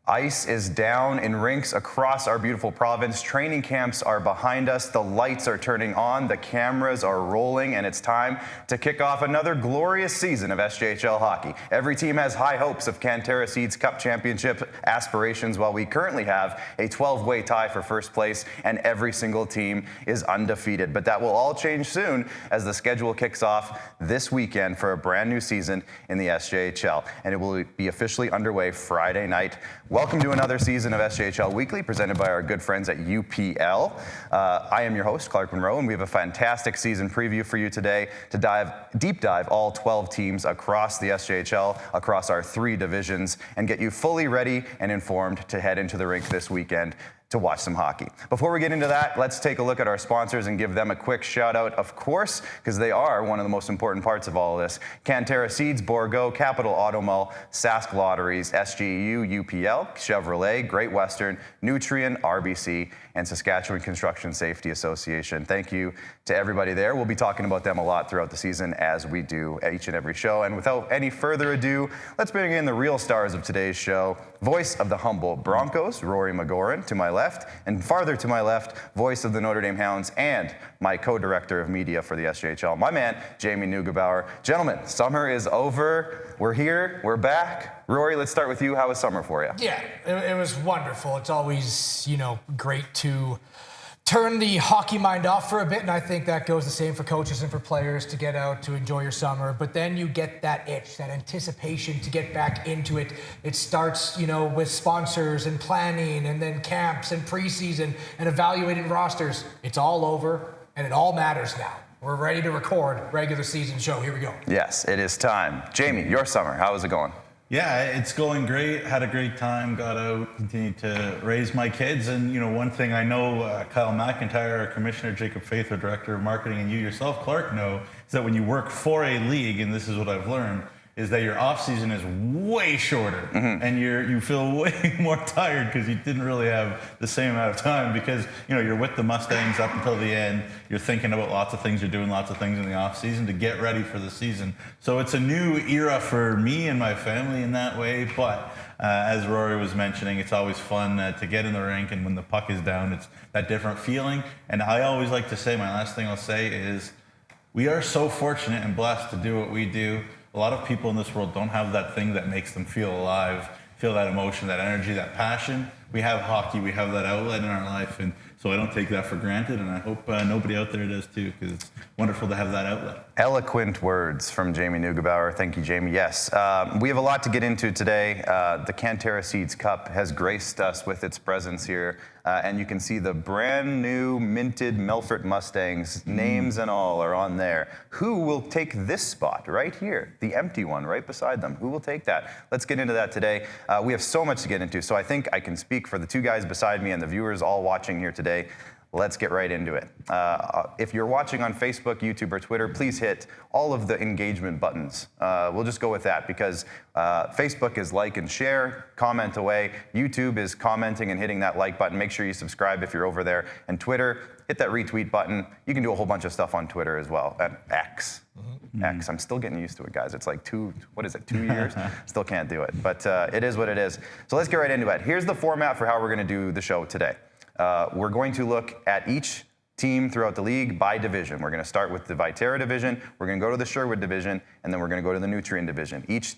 Ice is down in rinks across our beautiful province. Training camps are behind us. The lights are turning on. The cameras are rolling, and it's time to kick off another glorious season of SJHL hockey. Every team has high hopes of Cantera Seeds Cup Championship aspirations, while we currently have a 12-way tie for first place, and every single team is undefeated. But that will all change soon as the schedule kicks off this weekend for a brand new season in the SJHL, and it will be officially underway Friday night. Welcome to another season of SJHL Weekly, presented by our good friends at UPL. I am your host, Clark Munroe, and we have a fantastic season preview for you today to deep dive all 12 teams across the SJHL, across our 3 divisions, and get you fully ready and informed to head into the rink this weekend to watch some hockey. Before we get into that, let's take a look at our sponsors and give them a quick shout out, of course, because they are one of the most important parts of all of this. Cantera Seeds, Borgo, Capital Auto Mall, Sask Lotteries, SGU, UPL, Chevrolet, Great Western, Nutrien, RBC, and Saskatchewan Construction Safety Association. Thank you to everybody there. We'll be talking about them a lot throughout the season, as we do each and every show. And without any further ado, let's bring in the real stars of today's show. Voice of the Humboldt Broncos, Rory McGouran, to my left, and farther to my left, voice of the Notre Dame Hounds and my co-director of media for the SJHL, my man, Jamie Neugebauer. Gentlemen, summer is over. We're here. We're back. Rory, let's start with you. How was summer for you? Yeah, it was wonderful. It's always, great to turn the hockey mind off for a bit, and I think that goes the same for coaches and for players to get out to enjoy your summer. But then you get that itch, that anticipation to get back into it. It starts, with sponsors and planning, and then camps and preseason and evaluating rosters. It's all over, and it all matters now. We're ready to record regular season show. Here we go. Yes, it is time. Jamie, your summer, how is it going? Yeah, it's going great. Had a great time, got out, continued to raise my kids. And, one thing I know Kyle McIntyre, our commissioner, Jacob Faith, our director of marketing, and you yourself, Clark, know is that when you work for a league, and this is what I've learned, is that your off season is way shorter, and you feel way more tired because you didn't really have the same amount of time because you're with the Mustangs up until the end. You're thinking about lots of things. You're doing lots of things in the off season to get ready for the season. So it's a new era for me and my family in that way. But as Rory was mentioning, it's always fun to get in the rink, and when the puck is down, it's that different feeling. And I always like to say, my last thing I'll say is, we are so fortunate and blessed to do what we do. A lot of people in this world don't have that thing that makes them feel alive, feel that emotion, that energy, that passion. We have hockey, we have that outlet in our life, and so I don't take that for granted, and I hope nobody out there does too, because it's wonderful to have that outlet. Eloquent words from Jamie Neugebauer. Thank you, Jamie. Yes, we have a lot to get into today. The Cantera Seeds Cup has graced us with its presence here, and you can see the brand new minted Melfort Mustangs, names and all are on there. Who will take this spot right here, the empty one right beside them? Who will take that? Let's get into that today. We have so much to get into, so I think I can speak for the 2 guys beside me and the viewers all watching here today. Let's get right into it. If you're watching on Facebook, YouTube, or Twitter, please hit all of the engagement buttons. We'll just go with that because Facebook is like and share, comment away. YouTube is commenting and hitting that like button. Make sure you subscribe if you're over there. And Twitter, hit that retweet button. You can do a whole bunch of stuff on Twitter as well. X. X. I'm still getting used to it, guys. It's like 2 years? Still can't do it. But it is what it is. So let's get right into it. Here's the format for how we're going to do the show today. We're going to look at each team throughout the league by division. We're going to start with the Viterra division, we're going to go to the Sherwood division, and then we're going to go to the Nutrien division. Each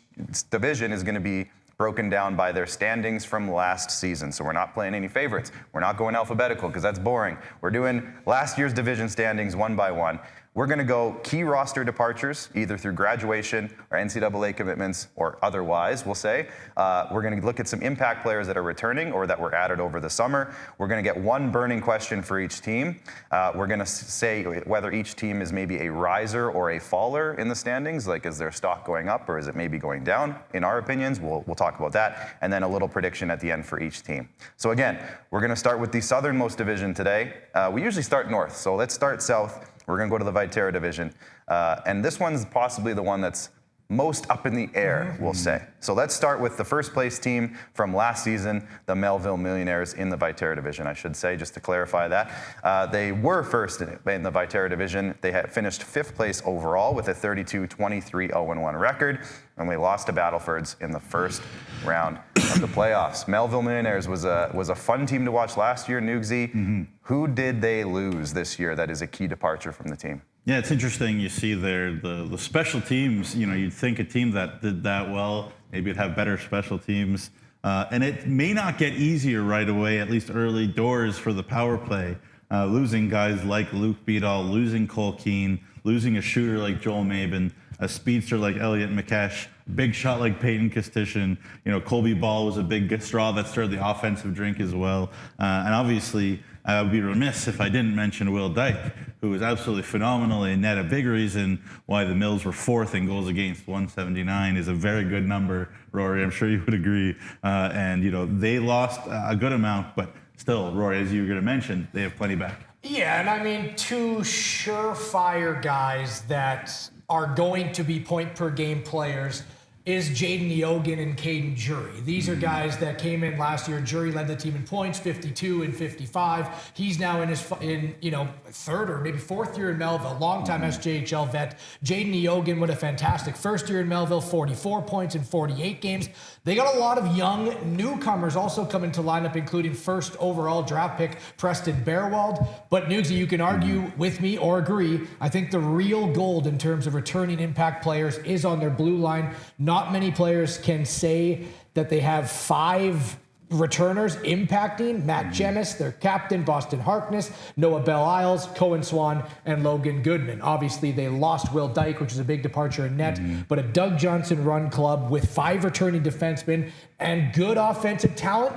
division is going to be broken down by their standings from last season. So we're not playing any favorites. We're not going alphabetical because that's boring. We're doing last year's division standings one by one. We're going to go key roster departures, either through graduation or NCAA commitments or otherwise, we'll say. We're going to look at some impact players that are returning or that were added over the summer. We're going to get one burning question for each team. We're going to say whether each team is maybe a riser or a faller in the standings, like is their stock going up or is it maybe going down? In our opinions, we'll talk about that, and then a little prediction at the end for each team. So again, we're going to start with the southernmost division today. We usually start north, so let's start south. We're going to go to the Viterra division. And this one's possibly the one that's most up in the air, we'll say. So let's start with the first place team from last season, the Melville Millionaires in the Viterra division, I should say, just to clarify that. They were first in the Viterra division. They had finished 5th place overall with a 32-23-0-1 record, and we lost to Battlefords in the first round of the playoffs. Melville Millionaires was a fun team to watch last year, Nugsy. Who did they lose this year that is a key departure from the team? Yeah, it's interesting. You see there the special teams. You know, you'd think a team that did that well, maybe it'd have better special teams. And it may not get easier right away, at least early doors for the power play. Losing guys like Luke Beadall, losing Cole Keane, losing a shooter like Joel Mabin, a speedster like Elliot McKesh, big shot like Peyton Kostishin. You know, Colby Ball was a big straw that stirred the offensive drink as well. And obviously, I would be remiss if I didn't mention Will Dyke, who was absolutely phenomenal in net. A big reason why the Mills were 4th in goals against. 179 is a very good number, Rory. I'm sure you would agree. And, you know, they lost a good amount, but still, Rory, as you were going to mention, they have plenty back. Yeah, and I mean, 2 surefire guys that are going to be point-per-game players is Jaden Eogan and Caden Jury. These are guys that came in last year. Jury led the team in points, 52 and 55. He's now in his 3rd or maybe 4th year in Melville. Longtime SJHL vet. Jaden Eogan with a fantastic first year in Melville, 44 points in 48 games. They got a lot of young newcomers also coming to lineup, including 1st overall draft pick Preston Bearwald. But Nugsy, you can argue with me or agree. I think the real gold in terms of returning impact players is on their blue line. Not many players can say that they have 5 returners impacting. Matt Jemis, their captain, Boston Harkness, Noah Bell-Isles, Cohen Swan, and Logan Goodman. Obviously, they lost Will Dyke, which is a big departure in net, but a Doug Johnson run club with 5 returning defensemen and good offensive talent.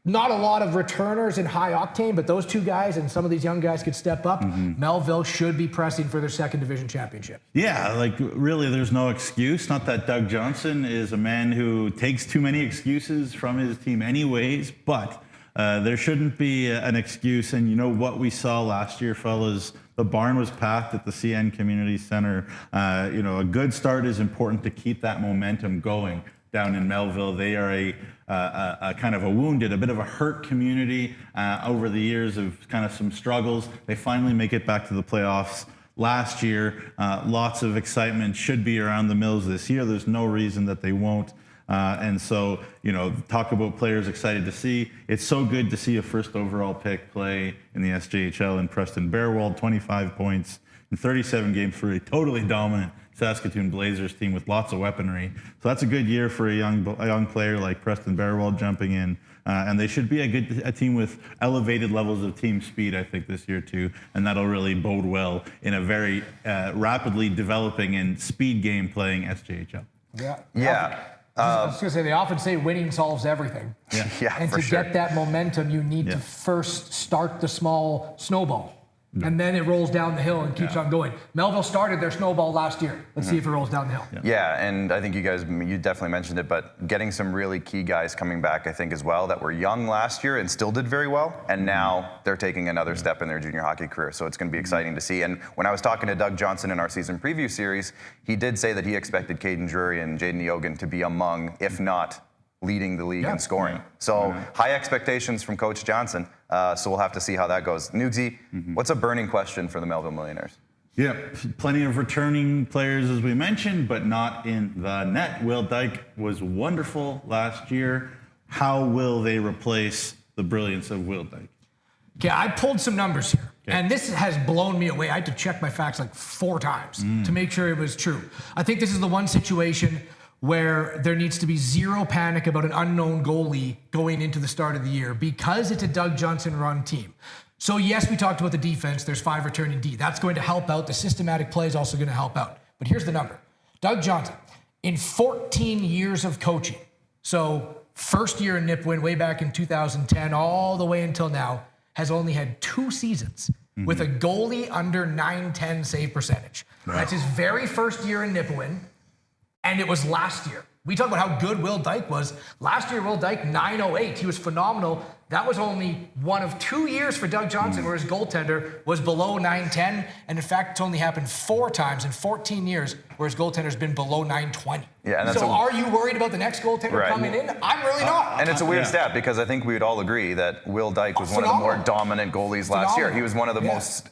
Not a lot of returners in high octane, but those 2 guys and some of these young guys could step up. Melville should be pressing for their 2nd division championship. Yeah, like really there's no excuse. Not that Doug Johnson is a man who takes too many excuses from his team anyways, but there shouldn't be an excuse. And you know what we saw last year, fellas? The barn was packed at the CN Community Center. You know, a good start is important to keep that momentum going down in Melville. They are a kind of a wounded, a bit of a hurt community over the years of kind of some struggles. They finally make it back to the playoffs last year. Lots of excitement should be around the Mills this year. There's no reason that they won't. And so, you know, talk about players excited to see. It's so good to see a 1st overall pick play in the SJHL in Preston Bearwald, 25 points in 37 games for a totally dominant Saskatoon Blazers team with lots of weaponry. So that's a good year for a young player like Preston Bearwald jumping in. And they should be a team with elevated levels of team speed, I think, this year too. And that'll really bode well in a very rapidly developing and speed game playing SJHL. Yeah. I was going to say, they often say winning solves everything. Yeah, and to get that momentum, you need to first start the small snowball. And then it rolls down the hill and keeps on going. Melville started their snowball last year. Let's see if it rolls down the hill. Yeah, and I think you definitely mentioned it, but getting some really key guys coming back, I think, as well, that were young last year and still did very well, and now they're taking another step in their junior hockey career, so it's going to be exciting to see. And when I was talking to Doug Johnson in our season preview series, he did say that he expected Caden Drury and Jaden Eogan to be among, if not leading the league in scoring. So high expectations from Coach Johnson. So we'll have to see how that goes. Nugsy, what's a burning question for the Melville Millionaires? Yeah, plenty of returning players, as we mentioned, but not in the net. Will Dyke was wonderful last year. How will they replace the brilliance of Will Dyke? Okay, I pulled some numbers here, and this has blown me away. I had to check my facts like 4 times to make sure it was true. I think this is the one situation where there needs to be zero panic about an unknown goalie going into the start of the year because it's a Doug Johnson run team. So yes, we talked about the defense. There's 5 returning D. That's going to help out. The systematic play is also going to help out. But here's the number. Doug Johnson, in 14 years of coaching, so first year in Nipawin way back in 2010 all the way until now, has only had 2 seasons with a goalie under .910 save percentage. Wow. That's his very first year in Nipawin. And it was last year. We talk about how good Will Dyke was. Last year, Will Dyke, 908. He was phenomenal. That was only one of 2 years for Doug Johnson where his goaltender was below 910. And in fact, it's only happened 4 times in 14 years where his goaltender's been below 920. Yeah, and that's so are you worried about the next goaltender coming in? I'm really not. And it's a weird stat because I think we would all agree that Will Dyke was one of the more dominant goalies last year. He was one of the most,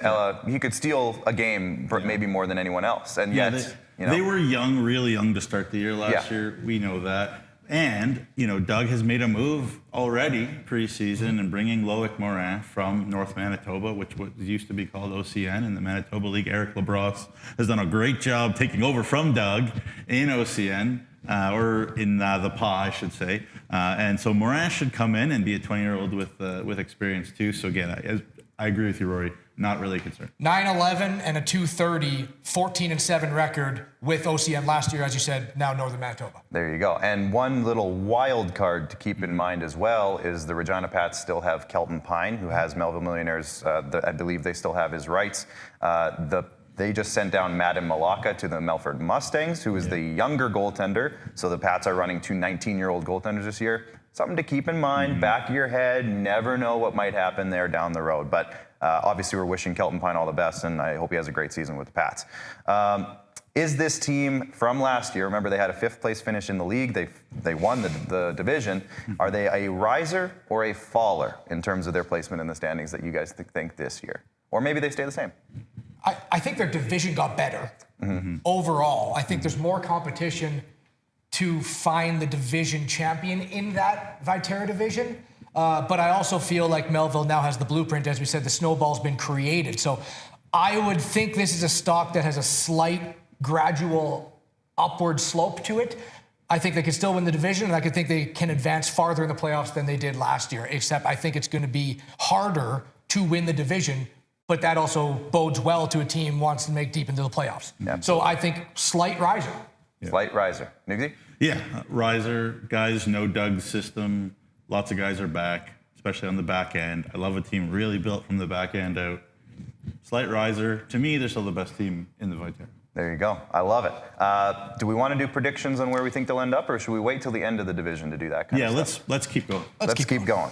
he could steal a game maybe more than anyone else. And yet, they were young, really young to start the year last year. We know that. And, Doug has made a move already preseason and bringing Loic Morin from North Manitoba, which used to be called OCN in the Manitoba League. Eric Labrosse has done a great job taking over from Doug in OCN, or in the PA, I should say. And so Morin should come in and be a 20-year-old with experience too. So again, I agree with you, Rory. Not really concerned. 9-11 and a 230, 14-7 record with OCN last year, as you said, now Northern Manitoba. There you go. And one little wild card to keep in mind as well is the Regina Pats still have Kelton Pine, who has Melville Millionaires. I believe they still have his rights. They just sent down Madden Malacca to the Melfort Mustangs, who is the younger goaltender. So the Pats are running 2 19-year-old goaltenders this year. Something to keep in mind, back of your head, never know what might happen there down the road. But obviously we're wishing Kelton Pine all the best, and I hope he has a great season with the Pats. Is this team from last year, remember they had a 5th place finish in the league, they won the division, are they a riser or a faller in terms of their placement in the standings that you guys think this year? Or maybe they stay the same? I think their division got better overall. I think there's more competition to find the division champion in that Viterra division. But I also feel like Melville now has the blueprint. As we said, the snowball's been created. So I would think this is a stock that has a slight gradual upward slope to it. I think they can still win the division, and I think they can advance farther in the playoffs than they did last year, except I think it's going to be harder to win the division, but that also bodes well to a team who wants to make deep into the playoffs. Yeah. So I think slight riser. Yeah. Slight riser. Nugsy? Yeah, riser. Guys know Doug's system. Lots of guys are back, especially on the back end. I love a team really built from the back end out. Slight riser. To me, they're still the best team in the Viterra. There you go. I love it. Do we want to do predictions on where we think they'll end up, or should we wait till the end of the division to do that kind of stuff? Yeah, let's keep going. Let's keep going.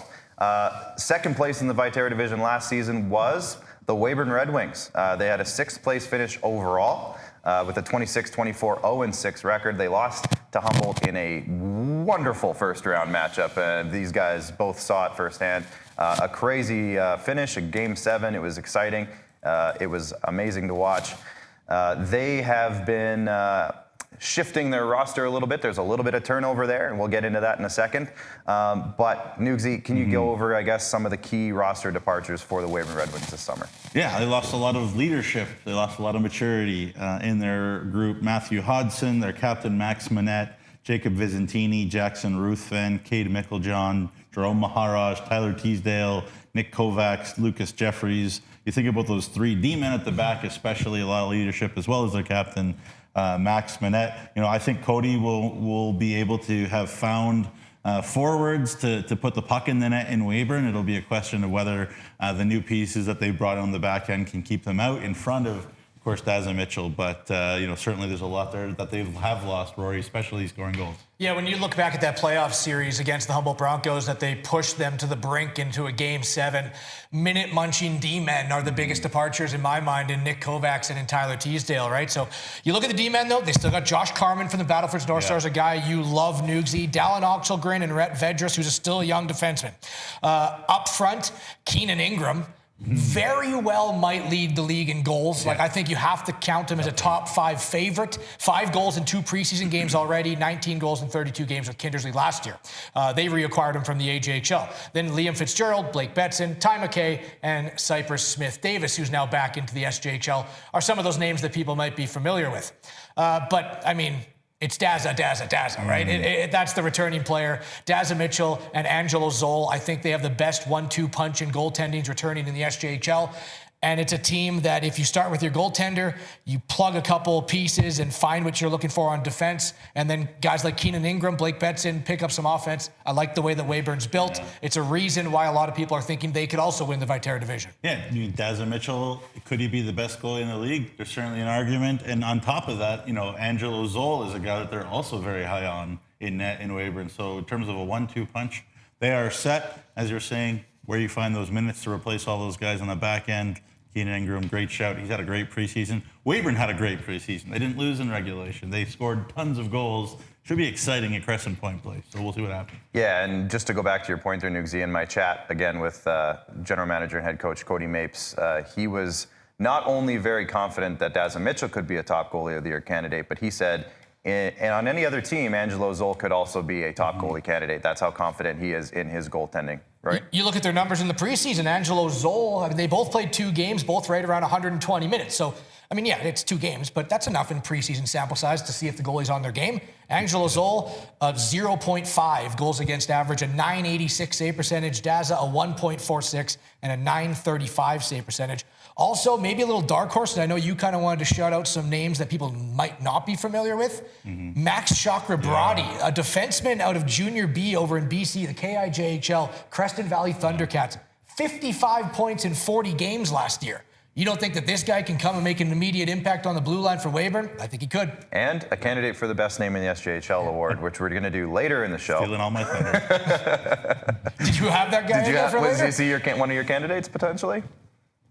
Second place in the Viterra division last season was the Weyburn Red Wings. They had a 6th place finish overall with a 26-24 0-6 record. They lost to Humboldt in a wonderful first-round matchup. These guys both saw it firsthand. A crazy finish, a Game 7. It was exciting. It was amazing to watch. They have been shifting their roster a little bit. There's a little bit of turnover there, and we'll get into that in a second. But Nugsy, can you go over, I guess, some of the key roster departures for the Weyburn Red Wings this summer? Yeah, they lost a lot of leadership. They lost a lot of maturity in their group. Matthew Hodson, their captain Max Manette, Jacob Vizentini, Jackson Ruthven, Cade Micklejohn, Jerome Maharaj, Tyler Teasdale, Nick Kovacs, Lucas Jeffries. You think about those 3 D-men at the back, especially a lot of leadership, as well as their captain, Max Manette. I think Cody will be able to have found forwards to put the puck in the net in Weyburn. It'll be a question of whether the new pieces that they brought on the back end can keep them out in front of course, Dazza Mitchell. But, certainly there's a lot there that they have lost, Rory, especially scoring goals. Yeah, when you look back at that playoff series against the Humboldt Broncos, that they pushed them to the brink into a Game 7, minute-munching D-men are the biggest departures in my mind in Nick Kovacs and in Tyler Teasdale, right? So you look at the D-men, though, they still got Josh Carman from the Battlefords North Stars, a guy you love, Nugsy, Dallin Oxelgren and Rhett Vedras, who's still a young defenseman. Up front, Keenan Ingram, very well might lead the league in goals. Like, I think you have to count him as a top 5 favorite. 5 goals in 2 preseason games already, 19 goals in 32 games with Kindersley last year. They reacquired him from the SJHL. Then Liam Fitzgerald, Blake Betson, Ty McKay, and Cypress Smith-Davis, who's now back into the SJHL, are some of those names that people might be familiar with. But, I mean, it's Dazza, right? That's the returning player. Dazza Mitchell and Angelo Zoll, I think they have the best 1-2 punch in goaltendings returning in the SJHL. And it's a team that if you start with your goaltender, you plug a couple pieces and find what you're looking for on defense. And then guys like Keenan Ingram, Blake Betson pick up some offense. I like the way that Weyburn's built. It's a reason why a lot of people are thinking they could also win the Viterra division. Yeah, Dazza Mitchell, could he be the best goalie in the league? There's certainly an argument. And on top of that, Angelo Zoll is a guy that they're also very high on in net in Weyburn. So in terms of a 1-2 punch, they are set, as you're saying, where you find those minutes to replace all those guys on the back end. Keenan Ingram, great shout. He's had a great preseason. Weyburn had a great preseason. They didn't lose in regulation. They scored tons of goals. Should be exciting at Crescent Point Place. So we'll see what happens. Yeah, and just to go back to your point there, Nugsy, in my chat again with general manager and head coach Cody Mapes, he was not only very confident that Dazza Mitchell could be a top goalie of the year candidate, but he said, and on any other team, Angelo Zoll could also be a top goalie candidate. That's how confident he is in his goaltending. Right. You look at their numbers in the preseason, Angelo Zoll, I mean, they both played 2 games, both right around 120 minutes. So, I mean, yeah, it's 2 games, but that's enough in preseason sample size to see if the goalie's on their game. Angelo Zoll, 0.5 goals against average, a 986 save percentage. Dazza, a 1.46 and a 935 save percentage. Also, maybe a little dark horse, and I know you kind of wanted to shout out some names that people might not be familiar with. Max Chakrabarty, a defenseman out of Junior B over in BC, the KIJHL, Creston Valley Thundercats. 55 points in 40 games last year. You don't think that this guy can come and make an immediate impact on the blue line for Weyburn? I think he could. And a candidate for the best name in the SJHL award, which we're going to do later in the show. Stealing all my thunder. Did you have that guy? Was he one of your candidates potentially?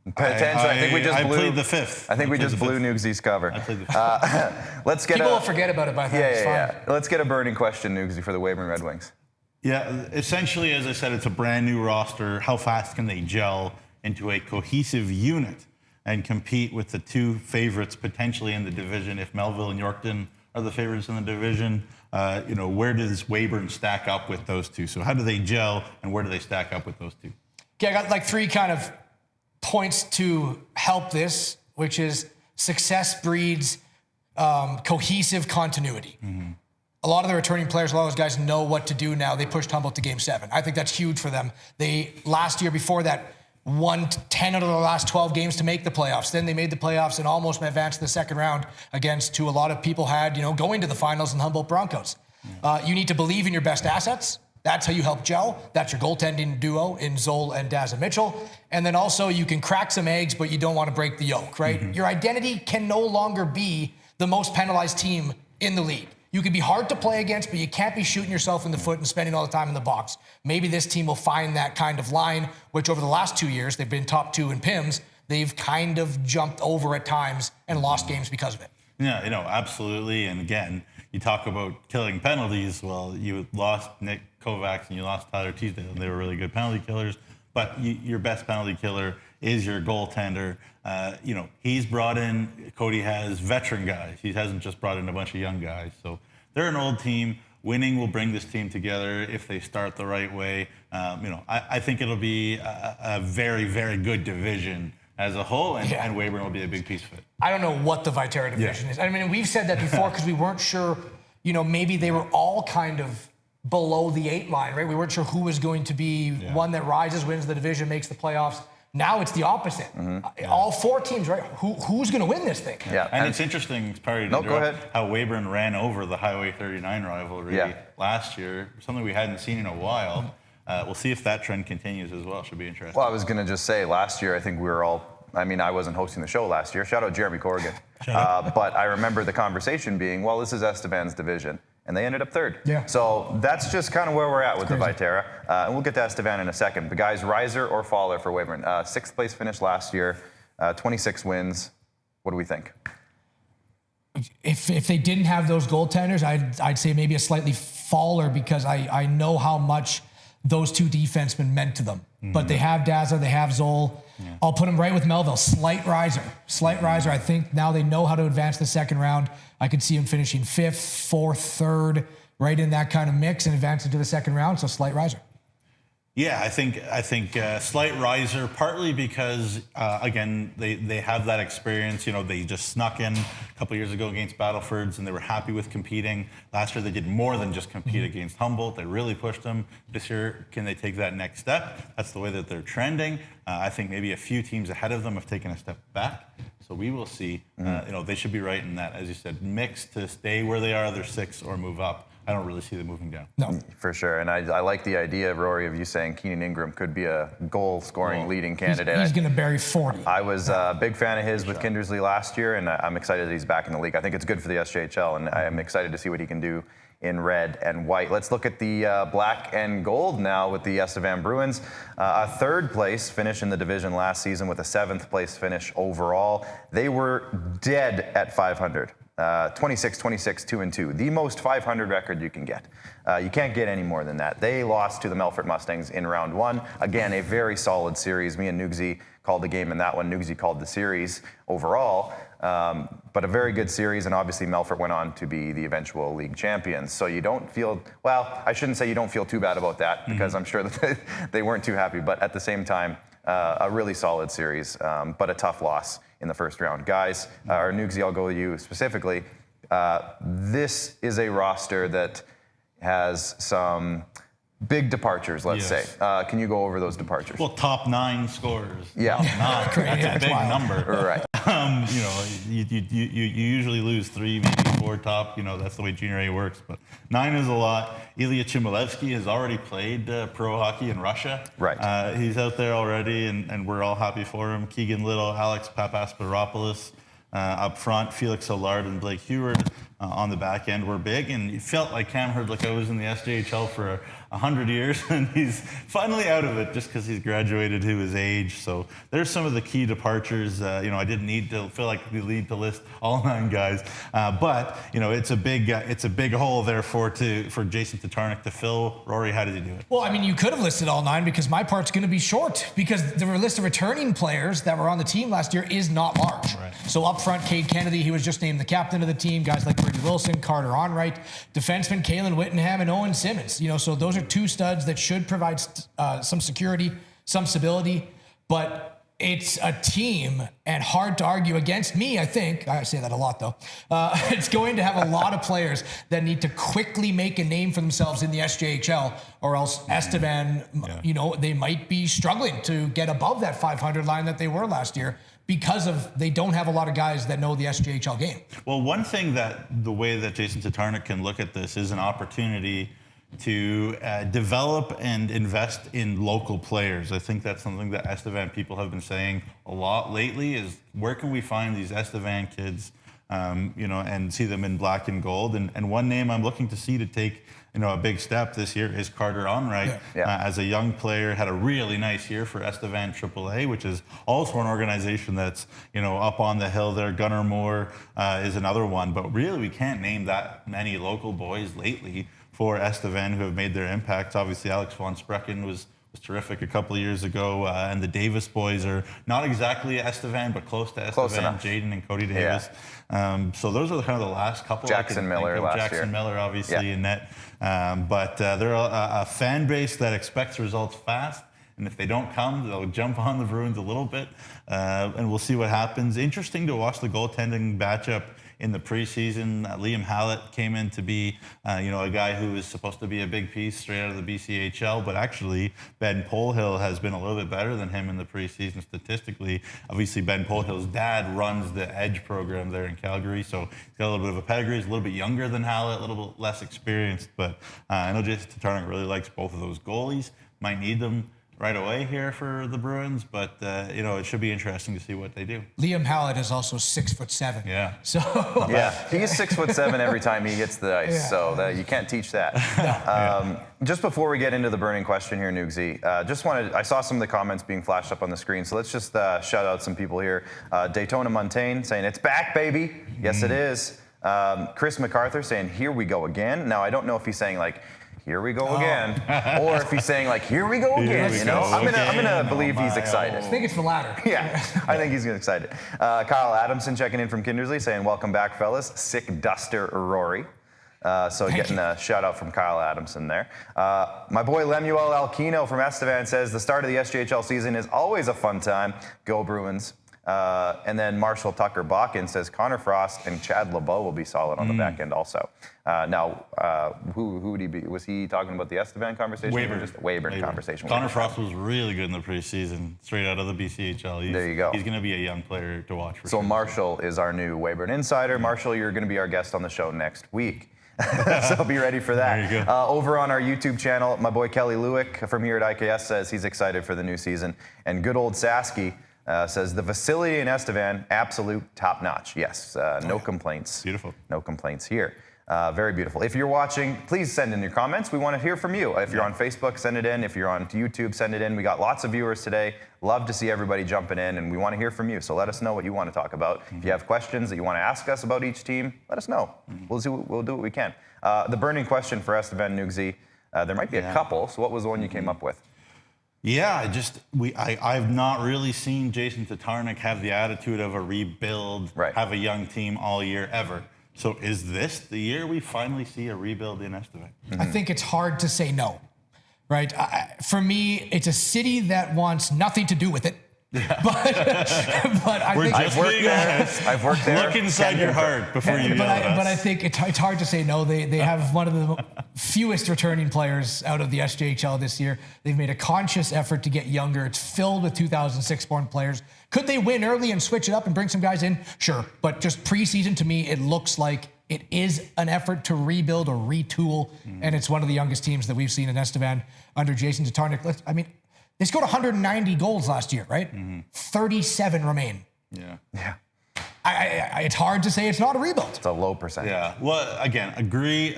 Potentially. I think we just blew. I played the fifth. I think we just blew Nugsy's cover. I played the fifth. Let's get. People will forget about it by the time it's fine. Let's get a burning question, Nugsy, for the Weyburn Red Wings. Yeah, essentially, as I said, it's a brand new roster. How fast can they gel into a cohesive unit and compete with the 2 favorites potentially in the division? If Melville and Yorkton are the favorites in the division, where does Weyburn stack up with those 2? So how do they gel, and where do they stack up with those 2? Okay, I got like 3 kind of points to help this, which is success breeds cohesive continuity. A lot of the returning players, a lot of those guys know what to do now. They pushed Humboldt to Game 7. I think that's huge for them. They, last year before that, won 10 out of the last 12 games to make the playoffs. Then they made the playoffs and almost advanced to the second round against who a lot of people had, going to the finals in Humboldt Broncos. You need to believe in your best assets. That's how you help gel. That's your goaltending duo in Zoll and Dazza Mitchell. And then also you can crack some eggs, but you don't want to break the yolk, right? Your identity can no longer be the most penalized team in the league. You can be hard to play against, but you can't be shooting yourself in the foot and spending all the time in the box. Maybe this team will find that kind of line, which over the last 2 years, they've been top 2 in PIMS. They've kind of jumped over at times and lost games because of it. Yeah, absolutely. And again, you talk about killing penalties. Well, you lost Nick Kovacs and you lost Tyler Teasdale, and they were really good penalty killers. But your best penalty killer is your goaltender. He's brought in, Cody has veteran guys. He hasn't just brought in a bunch of young guys. So they're an old team. Winning will bring this team together if they start the right way. I think it'll be a very, very good division as a whole, and Weyburn will be a big piece of it. I don't know what the Viterra division is. I mean, we've said that before because we weren't sure, maybe they were all kind of below the 8 line, right? We weren't sure who was going to be one that rises, wins the division, makes the playoffs. Now it's the opposite. All 4 teams, right? Who's going to win this thing? Yeah, and it's interesting, Perry, go ahead. How Weyburn ran over the Highway 39 rivalry last year, something we hadn't seen in a while. We'll see if that trend continues as well. Should be interesting. Well, I was going to just say, last year, I think we were all, I wasn't hosting the show last year. Shout out Jeremy Corrigan. But I remember the conversation being, well, this is Estevan's division. And they ended up 3rd. Yeah. So that's just kind of where we're at with the Viterra. And we'll get to Estevan in a second. But guys, riser or faller for Weyburn? 6th place finish last year, 26 wins. What do we think? If they didn't have those goaltenders, I'd say maybe a slightly faller because I know how much those 2 defensemen meant to them. But they have Dazza, they have Zoll. I'll put them right with Melville. Slight riser. I think now they know how to advance the second round. I could see him finishing 5th, 4th, 3rd, right in that kind of mix and advancing to the second round. So slight riser. Yeah, I think slight riser, partly because again they have that experience. They just snuck in a couple years ago against Battlefords, and they were happy with competing. Last year they did more than just compete against Humboldt. They really pushed them. This year, can they take that next step? That's the way that they're trending. I think maybe a few teams ahead of them have taken a step back. So we will see. They should be right in that, as you said, mix to stay where they are. They're 6th or move up. I don't really see them moving down. No. For sure. And I like the idea, Rory, of you saying Keenan Ingram could be a goal-scoring leading candidate. He's going to bury 40. I was a big fan of his with Kindersley last year, and I'm excited that he's back in the league. I think it's good for the SJHL, and I'm excited to see what he can do in red and white. Let's look at the black and gold now with the Estevan Bruins. A third place finish in the division last season with a 7th place finish overall. They were dead at 500. 26-26, 2-2. The most 500 record you can get. You can't get any more than that. They lost to the Melfort Mustangs in round 1. Again, a very solid series. Me and Nugsy called the game in that one. Nugsy called the series overall. But a very good series, and obviously Melfort went on to be the eventual league champions. So you don't feel, well, I shouldn't say you don't feel too bad about that, because I'm sure that they weren't too happy. But at the same time, a really solid series, but a tough loss in the first round. Guys, or Nugsy, I'll go with you specifically. This is a roster that has some big departures, let's say. Can you go over those departures? Well, top 9 scorers. Yeah. Top 9. That's a big number. Right. You usually lose 3, maybe 4 top. That's the way Junior A works. But 9 is a lot. Ilya Chmielewski has already played pro hockey in Russia. Right. He's out there already, and we're all happy for him. Keegan Little, Alex Papasparopoulos up front, Felix Allard and Blake Heward on the back end were big, and it felt like Cam Hurdlicka was in the SJHL for 100 years, and he's finally out of it just because he's graduated to his age. So there's some of the key departures. I didn't need to feel like we need to list all 9 guys, but it's a big hole there for Jason Tatarnic to fill. Rory, how did he do it? Well, I mean, you could have listed all 9 because my part's going to be short, because the list of returning players that were on the team last year is not large. Right. So up front, Cade Kennedy, he was just named the captain of the team. Guys like Brady Wilson, Carter Onright, defenseman Kalen Whittingham, and Owen Simmons. So those are 2 studs that should provide some security, some stability, but it's a team, and hard to argue against me, I think. I say that a lot, though. It's going to have a lot of players that need to quickly make a name for themselves in the SJHL, or else Estevan, they might be struggling to get above that 500 line that they were last year, because they don't have a lot of guys that know the SJHL game. Well, one thing that the way that Jason Tatarnic can look at this is an opportunity to develop and invest in local players. I think that's something that Estevan people have been saying a lot lately, is where can we find these Estevan kids, and see them in black and gold. And one name I'm looking to see to take a big step this year is Carter Onright. As a young player, had a really nice year for Estevan AAA, which is also an organization that's up on the hill there. Gunnar Moore is another one, but really we can't name that many local boys lately for Estevan who have made their impacts. Obviously, Alex von Sprecken was terrific a couple of years ago, and the Davis boys are not exactly Estevan, but close to Estevan. Jaden and Cody Davis. So those are kind of the last couple. Jackson Miller last year. Jackson Miller, obviously, in net. But they're a fan base that expects results fast. And if they don't come, they'll jump on the Bruins a little bit, and we'll see what happens. Interesting to watch the goaltending matchup in the preseason. Liam Hallett came in to be, a guy who is supposed to be a big piece straight out of the BCHL, but actually Ben Polhill has been a little bit better than him in the preseason statistically. Obviously, Ben Polhill's dad runs the Edge program there in Calgary, so he's got a little bit of a pedigree. He's a little bit younger than Hallett, a little bit less experienced, but I know Jason Tatarnic really likes both of those goalies. Might need them right away here for the Bruins, but it should be interesting to see what they do. Liam Hallett is also 6'7". Yeah. So he's 6'7" every time he hits the ice, so that you can't teach that. Just before we get into the burning question here, Nugsy, I saw some of the comments being flashed up on the screen, so let's just shout out some people here. Daytona Montaigne saying, "It's back, baby." Yes, it is. Chris MacArthur saying, "Here we go again." Now, I don't know if he's saying like, "Here we go again," or if he's saying like, "Here we go again." I'm gonna believe he's excited. I think it's the latter. Yeah, I think he's excited. Kyle Adamson checking in from Kindersley saying, "Welcome back, fellas. Sick duster, Rory." So getting a shout out from Kyle Adamson there. My boy Lemuel Alquino from Estevan says, "The start of the SJHL season is always a fun time. Go Bruins." And then Marshall Tucker Bakken says Connor Frost and Chad LeBeau will be solid on the back end also. Now, who would he be? Was he talking about the Estevan conversation? Weyburn. Or just the Weyburn conversation? Connor Frost was really good in the preseason, straight out of the BCHL. There you go. He's going to be a young player to watch for So sure. Marshall is our new Weyburn insider. Marshall, you're going to be our guest on the show next week. So be ready for that. There you go. Over on our YouTube channel, my boy Kelly Lewick from here at IKS says he's excited for the new season. And good old Sasky says the facility in Estevan, absolute top notch. Yes, no complaints. Beautiful. No complaints here. Very beautiful. If you're watching, please send in your comments. We want to hear from you. If you're on Facebook, send it in. If you're on YouTube, send it in. We got lots of viewers today. Love to see everybody jumping in, and we want to hear from you. So let us know what you want to talk about. If you have questions that you want to ask us about each team, let us know. We'll do what we can. The burning question for Estevan, Nugsy, there might be a couple. So what was the one you came up with? Yeah, I've not really seen Jason Tatarnic have the attitude of a rebuild, have a young team all year ever. So is this the year we finally see a rebuild in Estevan? I think it's hard to say no, right? For me, it's a city that wants nothing to do with it. Yeah. But I think I've worked there. Look inside your heart before you yell at us. But I think it's hard to say no. They have one of the fewest returning players out of the SJHL this year. They've made a conscious effort to get younger. It's filled with 2006-born players. Could they win early and switch it up and bring some guys in? Sure. But just preseason, to me, it looks like it is an effort to rebuild or retool. And it's one of the youngest teams that we've seen in Estevan under Jason Tatarnic. I mean, they scored 190 goals last year, right? 37 remain. Yeah. It's hard to say it's not a rebuild. It's a low percentage. Yeah. Well, again, agree.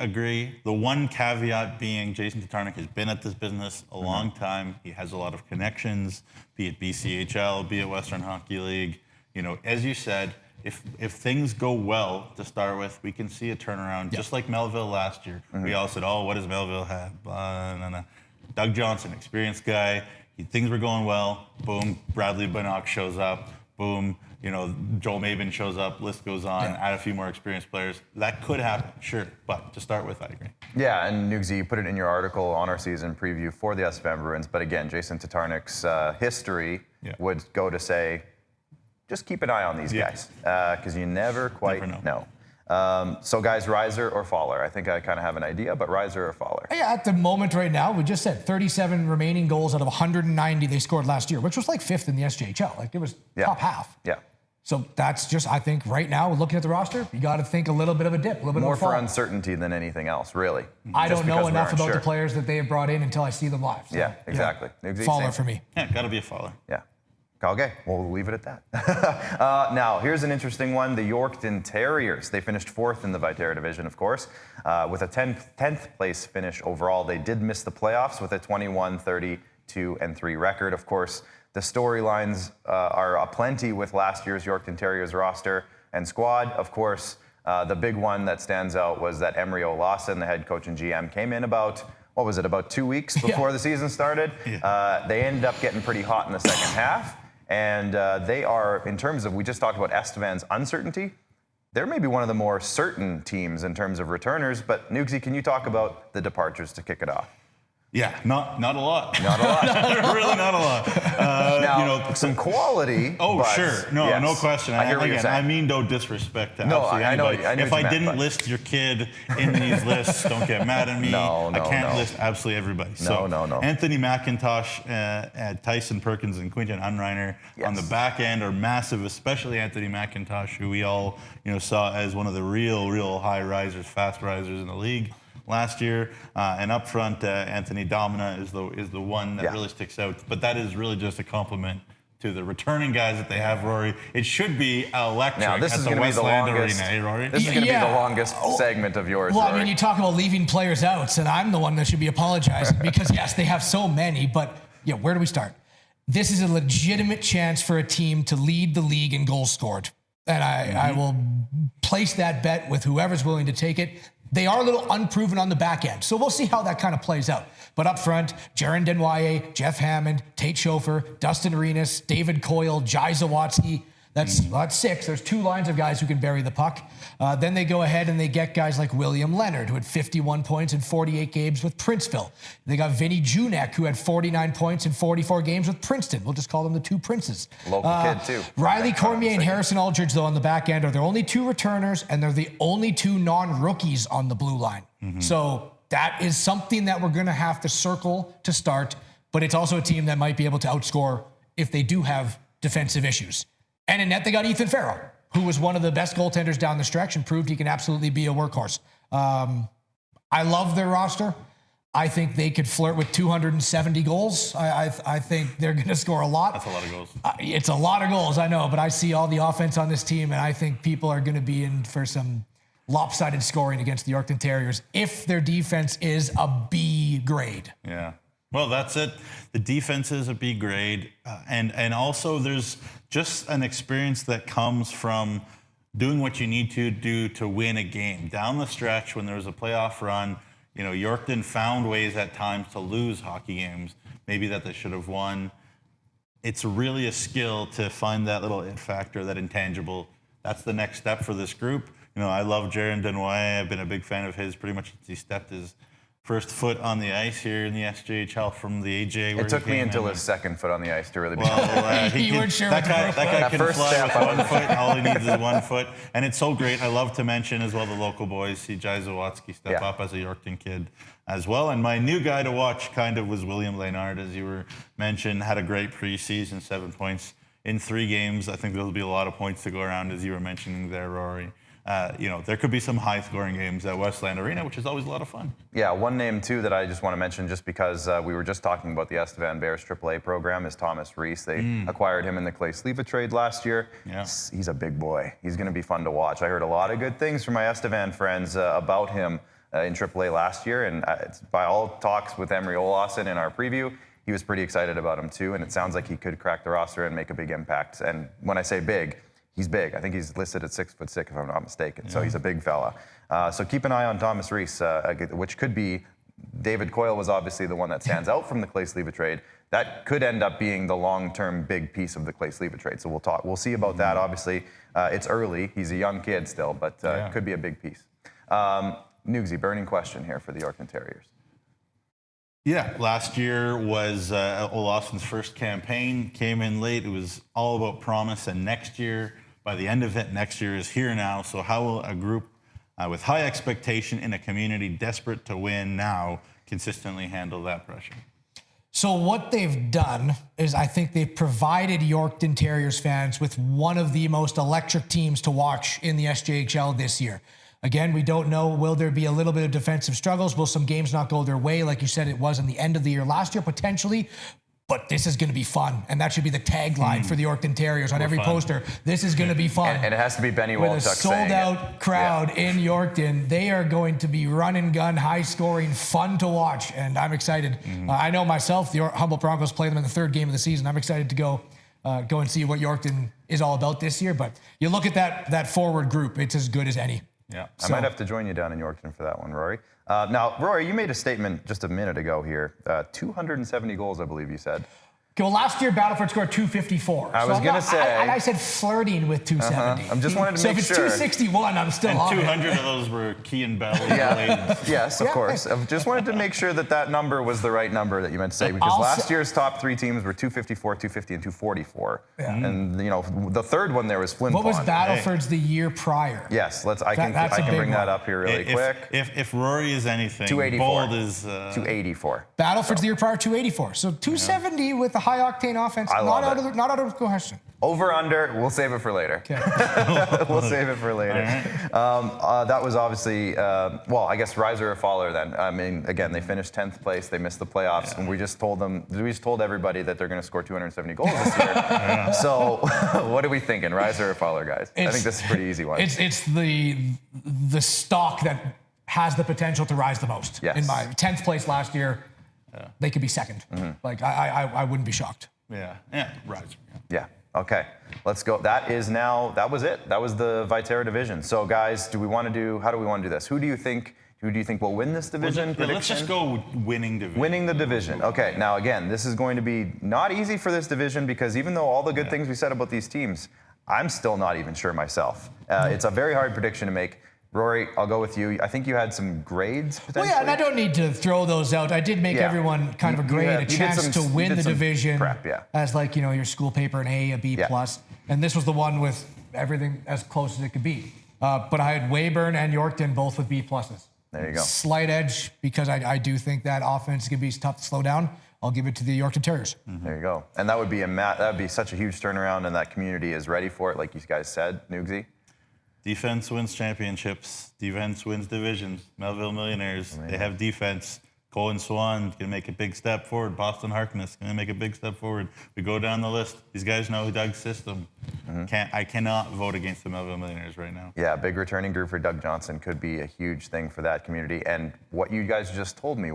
The one caveat being Jason Tatarnic has been at this business a long time. He has a lot of connections, be it BCHL, be it Western Hockey League. You know, as you said, if things go well to start with, we can see a turnaround, just like Melville last year. We all said, what does Melville have? Blah, nah, nah. Doug Johnson, experienced guy. Things were going well. Boom, Bradley Bannock shows up. Boom, Joel Mabin shows up. List goes on. Add a few more experienced players. That could happen, sure. But to start with, I agree. Yeah, and Nugsy, you put it in your article on our season preview for the Estevan Bruins. But again, Jason Tatarnic's history would go to say, just keep an eye on these guys, because you never quite know. So guys, riser or faller? I think I kind of have an idea, but riser or faller? Yeah, at the moment right now, we just said 37 remaining goals out of 190 they scored last year, which was like 5th in the SJHL. Like it was top half. Yeah. So that's just, I think right now, looking at the roster, you got to think a little bit of a dip, a little bit more of a fall. for uncertainty than anything else, really. I don't know enough about the players that they have brought in until I see them live. So, yeah, exactly. Faller for me. Yeah, got to be a faller. Yeah. Okay, we'll leave it at that. Now, here's an interesting one. The Yorkton Terriers. They finished 4th in the Viterra division, of course, with a 10th place finish overall. They did miss the playoffs with a 21-32-3 record. Of course, the storylines are aplenty with last year's Yorkton Terriers roster and squad. Of course, the big one that stands out was that Emery Olausen, the head coach and GM, came in about 2 weeks before the season started? They ended up getting pretty hot in the second half. And they are, in terms of, we just talked about Estevan's uncertainty, they're maybe one of the more certain teams in terms of returners. But Nugsy, can you talk about the departures to kick it off? Yeah, not a lot. Not a lot. Really not a lot. Now, some quality. Oh, sure. No question. I hear what you're saying. I mean no disrespect to absolutely anybody. I know if I didn't list your kid in these lists, don't get mad at me. I can't list absolutely everybody. No. Anthony McIntosh, Tyson Perkins, and Quinton Unreiner on the back end are massive, especially Anthony McIntosh, who we all saw as one of the real high risers, fast risers in the league last year, and up front, Anthony Domina is the one that really sticks out. But that is really just a compliment to the returning guys that they have, Rory. It should be electric. Now, this is going to be the longest. Arena, Rory? This is going to be the longest segment of yours. Well, Rory. I mean, you talk about leaving players out, and I'm the one that should be apologizing because yes, they have so many. But where do we start? This is a legitimate chance for a team to lead the league in goals scored, and I will place that bet with whoever's willing to take it. They are a little unproven on the back end, so we'll see how that kind of plays out. But up front, Jaron Denwaye, Jeff Hammond, Tate Schofer, Dustin Arenas, David Coyle, Jai Zawatsky. That's 6. There's 2 lines of guys who can bury the puck. Then they go ahead and they get guys like William Leonard, who had 51 points in 48 games with Princeville. They got Vinny Junek, who had 49 points in 44 games with Princeton. We'll just call them the 2 princes. Local kid, too. Riley Cormier and Harrison Aldridge, though, on the back end are the only 2 returners, and they're the only 2 non-rookies on the blue line. So that is something that we're going to have to circle to start, but it's also a team that might be able to outscore if they do have defensive issues. And in net, they got Ethan Farrell, who was one of the best goaltenders down the stretch and proved he can absolutely be a workhorse. I love their roster. I think they could flirt with 270 goals. I think they're going to score a lot. That's a lot of goals. It's a lot of goals, I know, but I see all the offense on this team, and I think people are going to be in for some lopsided scoring against the Yorkton Terriers if their defense is a B grade. Yeah. Well, that's it. The defense is a B grade. And also there's just an experience that comes from doing what you need to do to win a game. Down the stretch, when there was a playoff run, Yorkton found ways at times to lose hockey games, maybe that they should have won. It's really a skill to find that little it factor, that intangible. That's the next step for this group. I love Jaron Denoy. I've been a big fan of his pretty much since he stepped his first foot on the ice here in the SJHL from the AJ. It took me until his second foot on the ice to really be. You weren't sure that guy can fly with one foot. All he needs is 1 foot. And it's so great. I love to mention as well the local boys. See Jai Zawatsky step up as a Yorkton kid as well. And my new guy to watch kind of was William Leonard, as you were mentioned. Had a great preseason, 7 points in 3 games. I think there'll be a lot of points to go around, as you were mentioning there, Rory. There could be some high-scoring games at Westland Arena, which is always a lot of fun. Yeah, one name, too, that I just want to mention, just because we were just talking about the Estevan Bears AAA program, is Thomas Reese. They acquired him in the Clay Sleva trade last year. Yeah. He's a big boy. He's going to be fun to watch. I heard a lot of good things from my Estevan friends about him in AAA last year, and by all talks with Emery Olason in our preview, he was pretty excited about him, too, and it sounds like he could crack the roster and make a big impact. And when I say big, he's big. I think he's listed at 6'6", if I'm not mistaken. Yeah. So he's a big fella. So keep an eye on Thomas Reese, which could be, David Coyle was obviously the one that stands out from the Clay Sleva trade. That could end up being the long-term big piece of the Clay Sleva trade. So we'll see about that. Obviously, it's early. He's a young kid still, but it could be a big piece. Nugsy, burning question here for the Yorkton Terriers. Yeah, last year was Olason's first campaign. Came in late. It was all about promise, and next year, by the end of it, next year is here now. So how will a group with high expectation in a community desperate to win now consistently handle that pressure? So what they've done is I think they've provided Yorkton Terriers fans with one of the most electric teams to watch in the SJHL this year. Again, we don't know, will there be a little bit of defensive struggles? Will some games not go their way? Like you said, it was in the end of the year last year, potentially. But this is going to be fun. And that should be the tagline for the Yorkton Terriers on every poster. This is going to be fun. And it has to be Benny Walchuk saying with a sold-out crowd in Yorkton. They are going to be run and gun, high-scoring, fun to watch. And I'm excited. I know myself, the Humboldt Broncos play them in the 3rd game of the season. I'm excited to go and see what Yorkton is all about this year. But you look at that forward group, it's as good as any. Yeah, I might have to join you down in Yorkton for that one, Rory. Now, Rory, you made a statement just a minute ago here. 270 goals, I believe you said. Okay, well, last year, Battleford scored 254. I was going to say... I said flirting with 270. I'm just wanted to make sure. So if it's 261, I'm still on 200 of those were Kean Bell related. Yes, of course. I just wanted to make sure that number was the right number that you meant to say, because last year's top 3 teams were 254, 250, and 244. Yeah. And, the 3rd one there was Flin Flon. What was Battleford's the year prior? Yes, I can bring that up here really quick. If Rory is anything, 284. bold is... 284. Battleford's the year prior, 284. So 270 with the high-octane offense, not out of question. Over, under, we'll save it for later. Okay. We'll save it for later. Right. That was obviously, I guess riser or faller then. I mean, again, they finished 10th place. They missed the playoffs. And we just told everybody that they're going to score 270 goals this year. So what are we thinking, riser or faller, guys? I think this is a pretty easy one. It's the stock that has the potential to rise the most. Yes. In my 10th place last year, they could be 2nd. Like, I wouldn't be shocked. Yeah, riser. Yeah. Okay, let's go. That was it. That was the Viterra division. So, guys, how do we want to do this? Who do you think will win this division? Let's just go winning division. Winning the division. Okay, now again, this is going to be not easy for this division, because even though all the good things we said about these teams, I'm still not even sure myself. It's a very hard prediction to make. Rory, I'll go with you. I think you had some grades potentially. Well, yeah, and I don't need to throw those out. I did make everyone kind of a grade, a chance to win the division prep, as your school paper, an A, a B plus. And this was the one with everything as close as it could be. But I had Weyburn and Yorkton both with B pluses. There you go. Slight edge, because I do think that offense is going to be tough to slow down. I'll give it to the Yorkton Terriers. There you go. And that would be such a huge turnaround, and that community is ready for it, like you guys said, Nugsy. Defense wins championships. Defense wins divisions. Melville Millionaires. They have defense. Colin Swan going to make a big step forward. Boston Harkness going to make a big step forward. We go down the list. These guys know Doug's system. I cannot vote against the Melville Millionaires right now. Yeah, big returning group for Doug Johnson could be a huge thing for that community. And what you guys just told me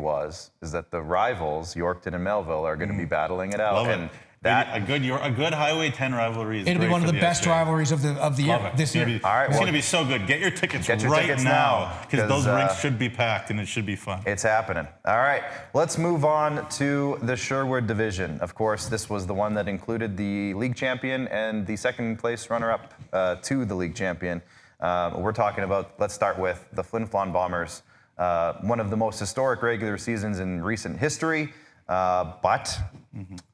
is that the rivals, Yorkton and Melville, are going to be battling it out. Love and it. A good Highway 10 rivalry is It'll great be one of for the best SJHL. rivalries of the year. Love it. This year. All right, It's well, going to be so good. Get your tickets Get your right tickets now, now, because those 'cause, rinks should be packed and it should be fun. it's happening. All right, let's move on to the Sherwood division. Of course, this was the one that included the league champion and the second place runner-up to the league champion. We're talking about, let's start with the Flin Flon Bombers. One of the most historic regular seasons in recent history, but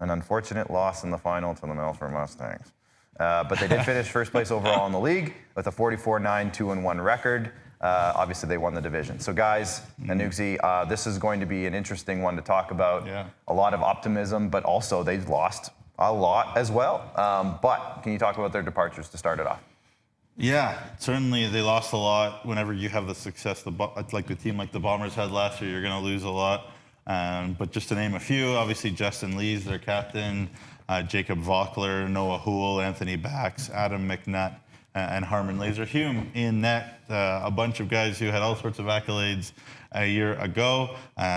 an unfortunate loss in the final to the Melfort Mustangs. But they did finish first place overall in the league with a 44-9, 2-1 record. Obviously, they won the division. So, guys, Anuxi, this is going to be an interesting one to talk about. Yeah. A lot of optimism, but also they've lost a lot as well. But can you talk about their departures to start it off? Yeah, certainly they lost a lot. Whenever you have the success, like the team like the Bombers had last year, you're going to lose a lot. But just to name a few, obviously Justin Lees, their captain, Jacob Vockler, Noah Houle, Anthony Bax, Adam McNutt, and Harmon Laser-Hume in net. A bunch of guys who had all sorts of accolades a year ago.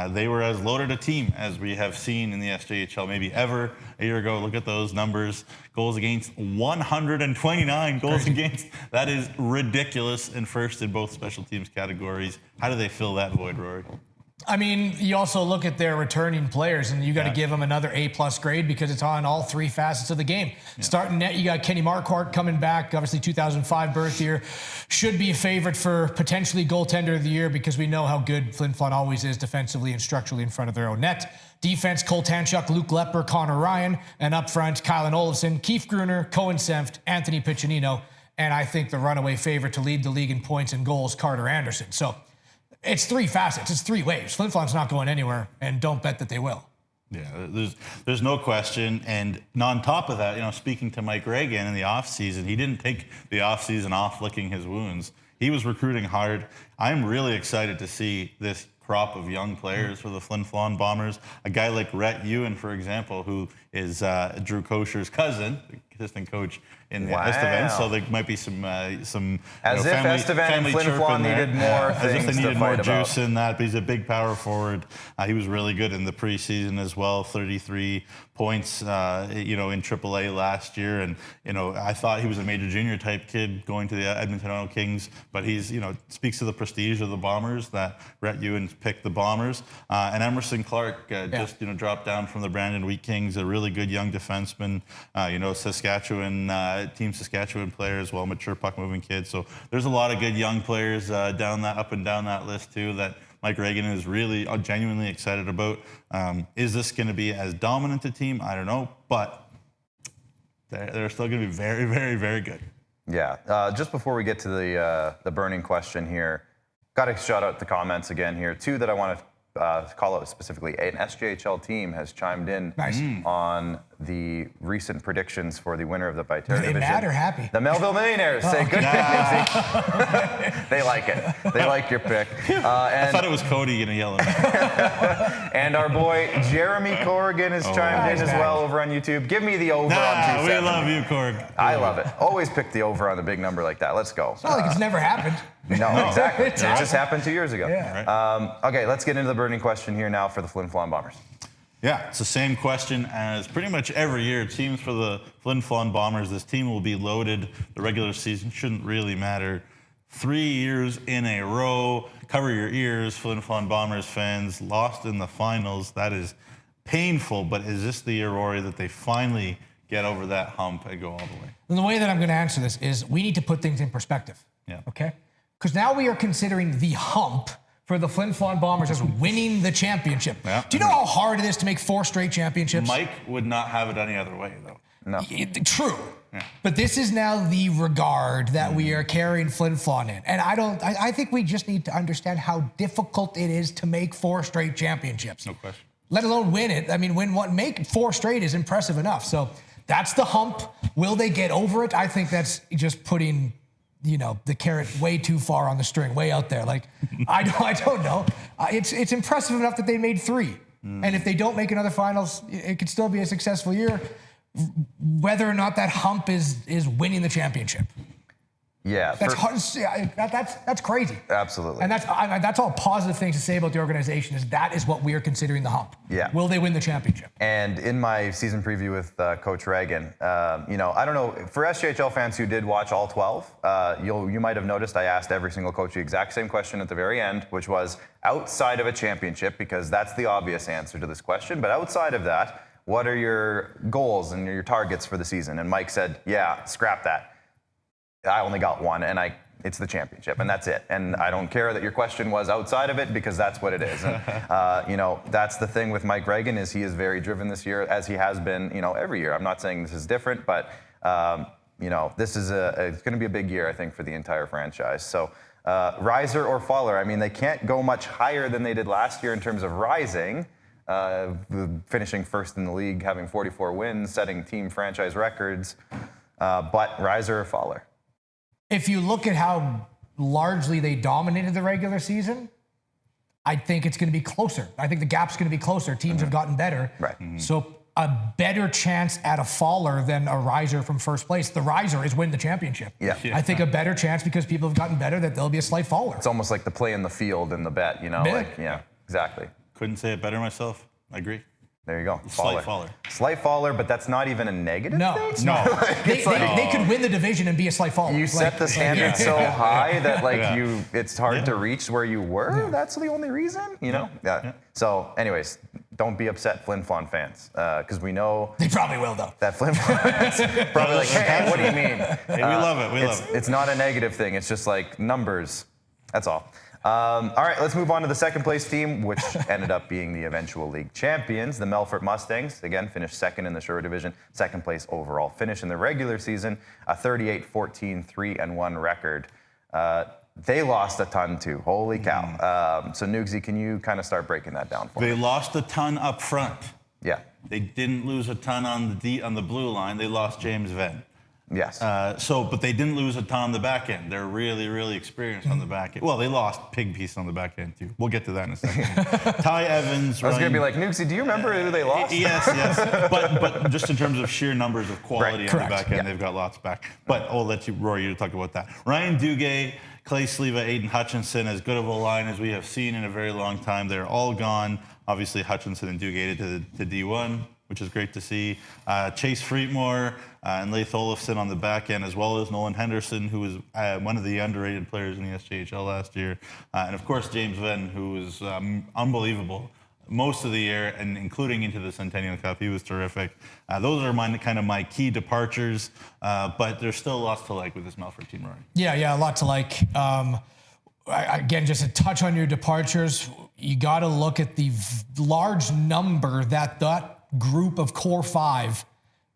They were as loaded a team as we have seen in the SJHL maybe ever a year ago. Look at those numbers. Goals against, 129 goals against. That is ridiculous, and first in both special teams categories. How do they fill that void, Rory? I mean, you also look at their returning players, and you got to give them another A+ grade because it's on all three facets of the game. Yeah. Starting net, you got Kenny Marquardt coming back, obviously 2005 birth year. Should be a favorite for potentially goaltender of the year because we know how good Flin Flon always is defensively and structurally in front of their own net. Defense, Cole Tanchuk, Luke Lepper, Connor Ryan, and up front, Kylan Olofsson, Keith Gruner, Cohen Senft, Anthony Piccinino, and I think the runaway favorite to lead the league in points and goals, Carter Anderson. So it's three facets. It's three waves. Flin Flon's not going anywhere, and don't bet that they will. Yeah, there's no question. And on top of that, speaking to Mike Reagan in the offseason, he didn't take the offseason off licking his wounds. He was recruiting hard. I'm really excited to see this crop of young players for the Flin Flon Bombers. A guy like Rhett Ewan, for example, who is Drew Kosher's cousin, assistant coach in the Estevan, so there might be some as if family, Estevan and Flin Flon needed more as if things they needed to more fight juice about. in that. But he's a big power forward. He was really good in the preseason as well. 33 points, in AAA last year, and I thought he was a major junior type kid going to the Edmonton Oil Kings. But he's speaks to the prestige of the Bombers that Rhett Ewan picked the Bombers, and Emerson Clark just dropped down from the Brandon Wheat Kings, a really good young defenseman. Team Saskatchewan player as well, mature puck moving kid. So there's a lot of good young players up and down that list too that Mike Reagan is really genuinely excited about. Is this going to be as dominant a team? I don't know, but they're still going to be very, very, very good. Yeah. Just before we get to the burning question here, got to shout out the comments again here. Two that I want to call out specifically. An SJHL team has chimed in on the recent predictions for the winner of the Viterra division. Are they mad or happy? The Melville Millionaires. Say good pick, Nipsey. They like it. They like your pick. I thought it was Cody going to yell at me. And our boy Jeremy Corrigan has chimed in as well over on YouTube. Give me the over on 270. We love you, Corg. I love it. Always pick the over on the big number like that. Let's go. It's not like it's never happened. No, exactly. It It's just happened 2 years ago. Yeah. Okay, let's get into the burning question here now for the Flin Flon Bombers. Yeah, it's the same question as pretty much every year. It seems for the Flin Flon Bombers, this team will be loaded. The regular season shouldn't really matter. 3 years in a row. Cover your ears, Flin Flon Bombers fans. Lost in the finals. That is painful, but is this the year, Rory, that they finally get over that hump and go all the way? And the way that I'm going to answer this is we need to put things in perspective. Yeah. Okay? Because now we are considering the hump for the Flin Flon Bombers as winning the championship. Yeah. Do you know how hard it is to make 4 straight championships? Mike would not have it any other way, though. No. True. Yeah. But this is now the regard that we are carrying Flin Flon in. And I think we just need to understand how difficult it is to make 4 straight championships. No question. Let alone win it. I mean, make 4 straight is impressive enough. So that's the hump. Will they get over it? I think that's just putting the carrot way too far on the string, way out there. Like, I don't know. It's impressive enough that they made 3. And if they don't make another finals, it could still be a successful year, whether or not that hump is winning the championship. Yeah, that's hard. That's crazy. Absolutely. And that's all positive things to say about the organization. That is what we are considering the hump. Yeah. Will they win the championship? And in my season preview with Coach Reagan, I don't know, for SJHL fans who did watch all 12, you might have noticed I asked every single coach the exact same question at the very end, which was outside of a championship, because that's the obvious answer to this question. But outside of that, what are your goals and your targets for the season? And Mike said, yeah, scrap that. I only got one, and it's the championship, and that's it. And I don't care that your question was outside of it, because that's what it is. And, that's the thing with Mike Reagan, is he is very driven this year, as he has been, every year. I'm not saying this is different, but, this is it's going to be a big year, I think, for the entire franchise. So riser or faller, I mean, they can't go much higher than they did last year in terms of rising, finishing first in the league, having 44 wins, setting team franchise records, but riser or faller. If you look at how largely they dominated the regular season, I think it's going to be closer. I think the gap's going to be closer. Teams have gotten better. Right. So a better chance at a faller than a riser from first place. The riser is win the championship. Yeah. I think a better chance, because people have gotten better, that there'll be a slight faller. It's almost like the play in the field in the bet, Yeah. Exactly. Couldn't say it better myself. I agree. There you go. Slight faller. Slight faller, but that's not even a negative thing? No. They could win the division and be a slight faller. You set the standard so high that it's hard to reach where you were. Yeah. That's the only reason, Yeah. So, anyways, don't be upset, Flin Flon fans, because we know They probably will, though. that Flin Flon fans probably like, hey, what do you mean? Hey, we love it. We love it. It's not a negative thing. It's just like numbers. That's all. All right, let's move on to the second place team, which ended up being the eventual league champions. The Melfort Mustangs, again, finished second in the Shore Division, second place overall finish in the regular season, a 38-14, 3-1 record. They lost a ton too. Holy cow. So Nugsy, can you kind of start breaking that down for me? They lost a ton up front. Yeah. They didn't lose a ton on the blue line. They lost James Venn. Yes. But they didn't lose a ton on the back end. They're really, really experienced on the back end. Well, they lost Pig Piece on the back end too. We'll get to that in a second. Ty Evans. I was going to be like, Nugsy, do you remember who they lost? Yes. But just in terms of sheer numbers of quality on the back end, they've got lots back. But I'll let Rory, you talk about that. Ryan Duguay, Clay Sleva, Aiden Hutchinson, as good of a line as we have seen in a very long time. They're all gone. Obviously, Hutchinson and Duguay to D1, which is great to see. Chase Freetmore and Laith Olafson on the back end, as well as Nolan Henderson, who was one of the underrated players in the SJHL last year. And of course, James Venn, who was unbelievable most of the year, and including into the Centennial Cup. He was terrific. Those are my key departures, but there's still lots to like with this Melfort team, Rory. Yeah, a lot to like. Again, just a touch on your departures. You got to look at the large number that group of core 5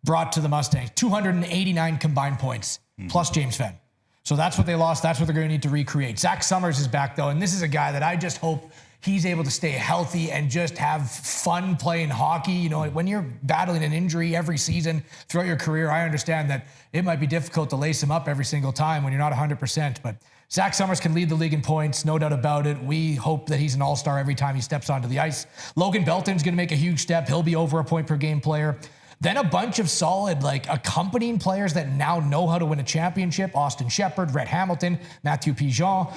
brought to the Mustangs. 289 combined points, plus James Venn. So that's what they lost. That's what they're going to need to recreate. Zach Summers is back, though, and this is a guy that I just hope he's able to stay healthy and just have fun playing hockey. When you're battling an injury every season throughout your career, I understand that it might be difficult to lace him up every single time when you're not 100%, but Zach Summers can lead the league in points, no doubt about it. We hope that he's an all-star every time he steps onto the ice. Logan Belton's going to make a huge step. He'll be over a point-per-game player. Then a bunch of solid, accompanying players that now know how to win a championship. Austin Shepard, Rhett Hamilton, Matthew Pigeon,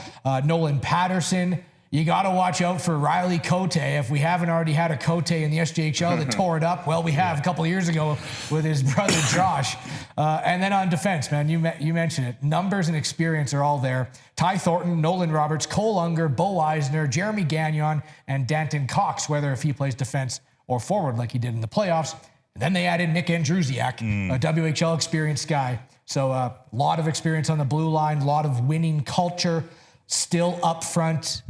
Nolan Patterson. You got to watch out for Riley Cote. If we haven't already had a Cote in the SJHL that tore it up, well, we have a couple of years ago with his brother Josh. And then on defense, man, you mentioned it. Numbers and experience are all there. Ty Thornton, Nolan Roberts, Cole Unger, Bo Eisner, Jeremy Gagnon, and Danton Cox, whether if he plays defense or forward like he did in the playoffs. And then they added Nick Andrusiak, a WHL experienced guy. So a lot of experience on the blue line, a lot of winning culture, still up front,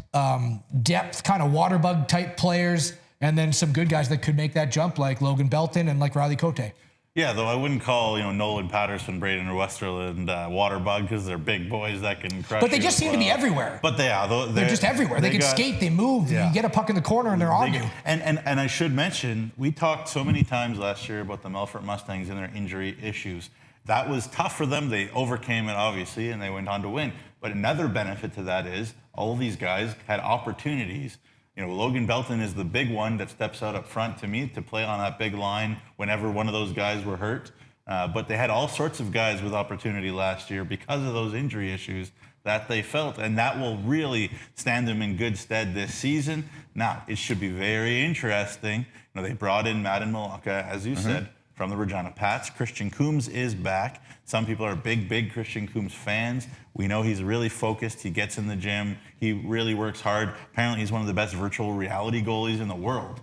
depth, kind of water bug type players, and then some good guys that could make that jump like Logan Belton and like Riley Cote. Yeah, though I wouldn't call Nolan Patterson, Braden, or Westerland water bug, because they're big boys that can crush. But they just seem to be everywhere. But they are. They're just everywhere. They can skate, they move. You get a puck in the corner and they're on you. And I should mention, we talked so many times last year about the Melfort Mustangs and their injury issues. that was tough for them. They overcame it, obviously, and they went on to win. But another benefit to that is all of these guys had opportunities. Logan Belton is the big one that steps out up front to me to play on that big line whenever one of those guys were hurt. But they had all sorts of guys with opportunity last year because of those injury issues that they felt, and that will really stand them in good stead this season. Now, it should be very interesting. They brought in Madden Malacca, as you said, from the Regina Pats. Christian Coombs is back. Some people are big Christian Coombs fans. We know he's really focused. He gets in the gym. He really works hard. Apparently, he's one of the best virtual reality goalies in the world.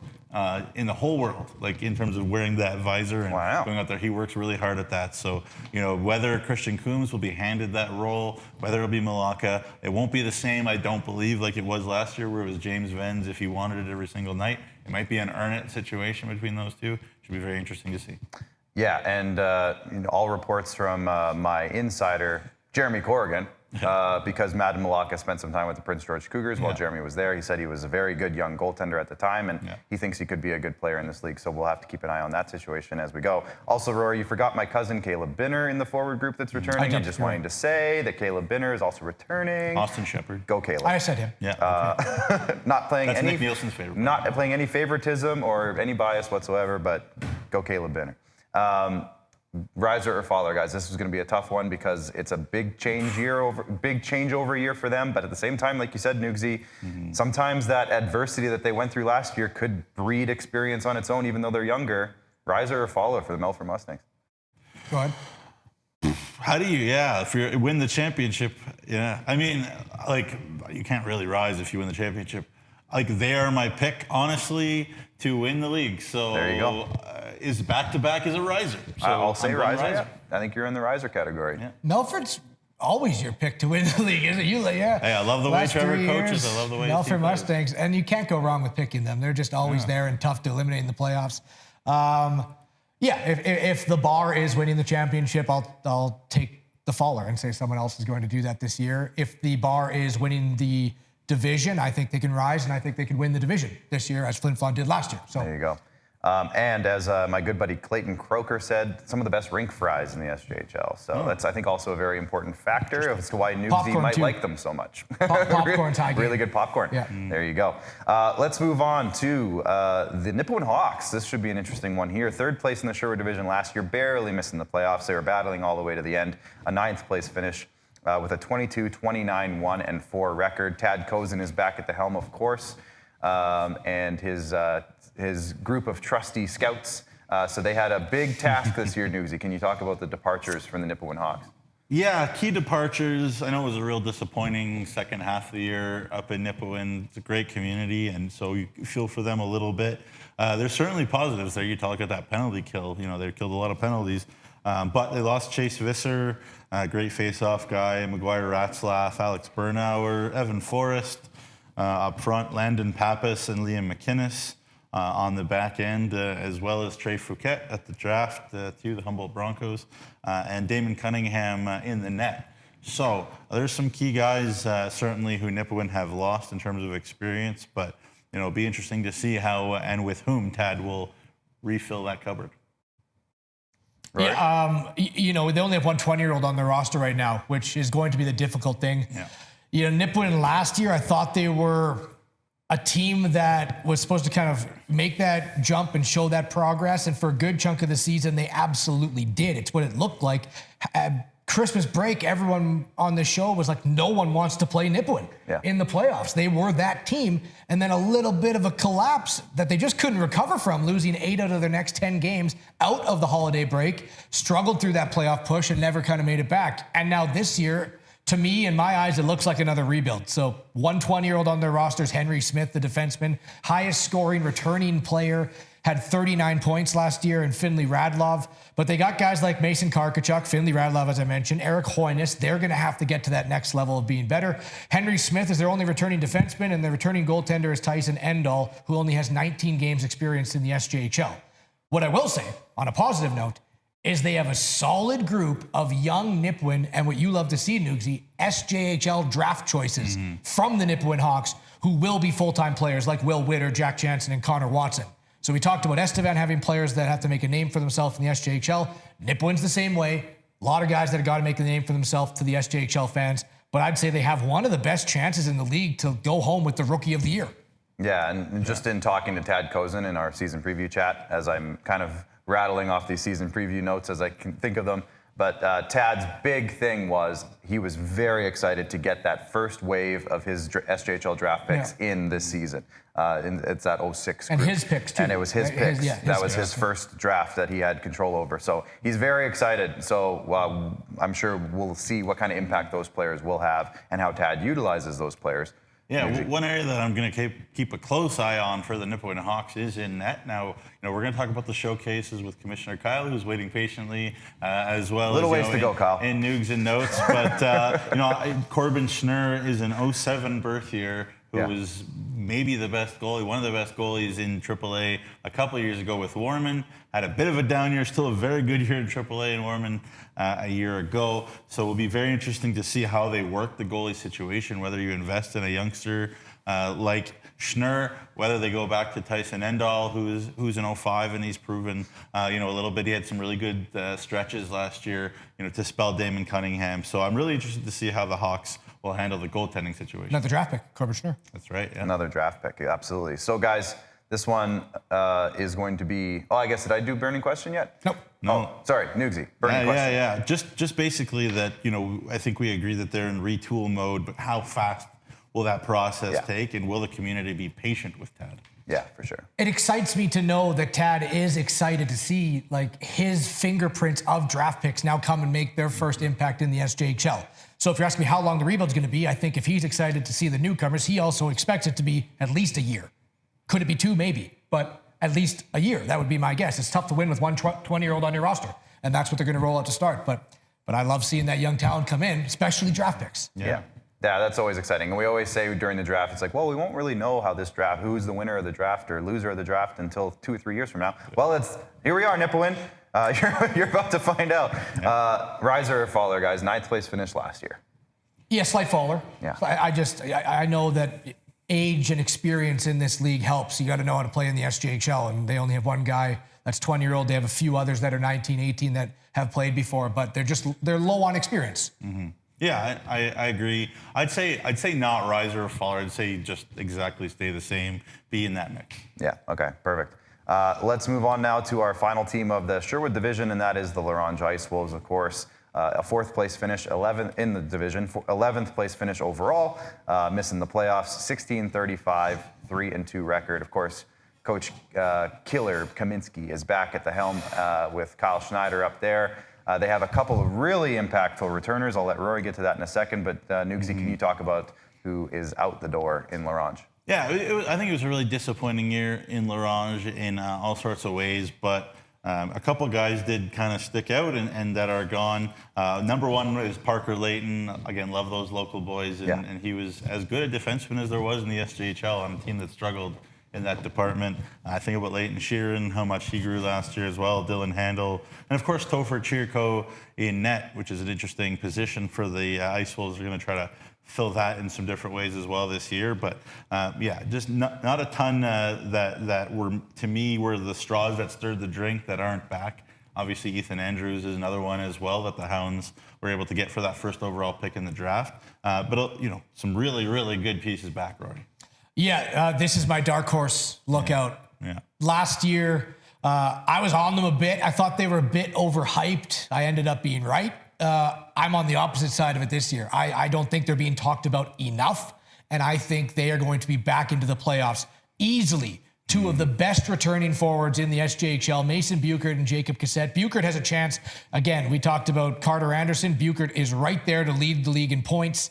In the whole world, like in terms of wearing that visor and going out there. He works really hard at that. So, whether Christian Coombs will be handed that role, whether it'll be Malacca, it won't be the same, I don't believe, like it was last year where it was James Venz if he wanted it every single night. It might be an earn-it situation between those two. Should be very interesting to see. Yeah, and all reports from my insider, Jeremy Corrigan, because Madden Malacca spent some time with the Prince George Cougars while Jeremy was there. He said he was a very good young goaltender at the time, and he thinks he could be a good player in this league. So we'll have to keep an eye on that situation as we go. Also, Rory, you forgot my cousin Caleb Binner in the forward group that's returning. I'm just wanting to say that Caleb Binner is also returning. Austin Shepard. Go Caleb. I said him. Yeah. Not playing That's any. Nick Nielsen's favorite. Not playing any favoritism or any bias whatsoever, but go Caleb Binner. Riser or faller, guys. This is going to be a tough one because it's a big changeover year for them. But at the same time, like you said, Nugsy, sometimes that adversity that they went through last year could breed experience on its own, even though they're younger. Riser or faller for the Melfort Mustangs? Go ahead. How do you, if you win the championship, I mean, like, you can't really rise if you win the championship. Like, they are my pick, honestly, to win the league. So there you go. Is back-to-back is a riser. So I'll say riser. Yeah. I think you're in the riser category. Yeah. Melfort's always your pick to win the league, isn't it? Hey, I love the way Trevor coaches. I love the way Melfort Mustangs, and you can't go wrong with picking them. They're just always there and tough to eliminate in the playoffs. If the bar is winning the championship, I'll take the faller and say someone else is going to do that this year. If the bar is winning the division, I think they can rise, and I think they can win the division this year, as Flin Flon did last year. So there you go. And as my good buddy Clayton Croker said, some of the best rink fries in the SJHL. So that's, I think, also a very important factor as to why Nugsy might like them so much. Popcorn's high game. Really good popcorn. Yeah. There you go. Let's move on to the Nipawin Hawks. This should be an interesting one here. Third place in the Sherwood Division last year, barely missing the playoffs. They were battling all the way to the end. A ninth place finish with a 22-29, 1-4 record. Tad Kozin is back at the helm, of course, and his group of trusty scouts. So they had a big task this year, Nugsy. Can you talk about the departures from the Nipawin Hawks? Yeah, key departures. I know it was a real disappointing second half of the year up in Nipawin. It's a great community, and so you feel for them a little bit. There's certainly positives there. You talk about that penalty kill. They killed a lot of penalties. But they lost Chase Visser, great face-off guy, McGuire Ratzlaff, Alex Bernauer, Evan Forrest up front, Landon Pappas and Liam McInnes on the back end, as well as Trey Fouquet at the draft to the Humboldt Broncos, and Damon Cunningham in the net. So there's some key guys certainly who Nipawin have lost in terms of experience, but it'll be interesting to see how and with whom Tad will refill that cupboard. Right. They only have one 20-year-old on their roster right now, which is going to be the difficult thing. Yeah. Nipawin last year, I thought they were a team that was supposed to kind of make that jump and show that progress. And for a good chunk of the season, they absolutely did. It's what it looked like. At Christmas break, everyone on the show was like, no one wants to play Nipawin in the playoffs. They were that team. And then a little bit of a collapse that they just couldn't recover from, losing 8 out of their next 10 games out of the holiday break, struggled through that playoff push and never kind of made it back. And now this year, to me, in my eyes, it looks like another rebuild. So 120-year-old on their rosters, Henry Smith, the defenseman, highest scoring returning player, had 39 points last year, and Finley Radlov. But they got guys like Mason Karkachuk, Finley Radlov, as I mentioned, Eric Hoynes. They're going to have to get to that next level of being better. Henry Smith is their only returning defenseman, and the returning goaltender is Tyson Endall, who only has 19 games experience in the SJHL. What I will say, on a positive note, is they have a solid group of young Nipawin, and what you love to see, Nugsy, SJHL draft choices from the Nipawin Hawks, who will be full-time players like Will Witter, Jack Jansen, and Connor Watson. So we talked about Estevan having players that have to make a name for themselves in the SJHL. Nipawin's the same way. A lot of guys that have got to make the name for themselves to the SJHL fans, but I'd say they have one of the best chances in the league to go home with the Rookie of the Year. Yeah, and just in talking to Tad Kozin in our season preview chat, as I'm kind of rattling off these season preview notes as I can think of them, but Tad's big thing was he was very excited to get that first wave of his SJHL draft picks in this season. It's that 06 group. And his picks, too. And it was his picks. That was his first draft that he had control over. So he's very excited. So I'm sure we'll see what kind of impact those players will have and how Tad utilizes those players. Yeah, one area that I'm going to keep a close eye on for the Nipawin Hawks is in net. Now, we're going to talk about the showcases with Commissioner Kyle, who's waiting patiently, as well as ways to go, Kyle. In Nugs and Notes. But Corbin Schnurr is an 07 birth year, who was maybe the best goalie, one of the best goalies in AAA a couple of years ago with Warman. Had a bit of a down year, still a very good year in AAA in Warman a year ago. So it will be very interesting to see how they work the goalie situation, whether you invest in a youngster like Schnurr, whether they go back to Tyson Endall, who's an 05 and he's proven a little bit. He had some really good stretches last year, to spell Damon Cunningham. So I'm really interested to see how the Hawks will handle the goaltending situation. Another draft pick, Corbin Schnurr. That's right. Yeah. Another draft pick, absolutely. So guys, this one is going to be. Oh, I guess did I do burning question yet? Nope. No. Oh, sorry, Nugsy. Burning question. Yeah. Just basically that I think we agree that they're in retool mode, but how fast will that process take, and will the community be patient with Tad? Yeah, for sure. It excites me to know that Tad is excited to see his fingerprints of draft picks now come and make their first impact in the SJHL. So if you're asking me how long the rebuild's going to be, I think if he's excited to see the newcomers, he also expects it to be at least a year. Could it be 2? Maybe, but at least a year. That would be my guess. It's tough to win with one 20-year-old on your roster, and that's what they're going to roll out to start. But I love seeing that young talent come in, especially draft picks. Yeah, that's always exciting. And we always say during the draft, it's like, well, we won't really know how this draft, who's the winner of the draft or loser of the draft until 2 or 3 years from now. Well, here we are, Nipawin. You're about to find out. Riser or faller, guys. 9th place finish last year. Yeah, slight faller. Yeah. I know that age and experience in this league helps. You got to know how to play in the SJHL, and they only have one guy that's 20-year-old. They have a few others that are 19, 18 that have played before, but they're low on experience. Mm-hmm. Yeah, I agree. I'd say not riser or faller. I'd say just exactly stay the same, be in that mix. Yeah. Okay. Perfect. Let's move on now to our final team of the Sherwood division, and that is the Ronge Ice Wolves, of course. A 4th place finish, 11th in the division, 11th place finish overall, missing the playoffs, 16-35, 3-2 record. Of course, Coach Killer Kaminsky is back at the helm with Kyle Schneider up there. They have a couple of really impactful returners. I'll let Rory get to that in a second, but Nugsy, can you talk about who is out the door in Ronge? Yeah, I think it was a really disappointing year in Ronge in all sorts of ways, but a couple guys did kind of stick out and that are gone. Number one is Parker Layton. Again, love those local boys, and he was as good a defenseman as there was in the SJHL on a team that struggled in that department. I think about Leighton Sheeran, how much he grew last year as well, Dylan Handel, and of course Topher Chirko in net, which is an interesting position for the Ice Wolves. We're going to try to fill that in some different ways as well this year. But just not a ton that were, to me, were the straws that stirred the drink that aren't back. Obviously, Ethan Andrews is another one as well that the Hounds were able to get for that first overall pick in the draft. But some really, really good pieces back, Rory. Yeah, this is my dark horse lookout. Yeah. Last year, I was on them a bit. I thought they were a bit overhyped. I ended up being right. I'm on the opposite side of it this year. I don't think they're being talked about enough, and I think they are going to be back into the playoffs easily. Two of the best returning forwards in the SJHL, Mason Buchert and Jacob Cassette. Buchert has a chance. Again, we talked about Carter Anderson. Buchert is right there to lead the league in points.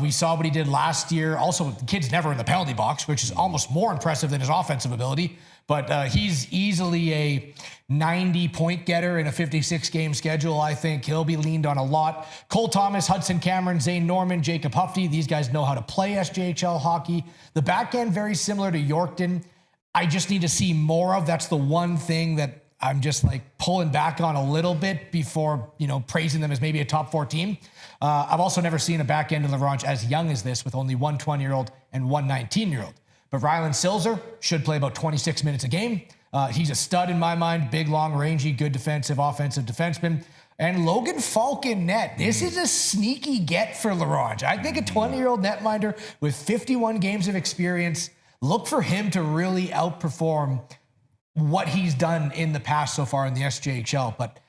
We saw what he did last year. Also, the kid's never in the penalty box, which is almost more impressive than his offensive ability. But he's easily a 90-point getter in a 56-game schedule. I think he'll be leaned on a lot. Cole Thomas, Hudson Cameron, Zane Norman, Jacob Hufty. These guys know how to play SJHL hockey. The back end, very similar to Yorkton. I just need to see more of. That's the one thing that I'm just pulling back on a little bit before, praising them as maybe a top 4 team. I've also never seen a back end in Ronge as young as this, with only one 20-year-old and one 19-year-old. But Rylan Silzer should play about 26 minutes a game. He's a stud in my mind. Big, long, rangy, good defensive, offensive defenseman. And Logan Falk in net. This is a sneaky get for Laurent. I think a 20-year-old netminder with 51 games of experience, look for him to really outperform what he's done in the past so far in the SJHL. But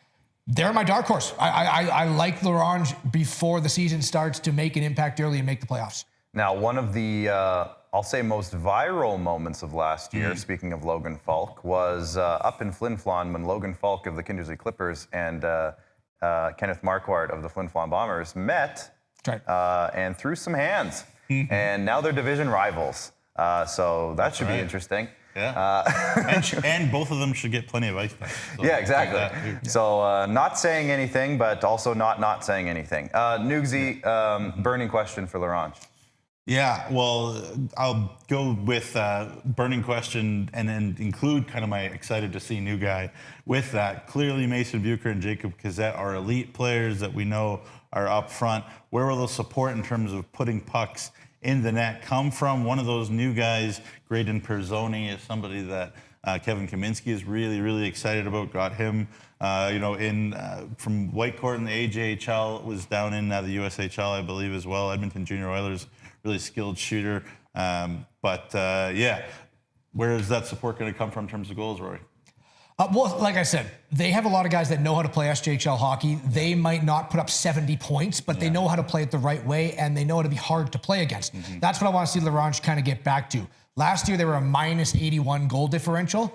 they're my dark horse. I like Laurent before the season starts to make an impact early and make the playoffs. Now, one of the, I'll say, most viral moments of last year, speaking of Logan Falk, was up in Flin Flon when Logan Falk of the Kindersley Klippers and Kenneth Marquardt of the Flin Flon Bombers met and threw some hands. And now they're division rivals. So that should be interesting. Yeah. And both of them should get plenty of ice time. So yeah, exactly. So not saying anything, but also not saying anything. Nugsy, burning question for Laurent. Yeah, well, I'll go with burning question and then include kind of my excited to see new guy with that. Clearly, Mason Bucher and Jacob Cassette are elite players that we know are up front. Where will the support in terms of putting pucks in the net come from? One of those new guys, Graydon Perzoni, is somebody that Kevin Kaminski is really, really excited about. Got him, from Whitecourt in the AJHL, was down in the USHL, I believe, as well. Edmonton Junior Oilers, really skilled shooter. Where is that support going to come from in terms of goals, Rory? Well, like I said, they have a lot of guys that know how to play SJHL hockey. They might not put up 70 points, but they know how to play it the right way, and they know how to be hard to play against. That's what I want to see Laurent kind of get back to. Last year, they were a minus 81 goal differential.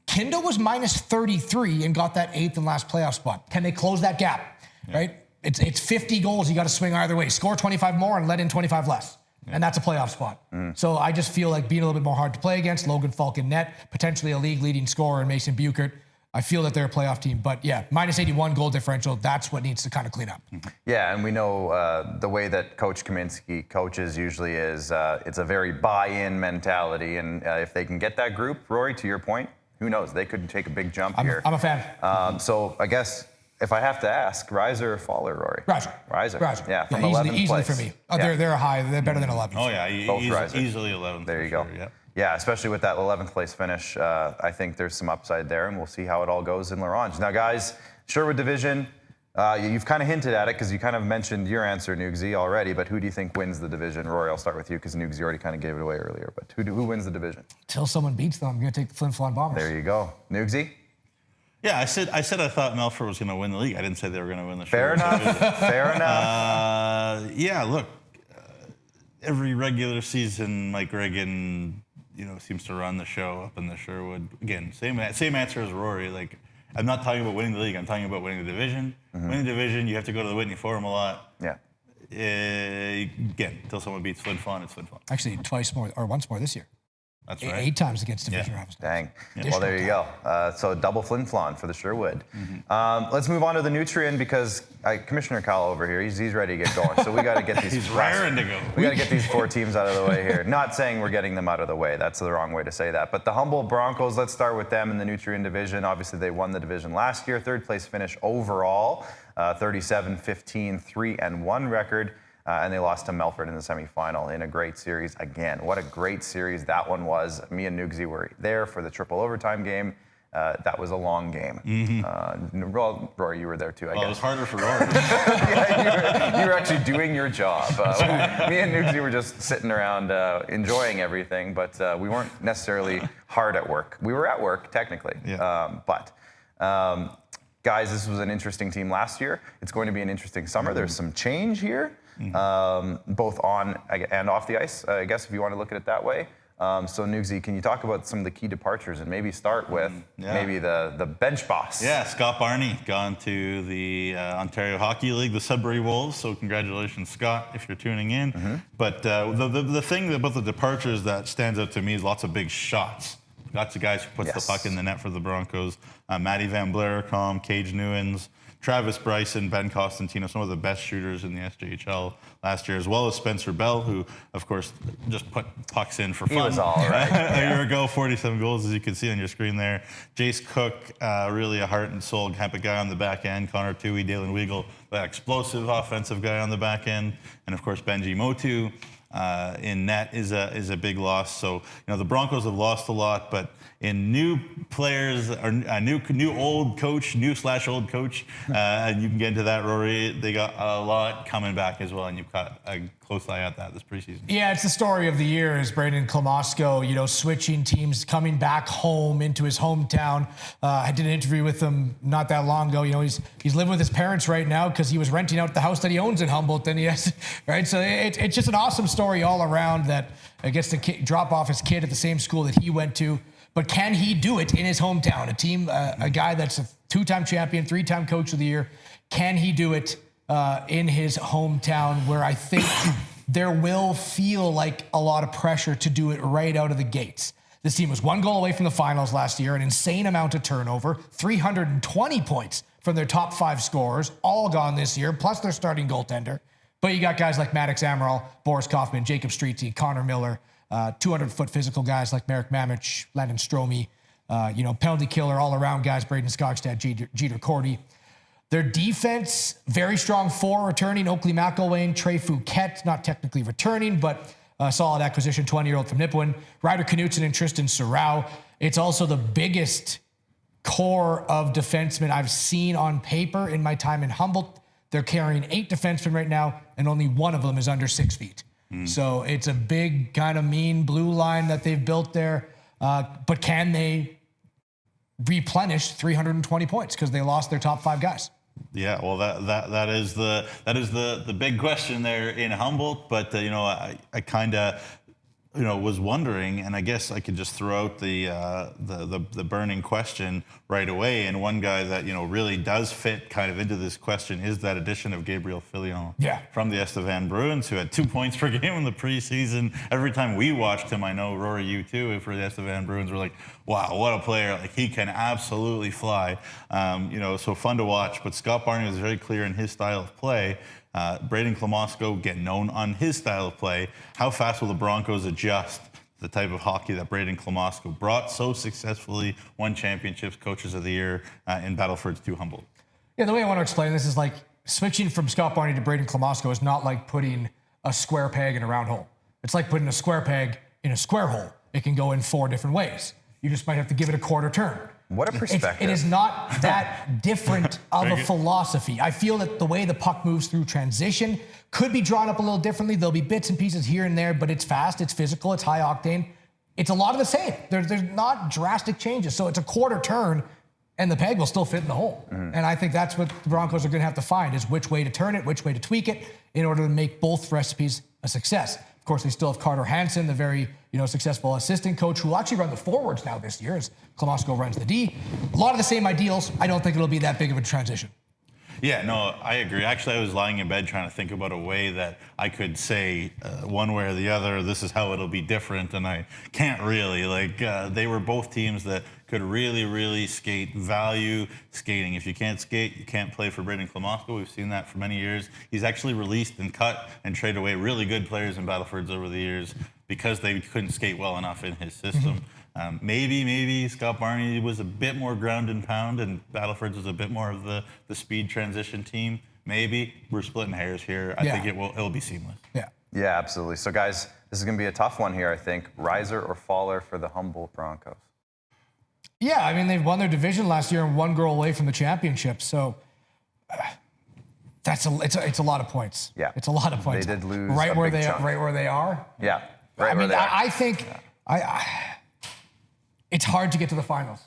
Kindle was minus 33 and got that 8th and last playoff spot. Can they close that gap, right? It's 50 goals. You got to swing either way. Score 25 more and let in 25 less. And that's a playoff spot. So I just feel like being a little bit more hard to play against, Logan Falk in net, potentially a league leading scorer in Mason Bucher. I feel that they're a playoff team. But yeah, minus 81 goal differential, that's what needs to kind of clean up. Yeah, and we know the way that Coach Kaminski coaches usually is it's a very buy-in mentality. And if they can get that group, Rory, to your point, who knows? They could take a big jump here. I'm a fan. So I guess if I have to ask, riser or faller, Rory? Riser. Yeah, from 11th easily place. for me. They're high. They're better than 11th. Oh, yeah. Both riser. Easily 11th. There you go. Sure, yeah, especially with that 11th place finish. I think there's some upside there, and we'll see how it all goes in Laurent. Now, guys, Sherwood Division, you've kind of hinted at it because you kind of mentioned your answer, Nugsy, already, but who do you think wins the division? Rory, I'll start with you because Nugsy already kind of gave it away earlier, but who wins the division? Till someone beats them, I'm going to take the Flin Flon Bombers. There you go. Nugsy? Yeah, I said I thought Melfort was going to win the league. I didn't say they were going to win the show. Fair enough. Yeah, look, every regular season, Mike Reagan, seems to run the show up in the Sherwood. Again, same answer as Rory. Like, I'm not talking about winning the league. I'm talking about winning the division. Winning the division, you have to go to the Whitney Forum a lot. Yeah. Again, until someone beats Flin Flon, it's Flin Flon. Actually, twice more, or once more this year. That's right. 8 times against division rivals. Dang. Well, there you go. So double Flin Flon for the Sherwood. Let's move on to the Nutrien because Commissioner Kyle over here, he's ready to get going. So we got to get these. He's raring to go. We got to get these 4 teams out of the way here. Not saying we're getting them out of the way. That's the wrong way to say that. But the Humboldt Broncos, let's start with them in the Nutrien division. Obviously, they won the division last year. 3rd place finish overall, 37-15, 3-1 record. And they lost to Melfort in the semifinal in a great series again. What a great series that one was. Me and Nugsy were there for the triple overtime game. That was a long game. Rory, you were there too, I guess. It was harder for Rory. Yeah, you were actually doing your job. Me and Nugsy were just sitting around enjoying everything, but we weren't necessarily hard at work. We were at work, technically. Yeah. Guys, this was an interesting team last year. It's going to be an interesting summer. There's some change here. Both on and off the ice, I guess, if you want to look at it that way. So, Nugsy, can you talk about some of the key departures and maybe start with maybe the bench boss? Yeah, Scott Barney gone to the Ontario Hockey League, the Sudbury Wolves. So congratulations, Scott, if you're tuning in. But the thing about the departures that stands out to me is lots of big shots. Lots of guys who puts the puck in the net for the Broncos. Matty Van Blaricom, Cage Newens, Travis Bryson, Ben Costantino, some of the best shooters in the SJHL last year, as well as Spencer Bell, who, of course, just put pucks in for fun. He was all right. A year ago, 47 goals, as you can see on your screen there. Jace Cook, really a heart and soul type of guy on the back end. Connor Toohey, Dalen Weagle, the explosive offensive guy on the back end. And, of course, Benji Motu. in net is a big loss. So the Broncos have lost a lot, but in new players or a new old coach, new/old coach, and you can get into that, Rory. They got a lot coming back as well, and you've got a close eye at that this preseason. Yeah, it's the story of the year is Braden Klamosko, switching teams, coming back home into his hometown. I did an interview with him not that long ago. He's living with his parents right now because he was renting out the house that he owns in Humboldt. Then he has, right? So it's just an awesome story all around that gets to drop off his kid at the same school that he went to. But can he do it in his hometown? A guy that's a 2-time champion, 3-time coach of the year. Can he do it in his hometown where I think there will feel like a lot of pressure to do it right out of the gates? This team was 1 goal away from the finals last year, an insane amount of turnover, 320 points from their top 5 scorers, all gone this year, plus their starting goaltender. But you got guys like Maddox Amaral, Boris Kaufman, Jacob Streetsy, Connor Miller, 200-foot physical guys like Marek Mamich, Landon Stromey, penalty killer all-around guys, Braden Skogstad, Jeter Cordy. Their defense, very strong 4 returning, Oakley McElwain, Trey Fouquet, not technically returning, but a solid acquisition, 20-year-old from Nipawin, Ryder Knutson and Tristan Sorrow. It's also the biggest core of defensemen I've seen on paper in my time in Humboldt. They're carrying 8 defensemen right now, and only one of them is under 6 feet. So it's a big kind of mean blue line that they've built there. But can they replenish 320 points because they lost their top 5 guys? Yeah, well, that is the big question there in Humboldt. But I kind of was wondering, and I guess I could just throw out the burning question right away. And one guy that really does fit kind of into this question is that addition of Gabriel Filion from the Estevan Bruins, who had 2 points per game in the preseason. Every time we watched him, I know Rory, you too, for the Estevan Bruins, were like, wow, what a player! Like, he can absolutely fly. So fun to watch. But Scott Barney was very clear in his style of play. Braden Klamosko getting known on his style of play. How fast will the Broncos adjust the type of hockey that Braden Klamosko brought so successfully, won championships, coaches of the year in Battlefords to Humboldt? Yeah, the way I want to explain this is like switching from Scott Barney to Braden Klamosko is not like putting a square peg in a round hole. It's like putting a square peg in a square hole. It can go in 4 different ways. You just might have to give it a quarter turn. What a perspective. It is not that different of a philosophy. I feel that the way the puck moves through transition could be drawn up a little differently. There'll be bits and pieces here and there, but it's fast, it's physical, it's high octane. It's a lot of the same. There's not drastic changes. So it's a quarter turn and the peg will still fit in the hole. And I think that's what the Broncos are going to have to find is which way to turn it, which way to tweak it in order to make both recipes a success. Of course, they still have Carter Hansen, the very successful assistant coach who will actually run the forwards now this year as Klamosko runs the D. A lot of the same ideals. I don't think it'll be that big of a transition. Yeah, no, I agree. Actually, I was lying in bed trying to think about a way that I could say one way or the other, this is how it'll be different, and I can't really. They were both teams that could really, really value skating. If you can't skate, you can't play for Braden Klamosko. We've seen that for many years. He's actually released and cut and traded away really good players in Battlefords over the years because they couldn't skate well enough in his system. Maybe Scott Barney was a bit more ground and pound and Battlefords was a bit more of the speed transition team. Maybe. We're splitting hairs here. I think it'll be seamless. Yeah, absolutely. So guys, this is going to be a tough one here, I think. Riser or faller for the Humboldt Broncos? Yeah, I mean, they've won their division last year and 1 goal away from the championship. So it's a lot of points. Yeah. It's a lot of points. They did lose right where they Yeah, are. right where they are. I think it's hard to get to the finals.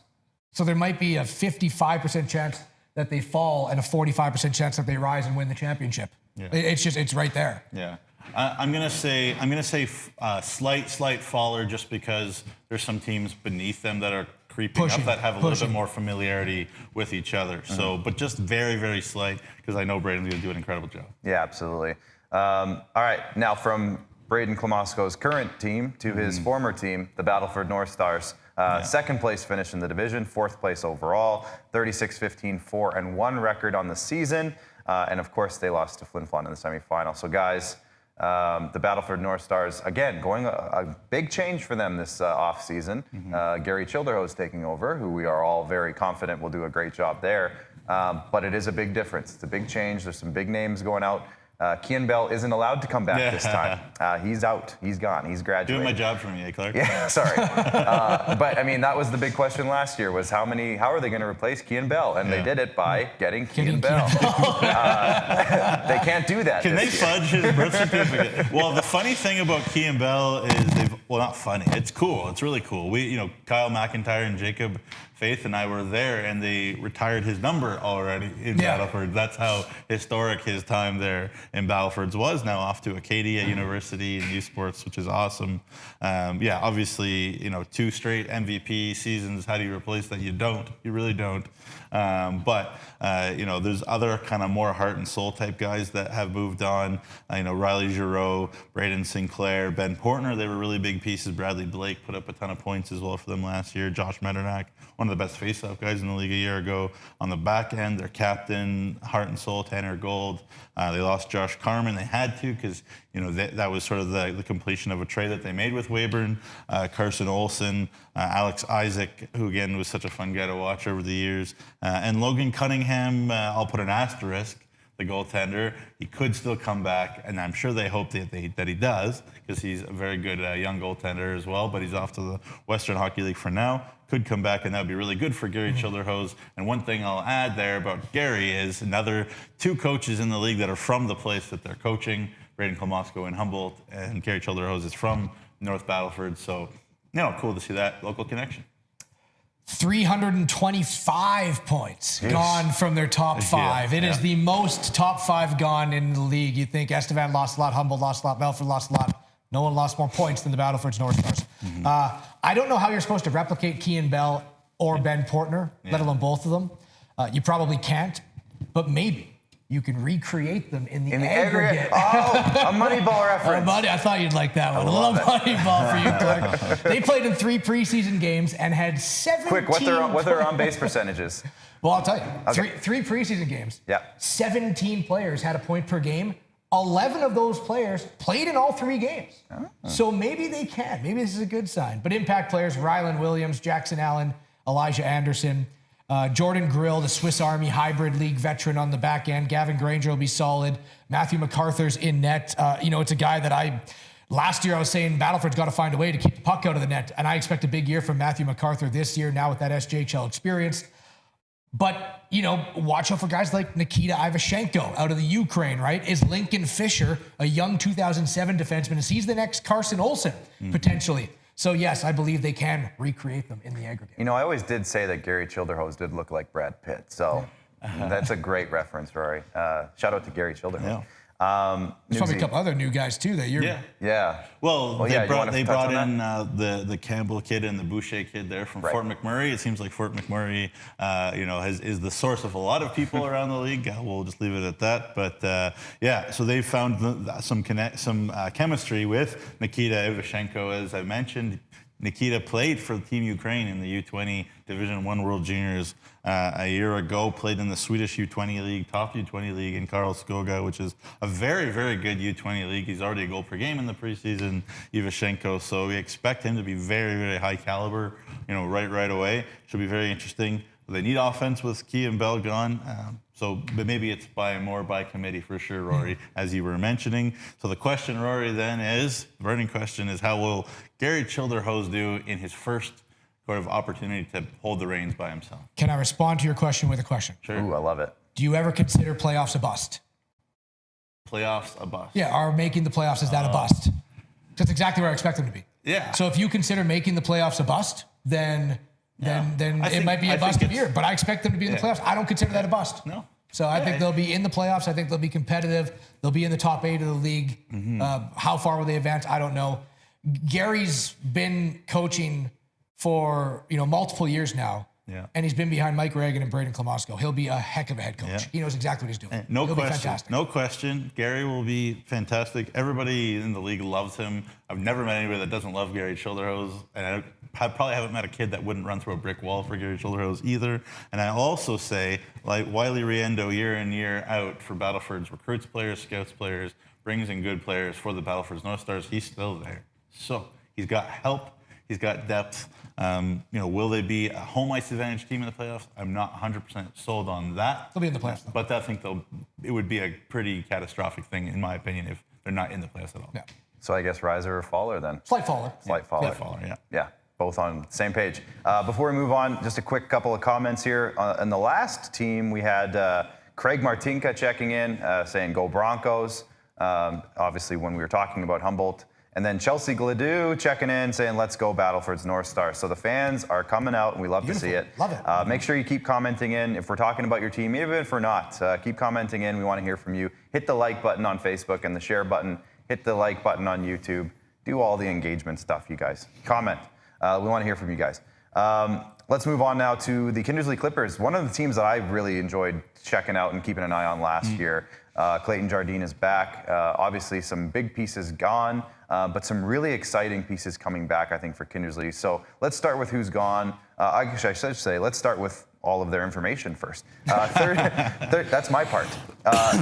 So there might be a 55% chance that they fall and a 45% chance that they rise and win the championship. Yeah. It's right there. Yeah. I'm gonna say slight faller just because there's some teams beneath them that are creeping up that have a little bit more familiarity with each other. So, but just very, very slight because I know Braden's gonna do an incredible job. Yeah, absolutely. All right, now from Braden Klamosko's current team to his former team, the Battlefords North Stars. Second place finish in the division, 4th place overall, 36-15, 4-1 record on the season. And of course, they lost to Flin Flon in the semifinal. So guys, the Battlefords North Stars, again, going a big change for them this offseason. Gary Childerhose taking over, who we are all very confident will do a great job there. But it is a big difference. It's a big change. There's some big names going out. Kian Bell isn't allowed to come back this time. He's out. He's gone. He's graduated. Doing my job for me, Clark. Yeah, sorry. But I mean, that was the big question last year: was how are they going to replace Kian Bell? And they did it by getting Kian Bell. They can't do that. Can they fudge his birth certificate? Well, the funny thing about Kian Bell is not funny. It's cool. It's really cool. Kyle McIntyre and Jacob Faith and I were there, and they retired his number already in Battleford. That's how historic his time there in Battlefords was. Now off to Acadia University in U Sports, which is awesome. Obviously, 2 straight MVP seasons. How do you replace that? You don't. You really don't. But there's other kind of more heart and soul type guys that have moved on. Riley Giroux, Braden Sinclair, Ben Portner, they were really big pieces. Bradley Blake put up a ton of points as well for them last year. Josh Meternak, one of the best face-off guys in the league a year ago. On the back end, their captain, heart and soul, Tanner Gold. They lost Josh Carman. They had to because that was sort of the completion of a trade that they made with Weyburn. Carson Olsen, Alex Isaac, who again was such a fun guy to watch over the years, and Logan Cunningham. I'll put an asterisk. The goaltender, he could still come back, and I'm sure they hope that he does, because he's a very good young goaltender as well. But he's off to the Western Hockey League for now. Could come back, and that would be really good for Gary Childerhose. And one thing I'll add there about Gary is another 2 coaches in the league that are from the place that they're coaching. Braden Klomosko in Humboldt, and Gary Childerhose is from North Battleford. So, cool to see that local connection. 325 points gone from their top 5. It is the most top 5 gone in the league. You think Estevan lost a lot, Humboldt lost a lot, Melfort lost a lot. No one lost more points than the Battlefords North Stars. I don't know how you're supposed to replicate Kian Bell or Ben Portner, let alone both of them. You probably can't, but maybe you can recreate them in the aggregate. Oh, a Moneyball reference. I thought you'd like that one. A little Moneyball for you, Clark. They played in 3 preseason games and had 17 Quick, what their on-base percentages? Well, I'll tell you. Okay. Three preseason games. Yeah. 17 players had a point per game. 11 of those players played in all 3 games. Oh. So maybe they can. Maybe this is a good sign. But impact players, Rylan Williams, Jackson Allen, Elijah Anderson, Jordan Grill, the Swiss Army Hybrid League veteran on the back end. Gavin Granger will be solid. Matthew MacArthur's in net. It's a guy that last year I was saying Battleford's got to find a way to keep the puck out of the net. And I expect a big year from Matthew MacArthur this year, now with that SJHL experience. But, watch out for guys like Nikita Ivashenko out of the Ukraine, right? Is Lincoln Fisher a young 2007 defenseman? Is he the next Carson Olsen, potentially? So, yes, I believe they can recreate them in the aggregate. I always did say that Gary Childerhose did look like Brad Pitt. So that's a great reference, Rory. Shout out to Gary Childerhose. Yeah. There's probably a couple other new guys, too, that you're... Yeah. Well, they brought in the Campbell kid and the Boucher kid there from Fort McMurray. It seems like Fort McMurray, is the source of a lot of people around the league. We'll just leave it at that. But, so they found some chemistry with Nikita Ivashenko, as I mentioned. Nikita played for Team Ukraine in the U20 Division 1 World Juniors a year ago, played in the Swedish U20 League, top U20 League in Karlskoga, which is a very, very good U20 league. He's already a goal per game in the preseason, Ivashenko, so we expect him to be very, very high caliber, right away. Should be very interesting. They need offense with Kian Bell gone. But maybe it's by committee for sure, Rory, as you were mentioning. So the question, Rory, then the burning question is, how will Gary Childerhose do in his first sort of opportunity to hold the reins by himself? Can I respond to your question with a question? Sure. Ooh, I love it. Do you ever consider playoffs a bust? Playoffs a bust? Yeah, are making the playoffs, is that a bust? That's exactly where I expect them to be. Yeah. So if you consider making the playoffs a bust, then it might be a bust of year. But I expect them to be in the playoffs. I don't consider that a bust. No. So I think they'll be in the playoffs. I think they'll be competitive. They'll be in the top 8 of the league. How far will they advance? I don't know. Gary's been coaching for multiple years now. Yeah. And he's been behind Mike Reagan and Braden Klomosko. He'll be a heck of a head coach. Yeah. He knows exactly what he's doing. No He'll question. Be fantastic. No question. Gary will be fantastic. Everybody in the league loves him. I've never met anybody that doesn't love Gary Childerhose, and I probably haven't met a kid that wouldn't run through a brick wall for Gary Childerhose either. And I also say, like Wiley Riendo, year in, year out for Battlefords, recruits players, scouts players, brings in good players for the Battlefords North Stars. He's still there. So he's got help. He's got depth. Will they be a home ice advantage team in the playoffs? I'm not 100% sold on that. They'll be in the playoffs. But I think it would be a pretty catastrophic thing, in my opinion, if they're not in the playoffs at all. Yeah. So I guess riser or faller then? Slight faller. Slight faller. Yeah, both on the same page. Before we move on, just a quick couple of comments here. In the last team, we had Craig Martinka checking in, saying go Broncos, obviously when we were talking about Humboldt. And then Chelsea Gladue checking in, saying let's go Battlefords North Stars. So the fans are coming out, and we love to see it. Love it. Make sure you keep commenting in. If we're talking about your team, even if we're not, keep commenting in. We want to hear from you. Hit the like button on Facebook and the share button. Hit the like button on YouTube. Do all the engagement stuff, you guys. Comment. We want to hear from you guys. Let's move on now to the Kindersley Klippers. One of the teams that I really enjoyed checking out and keeping an eye on last year. Clayton Jardine is back. Obviously, some big pieces gone, but some really exciting pieces coming back, I think, for Kindersley. So let's start with who's gone. I should say, let's start with all of their information first. Third, that's my part.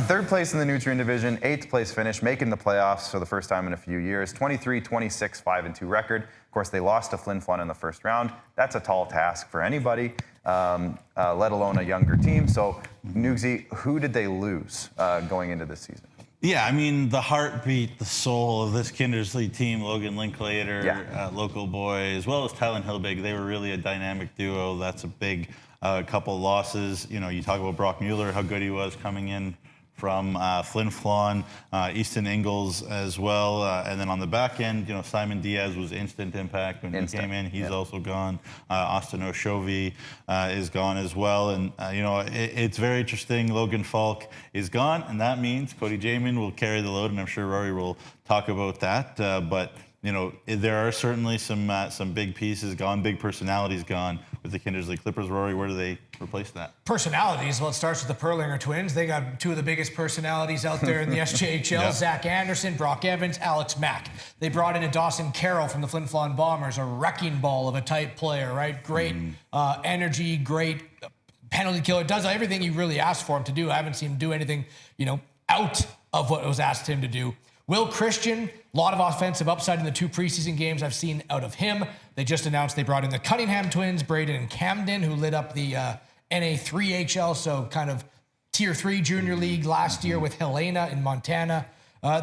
Third place in the Nutrien division, 8th place finish, making the playoffs for the first time in a few years. 23-26, 5-2 record. Of course, they lost to Flin Flon in the first round. That's a tall task for anybody, let alone a younger team. So, Nugsy, who did they lose going into this season? Yeah, I mean, the heartbeat, the soul of this Kindersley team, Logan Linklater, local boy, as well as Tylen Hilbig, they were really a dynamic duo. That's a big couple losses. You talk about Brock Mueller, how good he was coming in from Flin Flon, Easton Ingles as well. And then on the back end, Simon Diaz was instant impact when he came in. He's also gone. Austin Oshovi is gone as well. And, it's very interesting. Logan Falk is gone, and that means Cody Jamin will carry the load, and I'm sure Rory will talk about that. But there are certainly some big pieces gone, big personalities gone with the Kindersley Klippers. Rory, where do they replace that? Personalities. Well, it starts with the Perlinger twins. They got two of the biggest personalities out there in the SJHL. Yeah. Zach Anderson, Brock Evans, Alex Mack. They brought in a Dawson Carroll from the Flin Flon Bombers, a wrecking ball of a type player, right? Great energy, great penalty killer. Does everything you really asked for him to do. I haven't seen him do anything, out of what was asked him to do. Will Christian, a lot of offensive upside in the 2 preseason games I've seen out of him. They just announced they brought in the Cunningham twins, Braden and Camden, who lit up the NA3HL, so kind of Tier 3 junior league last year with Helena in Montana.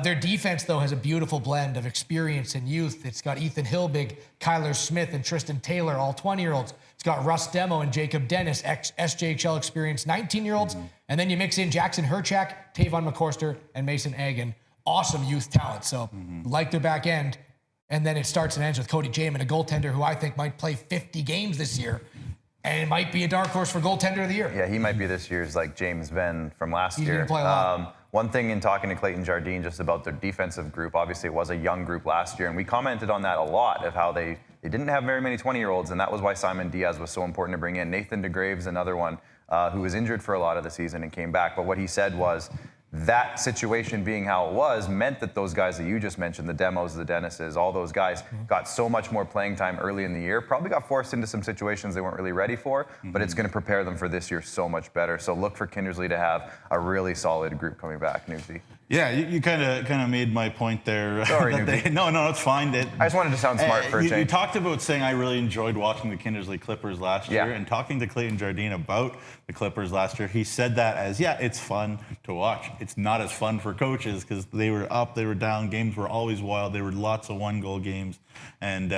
Their defense, though, has a beautiful blend of experience and youth. It's got Ethan Hilbig, Kyler Smith, and Tristan Taylor, all 20-year-olds. It's got Russ Demo and Jacob Dennis, SJHL experienced 19-year-olds. And then you mix in Jackson Herchak, Tavon McCorster, and Mason Agan. Awesome youth talent. So like their back end. And then it starts and ends with Cody Jamin, a goaltender who I think might play 50 games this year. And it might be a dark horse for goaltender of the year. Yeah, he might be this year's like James Venn from last year. He's going to play a lot. One thing in talking to Clayton Jardine just about their defensive group, obviously it was a young group last year, and we commented on that a lot of how they didn't have very many 20-year-olds, and that was why Simon Diaz was so important to bring in. Nathan DeGrave's another one who was injured for a lot of the season and came back, but what he said was that situation being how it was meant that those guys that you just mentioned, the Demos, the Dennises, all those guys got so much more playing time early in the year, probably got forced into some situations they weren't really ready for, but it's going to prepare them for this year so much better. So look for Kindersley to have a really solid group coming back, Newsy. Yeah, you kind of made my point there. Sorry, Newsy. No, it's fine. I just wanted to sound smart for a change. You talked about saying I really enjoyed watching the Kindersley Klippers last year, and talking to Clayton Jardine about the Klippers last year, he said that as, it's fun to watch. It's not as fun for coaches because they were up, they were down, games were always wild, there were lots of 1-goal games, and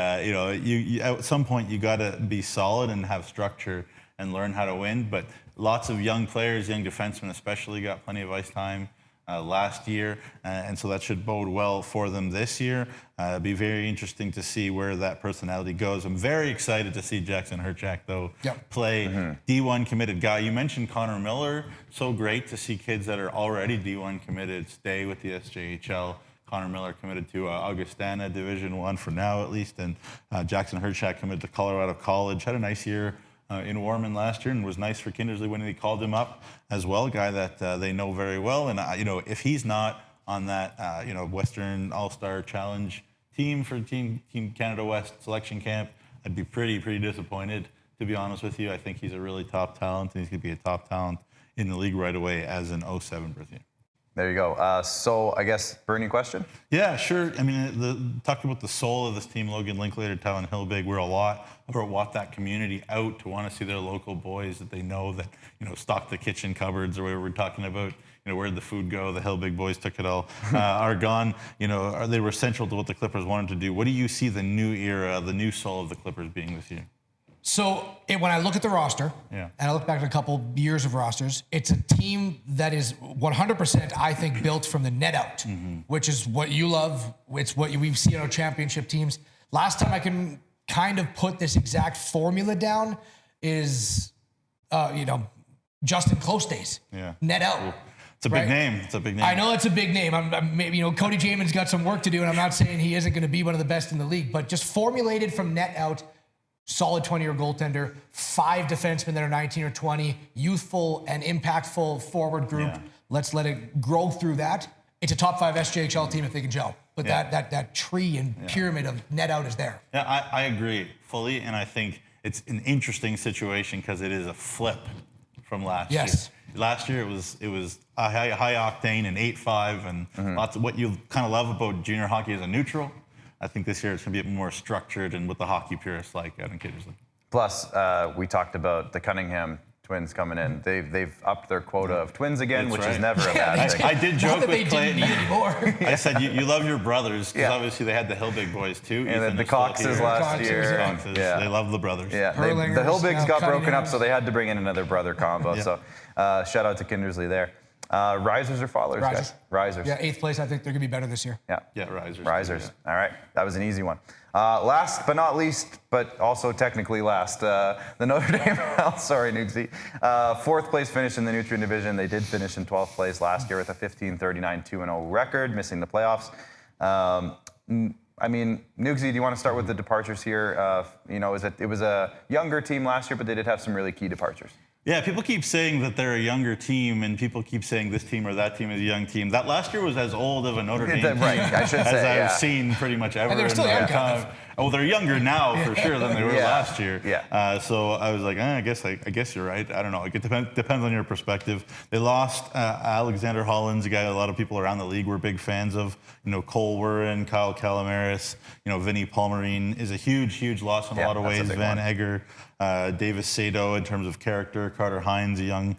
you at some point you got to be solid and have structure and learn how to win. But lots of young players, young defensemen especially, got plenty of ice time last year, and so that should bode well for them this year. It'll be very interesting to see where that personality goes. I'm very excited to see Jackson Herchak, though, play D1 committed guy. You mentioned Connor Miller. So great to see kids that are already D1 committed stay with the SJHL. Connor Miller committed to Augustana Division I for now, at least, and Jackson Herchak committed to Colorado College. Had a nice year in Warman last year, and was nice for Kindersley when they called him up as well, a guy that they know very well. And if he's not on that Western All-Star Challenge team for Team Canada West selection camp, I'd be pretty disappointed, to be honest with you. I think he's a really top talent, and he's going to be a top talent in the league right away as an 07 Brazilian. There you go. So I guess, burning question? Yeah, sure. I mean, talking about the soul of this team, Logan Linklater, Talon Hilbig, we're a lot about what that community out to want to see their local boys that they know that, stock the kitchen cupboards or whatever we're talking about. Where'd the food go? The Hilbig boys took it all. Are gone. They were central to what the Clippers wanted to do. What do you see the new era, the new soul of the Clippers being this year? So when I look at the roster, and I look back at a couple years of rosters, it's a team that is 100%, I think, built from the net out, which is what you love. It's what we've seen on our championship teams. Last time I can kind of put this exact formula down is, Justin Close days. Yeah. Net out. It's a big name. It's a big name. I know it's a big name. Maybe Cody Jamin's got some work to do, and I'm not saying he isn't going to be one of the best in the league, but just formulated from net out. Solid 20-year goaltender, 5 defensemen that are 19 or 20, youthful and impactful forward group. Yeah. Let's let it grow through that. It's a top 5 SJHL team if they can gel. But that tree and pyramid of net out is there. Yeah, I agree fully, and I think it's an interesting situation because it is a flip from last year. Last year it was a high octane and 8-5 and lots of what you kind of love about junior hockey as a neutral. I think this year it's going to be more structured and what the hockey purists like out in Kindersley. Plus, we talked about the Cunningham twins coming in. They've upped their quota of twins again, which is never a bad thing. I did joke with Clay. I said, you love your brothers, because obviously they had the Hilbig boys too. And then the Coxes last year. They love the brothers. Yeah, the Hilbigs got broken up, so they had to bring in another brother combo. So shout out to Kindersley there. Risers or fallers, guys? Risers. Yeah, 8th place. I think they're going to be better this year. Yeah, risers. Risers. All right. That was an easy one. Last but not least, but also technically last, the Notre Dame Hounds, sorry, Nugsy. 4th place finish in the Nutrient Division. They did finish in 12th place last year with a 15-39 2-0 record, missing the playoffs. I mean, Nugsy, do you want to start with the departures here? It was a younger team last year, but they did have some really key departures. Yeah, people keep saying that they're a younger team, and people keep saying this team or that team is a young team. That last year was as old of a Notre Dame team I should as say, I've seen pretty much ever. And they're still young, kind of. Oh, they're younger now for sure than they were last year. Yeah. So I was like, I guess you're right. I don't know. It depends on your perspective. They lost Alexander Hollins, a guy a lot of people around the league were big fans of. Cole Werren, Kyle Calamaris, Vinny Palmerine is a huge loss in a lot of ways. Van Egger, Davis Sato in terms of character, Carter Hines, a young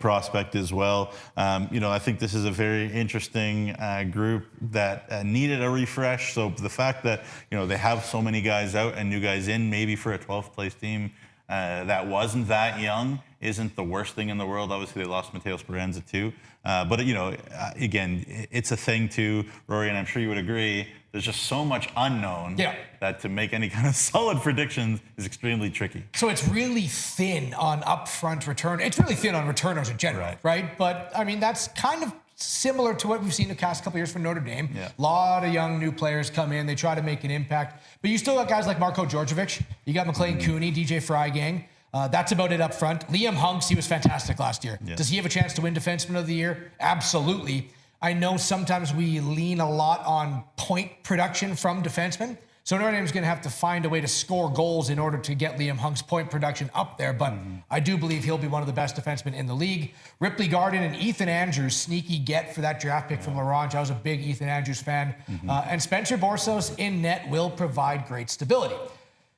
prospect as well. I think this is a very interesting group that needed a refresh. So the fact that they have so many guys out and new guys in, maybe for a 12th place team that wasn't that young, isn't the worst thing in the world. Obviously, they lost Mateo Speranza too. But again, it's a thing too, Rory, and I'm sure you would agree. There's just so much unknown that to make any kind of solid predictions is extremely tricky. So it's really thin on upfront return. It's really thin on returners in general, right? But I mean, that's kind of similar to what we've seen the past couple years from Notre Dame. A lot of young new players come in. They try to make an impact. But you still got guys like Marko Djordjevic. You got McLean Cooney, DJ Frygang. That's about it up front. Liam Hunks, he was fantastic last year. Does he have a chance to win Defenseman of the Year? Absolutely. I know sometimes we lean a lot on point production from defensemen. So Notre Dame's going to have to find a way to score goals in order to get Liam Hunk's point production up there. But I do believe he'll be one of the best defensemen in the league. Ripley Garden and Ethan Andrews, sneaky get for that draft pick from Laurent. I was a big Ethan Andrews fan. And Spencer Borsos in net will provide great stability.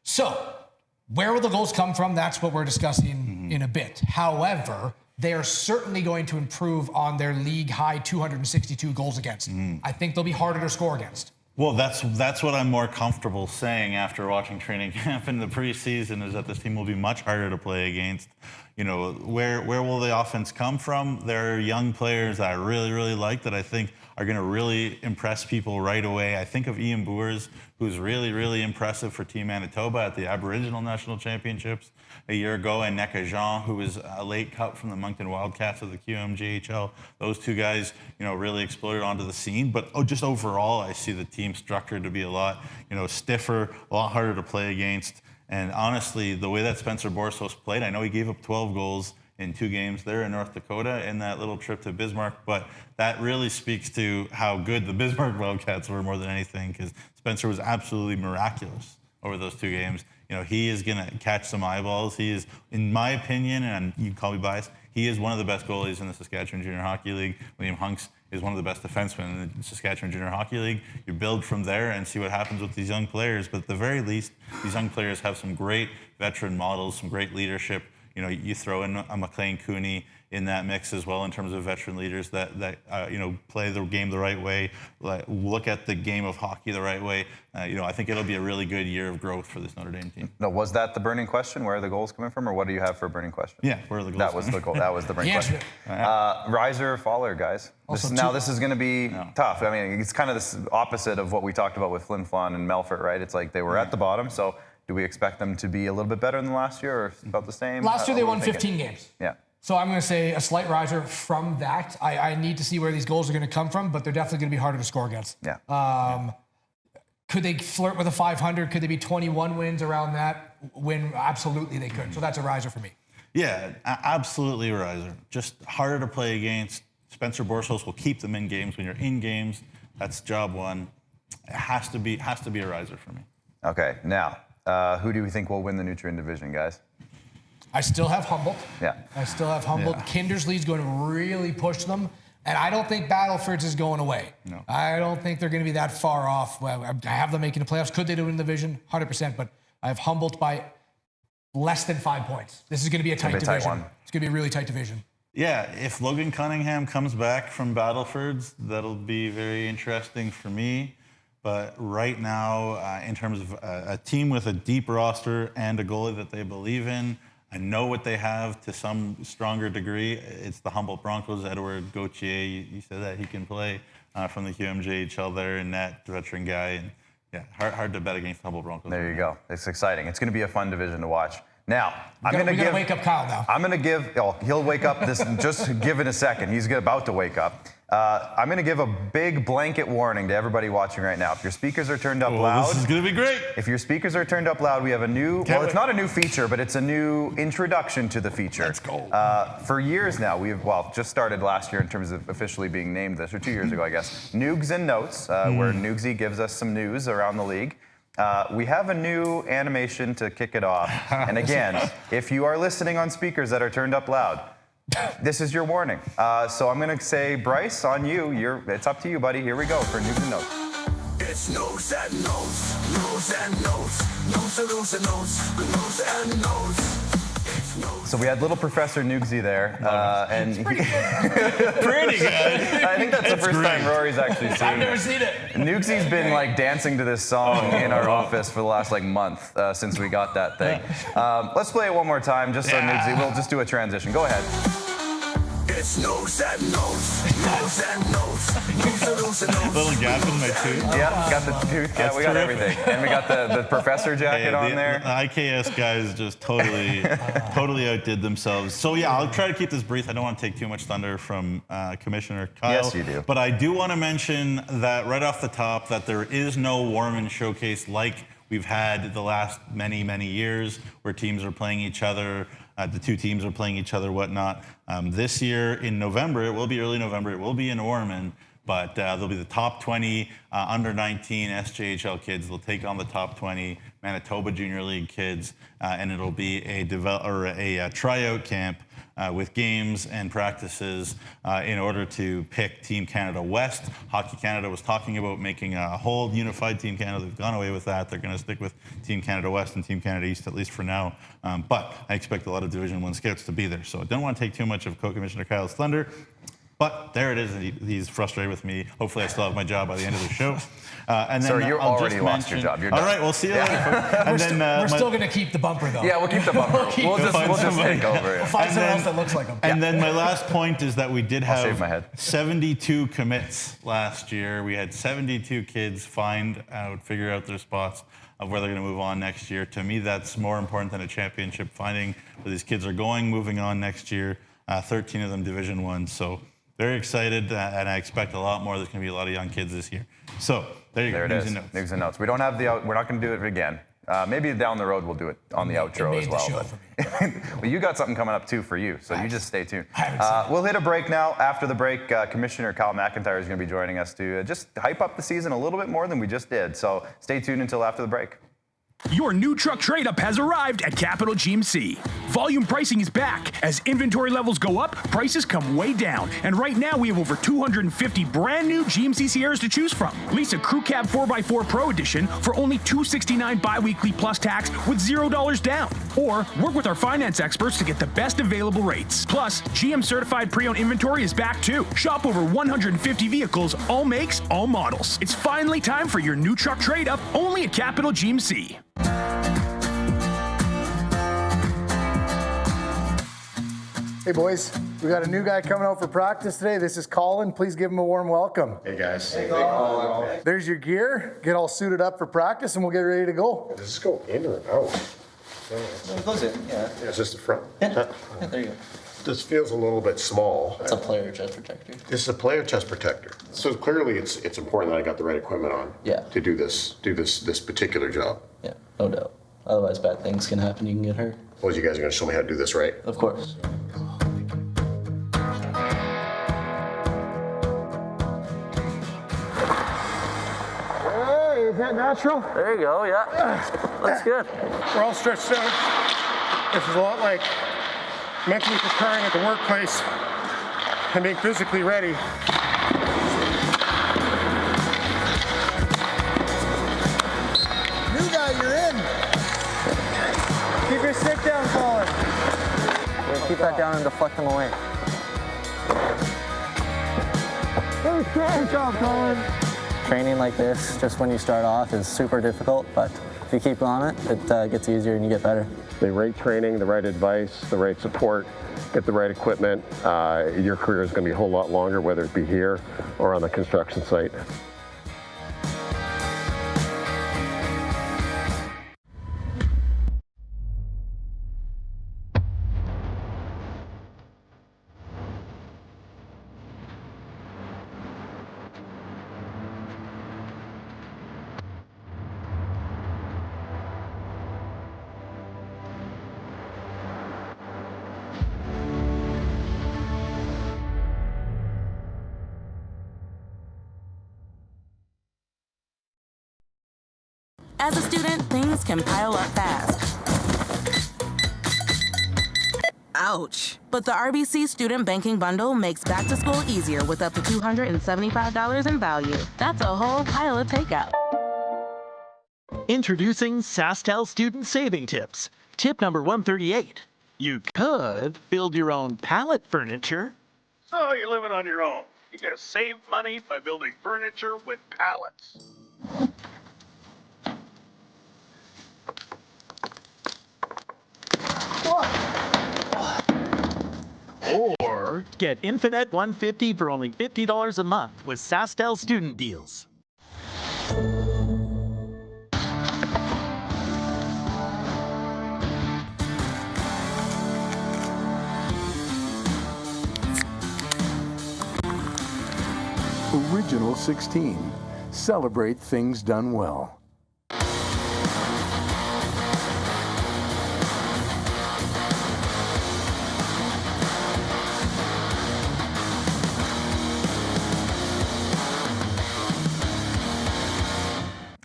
So where will the goals come from? That's what we're discussing in a bit. However, they are certainly going to improve on their league high 262 goals against. I think they'll be harder to score against. Well, that's what I'm more comfortable saying after watching training camp in the preseason, is that this team will be much harder to play against. Where will the offense come from? There are young players that I really like that I think are going to really impress people right away. I think of Ian Boers, who's really impressive for Team Manitoba at the Aboriginal National Championships a year ago, and Neka Jean, who was a late cut from the Moncton Wildcats of the QMJHL. Those two guys, really exploded onto the scene. But just overall, I see the team structured to be a lot, stiffer, a lot harder to play against. And honestly, the way that Spencer Borsos played, I know he gave up 12 goals in 2 games there in North Dakota in that little trip to Bismarck, but that really speaks to how good the Bismarck Wildcats were more than anything, because Spencer was absolutely miraculous over those 2 games. He is going to catch some eyeballs. He is, in my opinion, and you can call me biased, He is one of the best goalies in the Saskatchewan Junior Hockey League. William Hunks is one of the best defensemen in the Saskatchewan Junior Hockey League. You build from there and see what happens with these young players. But at the very least, these young players have some great veteran models, some great leadership. You know, you throw in a McLean Cooney in that mix as well in terms of veteran leaders that play the game the right way, look at the game of hockey the right way. I think it'll be a really good year of growth for this Notre Dame team. No, was that the burning question? Where are the goals coming from, or what do you have for a burning question? Yeah, where are the goals? That was the goal. That was the burning question. Riser or faller, guys? This is going to be tough. I mean, it's kind of this opposite of what we talked about with Flin Flon and Melfort, right? It's like they were at the bottom, so do we expect them to be a little bit better than last year, or about the same? Last year they won 15 games. Yeah. So I'm going to say a slight riser from that. I need to see where these goals are going to come from, but they're definitely going to be harder to score against. Yeah. Could they flirt with a 500? Could they be 21 wins around that win? Absolutely they could. So that's a riser for me. Yeah, absolutely a riser. Just harder to play against. Spencer Borsos will keep them in games. When you're in games, that's job one. It has to be a riser for me. Okay, now, who do we think will win the Nutrien division, guys? I still have Humboldt. Yeah. I still have Humboldt. Yeah. Kindersley's going to really push them. And I don't think Battlefords is going away. No. I don't think they're going to be that far off. Well, I have them making the playoffs. Could they do it in the division? 100%. But I have Humboldt by less than 5 points. This is going to be a tight division. It's going to be a really tight division. Yeah, if Logan Cunningham comes back from Battlefords, that'll be very interesting for me. But right now, in terms of a team with a deep roster and a goalie that they believe in, I know what they have to some stronger degree. It's the Humboldt Broncos, Edward Gauthier. You said that he can play from the SJHL there in net, veteran guy. And yeah, hard to bet against the Humboldt Broncos. There you go. It's exciting. It's going to be a fun division to watch. Now, I'm going to wake up Kyle now. I'm going to give, he'll wake up just give it a second. He's about to wake up. I'm going to give a big blanket warning to everybody watching right now. If your speakers are turned up loud. This is going to be great. If your speakers are turned up loud, we have a new, it's not a new feature, but it's a new introduction to the feature. Let's go. For years now, just started last year in terms of officially being named this, or 2 years ago, I guess. Noogs and Notes, where Noogsy gives us some news around the league. We have a new animation to kick it off. And again, if you are listening on speakers that are turned up loud, this is your warning. So I'm going to say, Bryce, on you. It's up to you, buddy. Here we go for News and Notes. It's news and notes, news and notes, news and notes, news and notes. So we had little Professor Noogsy there, and Pretty good. Pretty good. I think that's the first time Rory's actually seen it. I've never seen it. Noogsy's been dancing to this song in our office for the last month since we got that thing. Let's play it one more time, just so Noogsy. We'll just do a transition. Go ahead. It's news and notes, news and notes, news and notes. Little gap in my tooth. Yeah, got the tooth. Yeah, we got everything, and we got the professor jacket on there. The IKS guys just totally outdid themselves. So yeah, I'll try to keep this brief. I don't want to take too much thunder from Commissioner Kyle. Yes, you do. But I do want to mention that right off the top that there is no Warman showcase like we've had the last many years, where teams are playing each other. The two teams are playing each other, whatnot. This year in November, it will be early November, it will be in Ormond, but there'll be the top 20 under 19 SJHL kids. They'll take on the top 20 Manitoba Junior League kids, and it'll be a tryout camp with games and practices in order to pick Team Canada West. Hockey Canada was talking about making a whole unified Team Canada. They've gone away with that. They're going to stick with Team Canada West and Team Canada East, at least for now. But I expect a lot of Division I scouts to be there. So I don't want to take too much of Co-Commissioner Kyle's thunder. But there it is. He's frustrated with me. Hopefully I still have my job by the end of the show. And then So you already lost your job. You're done. All right, we'll see you later. And We're still going to keep the bumper, though. Yeah, we'll keep the bumper. We'll just take over. We'll find someone else that looks like him. And then my last point is that we did shave my head. have 72 commits last year. We had 72 kids figure out their spots of where they're going to move on next year. To me, that's more important than a championship, finding where these kids are going, moving on next year. 13 of them Division I. So very excited, and I expect a lot more. There's going to be a lot of young kids this year. So there you go. There it is. News and Notes. We don't have we're not going to do it again. Maybe down the road we'll do it on the outro as well. Well, you got something coming up too for you, so you just stay tuned. We'll hit a break now. After the break, Commissioner Kyle McIntyre is going to be joining us to just hype up the season a little bit more than we just did. So stay tuned until after the break. Your new truck trade-up has arrived at Capital GMC. Volume pricing is back. As inventory levels go up, prices come way down. And right now, we have over 250 brand new GMC Sierras to choose from. Lease a Crew Cab 4x4 Pro Edition for only $269 bi-weekly plus tax with $0 down. Or work with our finance experts to get the best available rates. Plus, GM certified pre-owned inventory is back too. Shop over 150 vehicles, all makes, all models. It's finally time for your new truck trade-up, only at Capital GMC. Hey boys, we got a new guy coming out for practice today. This is Colin. Please give him a warm welcome. Hey guys. Hey, There's your gear. Get all suited up for practice and we'll get ready to go. does this go in or out? It goes in, yeah. Yeah, it's just the front. Yeah, there you go. This feels a little bit small. It's a player chest protector. This is a player chest protector. So clearly it's important that I got the right equipment on. Yeah. To do this particular job. Yeah, no doubt. Otherwise, bad things can happen. You can get hurt. Well, you guys are gonna show me how to do this, right? Of course. Hey, is that natural? There you go, yeah. Looks good. We're all stretched out. This is a lot like mentally preparing at the workplace and being physically ready. New guy, you're in. Keep your stick down, Colin. Yeah, keep that down and deflect them away. Good job, Colin. Training like this, just when you start off, is super difficult, but if you keep on it, it gets easier and you get better. The right training, the right advice, the right support, get the right equipment. Your career is gonna be a whole lot longer, whether it be here or on the construction site. As a student, things can pile up fast. Ouch. But the RBC Student Banking Bundle makes back to school easier with up to $275 in value. That's a whole pile of takeout. Introducing SaskTel Student Saving Tips. Tip number 138. You could build your own pallet furniture. So you're living on your own. You gotta save money by building furniture with pallets. Or get Infinite 150 for only $50 a month with SaskTel student deals. Original 16. Celebrate things done well.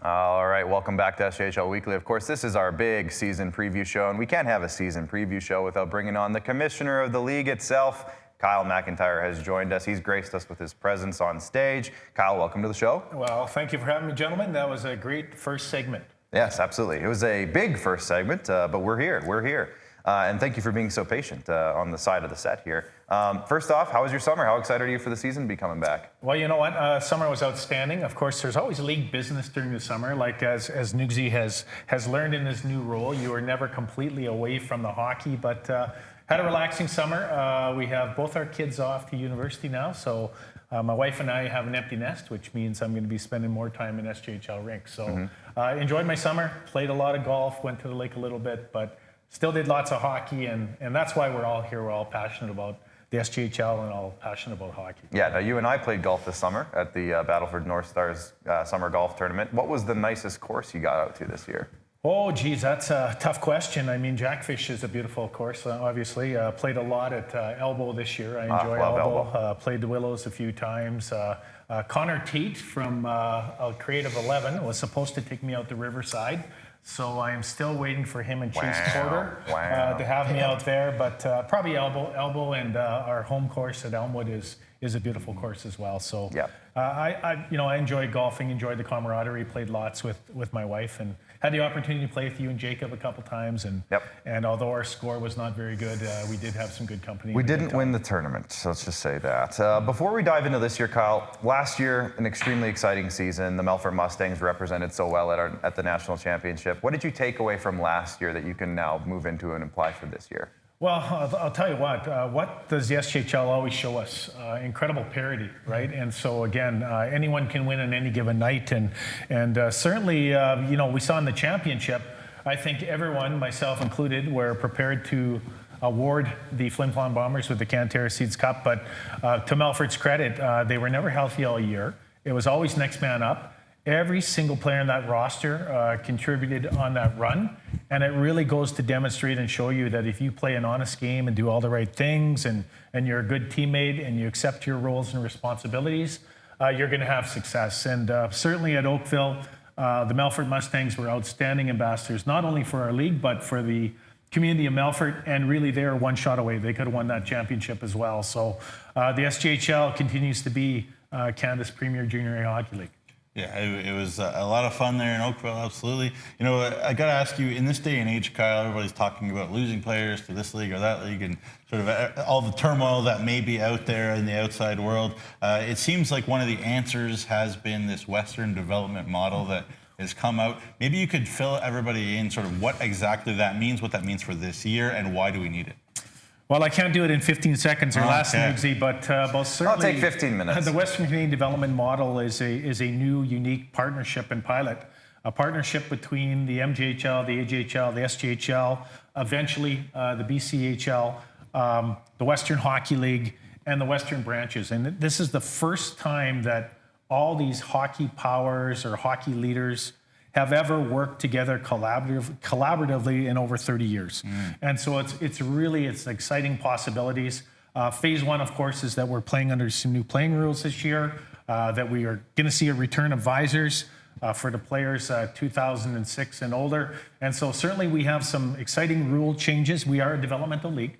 All right, welcome back to SJHL Weekly. Of course, this is our big season preview show, and we can't have a season preview show without bringing on the commissioner of the league itself. Kyle McIntyre has joined us. He's graced us with his presence on stage. Kyle, welcome to the show. Well, thank you for having me, gentlemen. That was a great first segment. Yes, absolutely. It was a big first segment, but we're here. We're here. And thank you for being so patient on the side of the set here. First off, how was your summer? How excited are you for the season to be coming back? Well, you know what? Summer was outstanding. Of course, there's always league business during the summer. Like as Nugsy has learned in his new role, you are never completely away from the hockey, but had a relaxing summer. We have both our kids off to university now, so my wife and I have an empty nest, which means I'm going to be spending more time in SJHL rinks. So enjoyed my summer, played a lot of golf, went to the lake a little bit, but still did lots of hockey, and that's why we're all here. We're all passionate about the SJHL and all passionate about hockey. Yeah, now you and I played golf this summer at the Battlefords North Stars summer golf tournament. What was the nicest course you got out to this year? Oh, geez, that's a tough question. I mean, Jackfish is a beautiful course, obviously. Played a lot at Elbow this year. I enjoy Elbow. Played the Willows a few times. Connor Tate from Creative 11 was supposed to take me out to Riverside. So I am still waiting for him and Chase Wow, Porter wow. to have me out there, but probably Elbow and our home course at Elmwood is a beautiful course as well. So Yeah. I enjoy golfing, enjoyed the camaraderie, played lots with my wife, and had the opportunity to play with you and Jacob a couple times. And although our score was not very good, we did have some good company. We didn't win the tournament, so let's just say that. Before we dive into this year, Kyle, last year, an extremely exciting season. The Melfort Mustangs represented so well at the national championship. What did you take away from last year that you can now move into and apply for this year? Well, I'll tell you what does the SJHL always show us? Incredible parity, right? And so again, anyone can win on any given night. And certainly, we saw in the championship, I think everyone, myself included, were prepared to award the Flin Flon Bombers with the Canterra Seeds Cup. But to Melfort's credit, they were never healthy all year. It was always next man up. Every single player in that roster contributed on that run. And it really goes to demonstrate and show you that if you play an honest game and do all the right things and you're a good teammate and you accept your roles and responsibilities, you're going to have success. And certainly at Oakville, the Melfort Mustangs were outstanding ambassadors, not only for our league, but for the community of Melfort. And really, they are one shot away. They could have won that championship as well. So the SJHL continues to be Canada's premier junior A hockey league. Yeah, it was a lot of fun there in Oakville, absolutely. I got to ask you, in this day and age, Kyle, everybody's talking about losing players to this league or that league and sort of all the turmoil that may be out there in the outside world. It seems like one of the answers has been this Western development model that has come out. Maybe you could fill everybody in sort of what exactly that means, what that means for this year, and why do we need it? Well, I can't do it in 15 seconds or less, Nugsy, but certainly... I'll take 15 minutes. The Western Canadian Development Model is a new, unique partnership and pilot. A partnership between the MJHL, the AJHL, the SJHL, eventually the BCHL, the Western Hockey League, and the Western branches. And this is the first time that all these hockey powers or hockey leaders have ever worked together collaboratively in over 30 years. And so it's exciting possibilities. Phase one, of course, is that we're playing under some new playing rules this year, that we are going to see a return of visors for the players 2006 and older. And so certainly we have some exciting rule changes. We are a developmental league.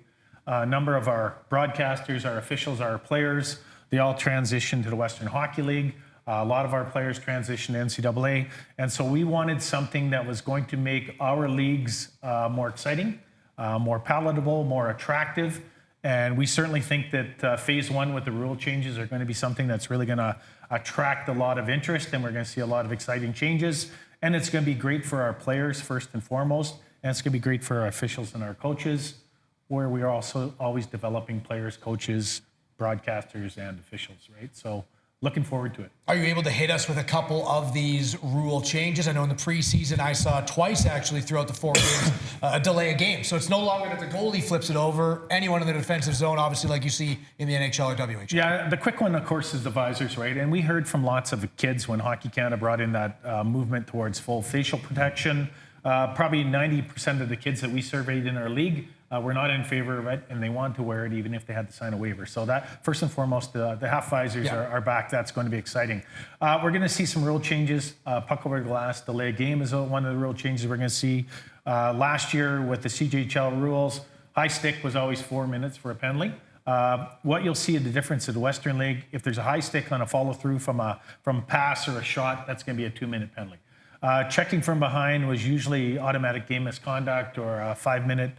A number of our broadcasters, our officials, our players, they all transitioned to the Western Hockey League. A lot of our players transitioned to NCAA. And so we wanted something that was going to make our leagues more exciting, more palatable, more attractive. And we certainly think that phase one with the rule changes are going to be something that's really going to attract a lot of interest, and we're going to see a lot of exciting changes. And it's going to be great for our players first and foremost, and it's going to be great for our officials and our coaches, where we are also always developing players, coaches, broadcasters, and officials, right? So looking forward to it. Are you able to hit us with a couple of these rule changes? I know in the preseason I saw twice actually throughout the 4 games a delay a game. So it's no longer that the goalie flips it over. Anyone in the defensive zone, obviously, like you see in the NHL or WHL. Yeah, the quick one, of course, is the visors, right? And we heard from lots of the kids when Hockey Canada brought in that movement towards full facial protection. Probably 90% of the kids that we surveyed in our league were not in favor of it, and they wanted to wear it even if they had to sign a waiver. So that, first and foremost, the half visors are back. That's going to be exciting. We're going to see some rule changes. Puck over the glass, delay game is one of the rule changes we're going to see. Last year with the CJHL rules, high stick was always 4 minutes for a penalty. What you'll see the difference in the Western League, if there's a high stick on a follow through from a pass or a shot, that's going to be a 2-minute penalty. Checking from behind was usually automatic game misconduct or a 5-minute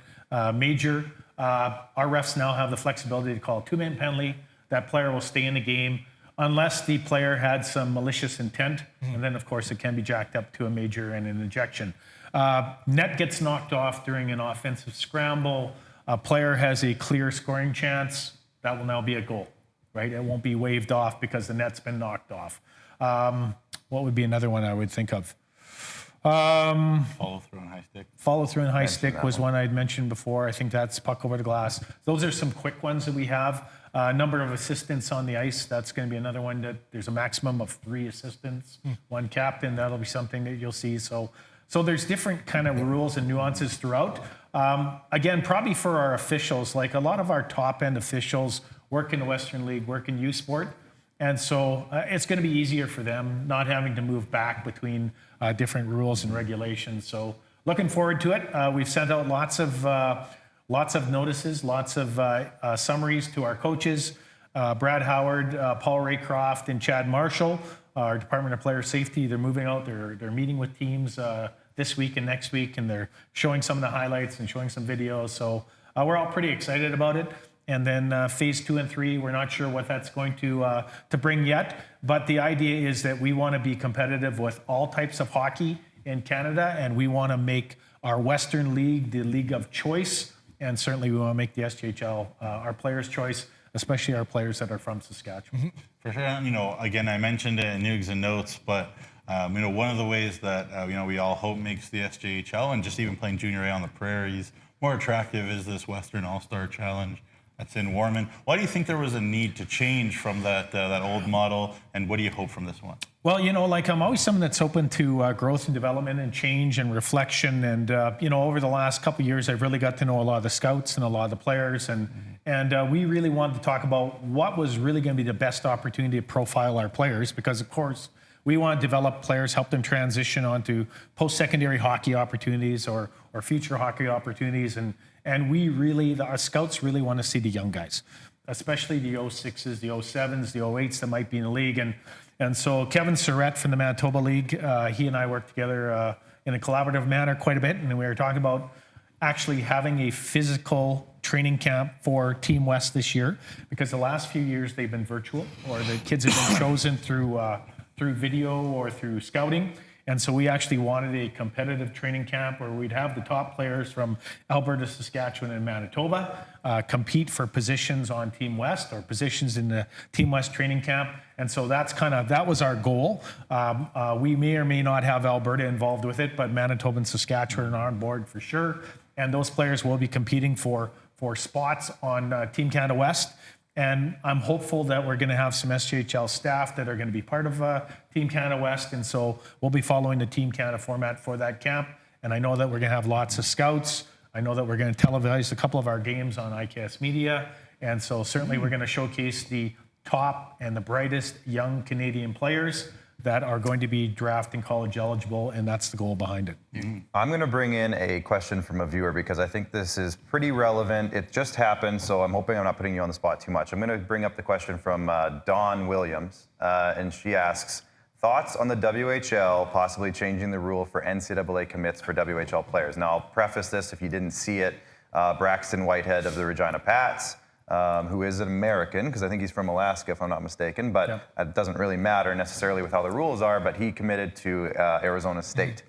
major. Our refs now have the flexibility to call a 2-minute penalty. That player will stay in the game unless the player had some malicious intent. And then, of course, it can be jacked up to a major and an ejection. Net gets knocked off during an offensive scramble. A player has a clear scoring chance. That will now be a goal, right? It won't be waved off because the net's been knocked off. What would be another one I would think of? Follow through and high stick. Follow through and high stick was one I'd mentioned before. I think that's puck over the glass. Those are some quick ones that we have. Number of assistants on the ice. That's going to be another one that there's a maximum of 3 assistants, 1 captain. That'll be something that you'll see. So there's different kind of rules and nuances throughout. Again, probably for our officials, like a lot of our top end officials work in the Western League, work in U Sport. And so it's going to be easier for them, not having to move back between different rules and regulations. So looking forward to it. We've sent out lots of notices, lots of summaries to our coaches, Brad Howard, Paul Raycroft, and Chad Marshall, our Department of Player Safety. They're moving out. They're meeting with teams this week and next week, and they're showing some of the highlights and showing some videos. So we're all pretty excited about it. And then phase 2 and 3, we're not sure what that's going to bring yet. But the idea is that we want to be competitive with all types of hockey in Canada, and we want to make our Western League the league of choice. And certainly we want to make the SJHL our players' choice, especially our players that are from Saskatchewan. For sure. Again, I mentioned it in Nugs and Notes, but one of the ways that we all hope makes the SJHL and just even playing Junior A on the prairies more attractive is this Western All-Star Challenge that's in Warman. Why do you think there was a need to change from that old model, and what do you hope from this one? Well, I'm always someone that's open to growth and development and change and reflection. And, over the last couple of years, I've really got to know a lot of the scouts and a lot of the players. And we really wanted to talk about what was really going to be the best opportunity to profile our players, because, of course, we want to develop players, help them transition onto post-secondary hockey opportunities or future hockey opportunities. And we really, our scouts really want to see the young guys, especially the 06s, the 07s, the 08s that might be in the league. And so Kevin Surratt from the Manitoba League, he and I worked together in a collaborative manner quite a bit. And we were talking about actually having a physical training camp for Team West this year, because the last few years they've been virtual, or the kids have been chosen through video or through scouting. And so we actually wanted a competitive training camp where we'd have the top players from Alberta, Saskatchewan, and Manitoba compete for positions on Team West or positions in the Team West training camp. And so that was our goal. We may or may not have Alberta involved with it, but Manitoba and Saskatchewan are on board for sure. And those players will be competing for spots on Team Canada West. And I'm hopeful that we're going to have some SJHL staff that are going to be part of Team Canada West. And so we'll be following the Team Canada format for that camp. And I know that we're going to have lots of scouts. I know that we're going to televise a couple of our games on ICAS Media. And so certainly we're going to showcase the top and the brightest young Canadian players that are going to be draft and college eligible, and that's the goal behind it. I'm going to bring in a question from a viewer because I think this is pretty relevant. It just happened, so I'm hoping I'm not putting you on the spot too much. I'm going to bring up the question from Dawn Williams, and she asks, thoughts on the WHL possibly changing the rule for NCAA commits for WHL players? Now, I'll preface this if you didn't see it. Braxton Whitehead of the Regina Pats, who is an American, because I think he's from Alaska, if I'm not mistaken, but it doesn't really matter necessarily with how the rules are, but he committed to Arizona State.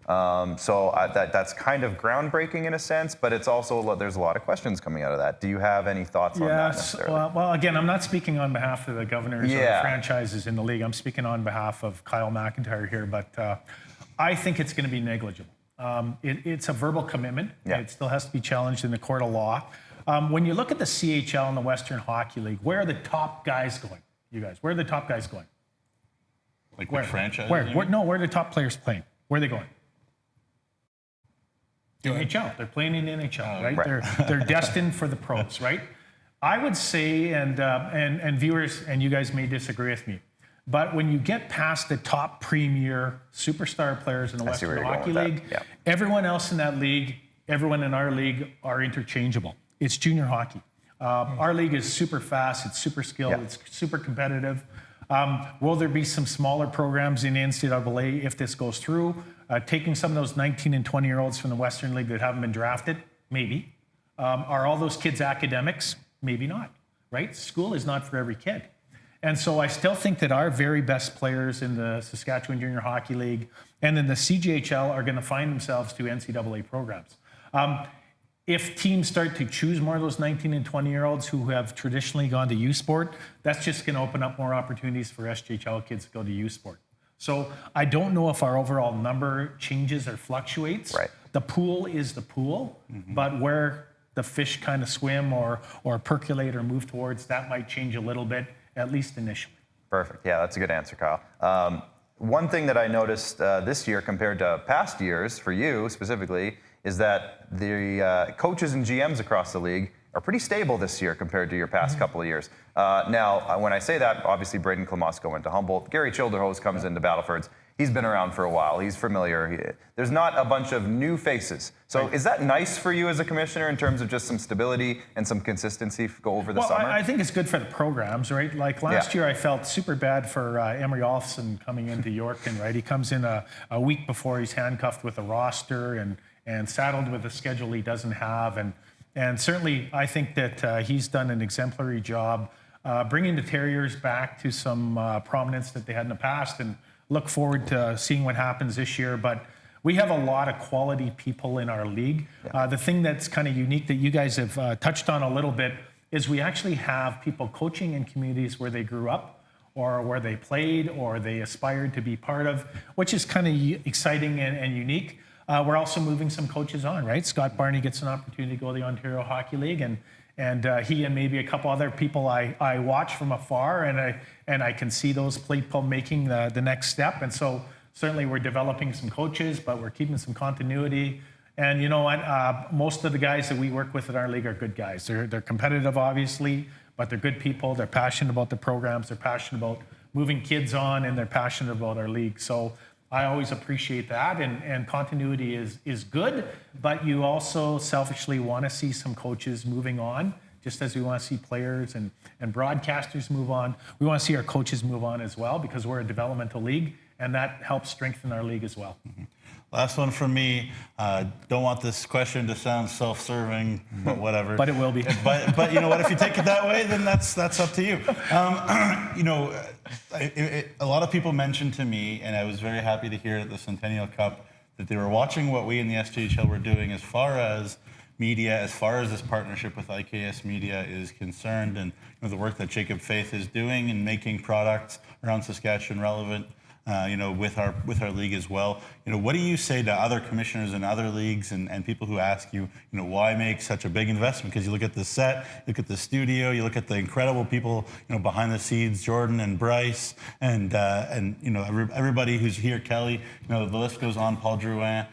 So that's kind of groundbreaking in a sense, but it's also, there's a lot of questions coming out of that. Do you have any thoughts on that necessarily? Well, again, I'm not speaking on behalf of the governors or the franchises in the league. I'm speaking on behalf of Kyle McIntyre here, but I think it's going to be negligible. It's a verbal commitment. It still has to be challenged in the court of law. When you look at the CHL and the Western Hockey League, where are the top guys going? You guys, where are the top guys going? Like which franchise? Where are the top players playing? Where are they going? NHL. They're playing in the NHL, right? They're destined for the pros, right? I would say, and viewers, and you guys may disagree with me, but when you get past the top premier superstar players in the Western Hockey League, everyone else in that league, everyone in our league are interchangeable. It's junior hockey. Our league is super fast, it's super skilled, it's super competitive. Will there be some smaller programs in the NCAA if this goes through? Taking some of those 19 and 20-year-olds from the Western League that haven't been drafted? Maybe. Are all those kids academics? Maybe not, right? School is not for every kid. And so I still think that our very best players in the Saskatchewan Junior Hockey League and in the CJHL are going to find themselves to NCAA programs. If teams start to choose more of those 19 and 20-year-olds who have traditionally gone to U Sport, that's just going to open up more opportunities for SJHL kids to go to U Sport. So I don't know if our overall number changes or fluctuates. The pool is the pool, but where the fish kind of swim or percolate or move towards, that might change a little bit, at least initially. Perfect. Yeah, that's a good answer, Kyle. One thing that I noticed this year compared to past years, for you specifically, is that the coaches and GMs across the league are pretty stable this year compared to your past couple of years. Now, when I say that, obviously Braden Klamosko went to Humboldt. Gary Childerhose comes into Battlefords. He's been around for a while. He's familiar. There's not a bunch of new faces. So is that nice for you as a commissioner in terms of just some stability and some consistency go over the summer? I think it's good for the programs, right? Like last year, I felt super bad for Emery Olfson coming into Yorkton, right? He comes in a week before he's handcuffed with a roster and saddled with a schedule he doesn't have. And certainly, I think that he's done an exemplary job bringing the Terriers back to some prominence that they had in the past, and look forward to seeing what happens this year. But we have a lot of quality people in our league. The thing that's kind of unique that you guys have touched on a little bit is we actually have people coaching in communities where they grew up or where they played or they aspired to be part of, which is kind of exciting and unique. We're also moving some coaches on, right? Scott Barney gets an opportunity to go to the Ontario Hockey League, and he and maybe a couple other people I watch from afar, and I can see those people making the next step. And so certainly we're developing some coaches, but we're keeping some continuity. And you know what? Most of the guys that we work with in our league are good guys. They're competitive, obviously, but they're good people. They're passionate about the programs. They're passionate about moving kids on, and they're passionate about our league. So I always appreciate that, and continuity is good, but you also selfishly want to see some coaches moving on, just as we want to see players and broadcasters move on. We want to see our coaches move on as well, because we're a developmental league, and that helps strengthen our league as well. Mm-hmm. Last one from me. Don't want this question to sound self-serving, but whatever. But it will be. But you know what? If you take it that way, then that's up to you. You know, a lot of people mentioned to me, and I was very happy to hear at the Centennial Cup that they were watching what we in the SJHL were doing as far as media, as far as this partnership with IKS Media is concerned, and you know, the work that Jacob Faith is doing in making products around Saskatchewan relevant. You know, with our league as well. You know, what do you say to other commissioners in other leagues and people who ask you, you know, why make such a big investment? Because you look at the set, you look at the studio, you look at the incredible people, you know, behind the scenes, Jordan and Bryce, and you know, everybody who's here, Kelly. You know, the list goes on. Paul Drouin.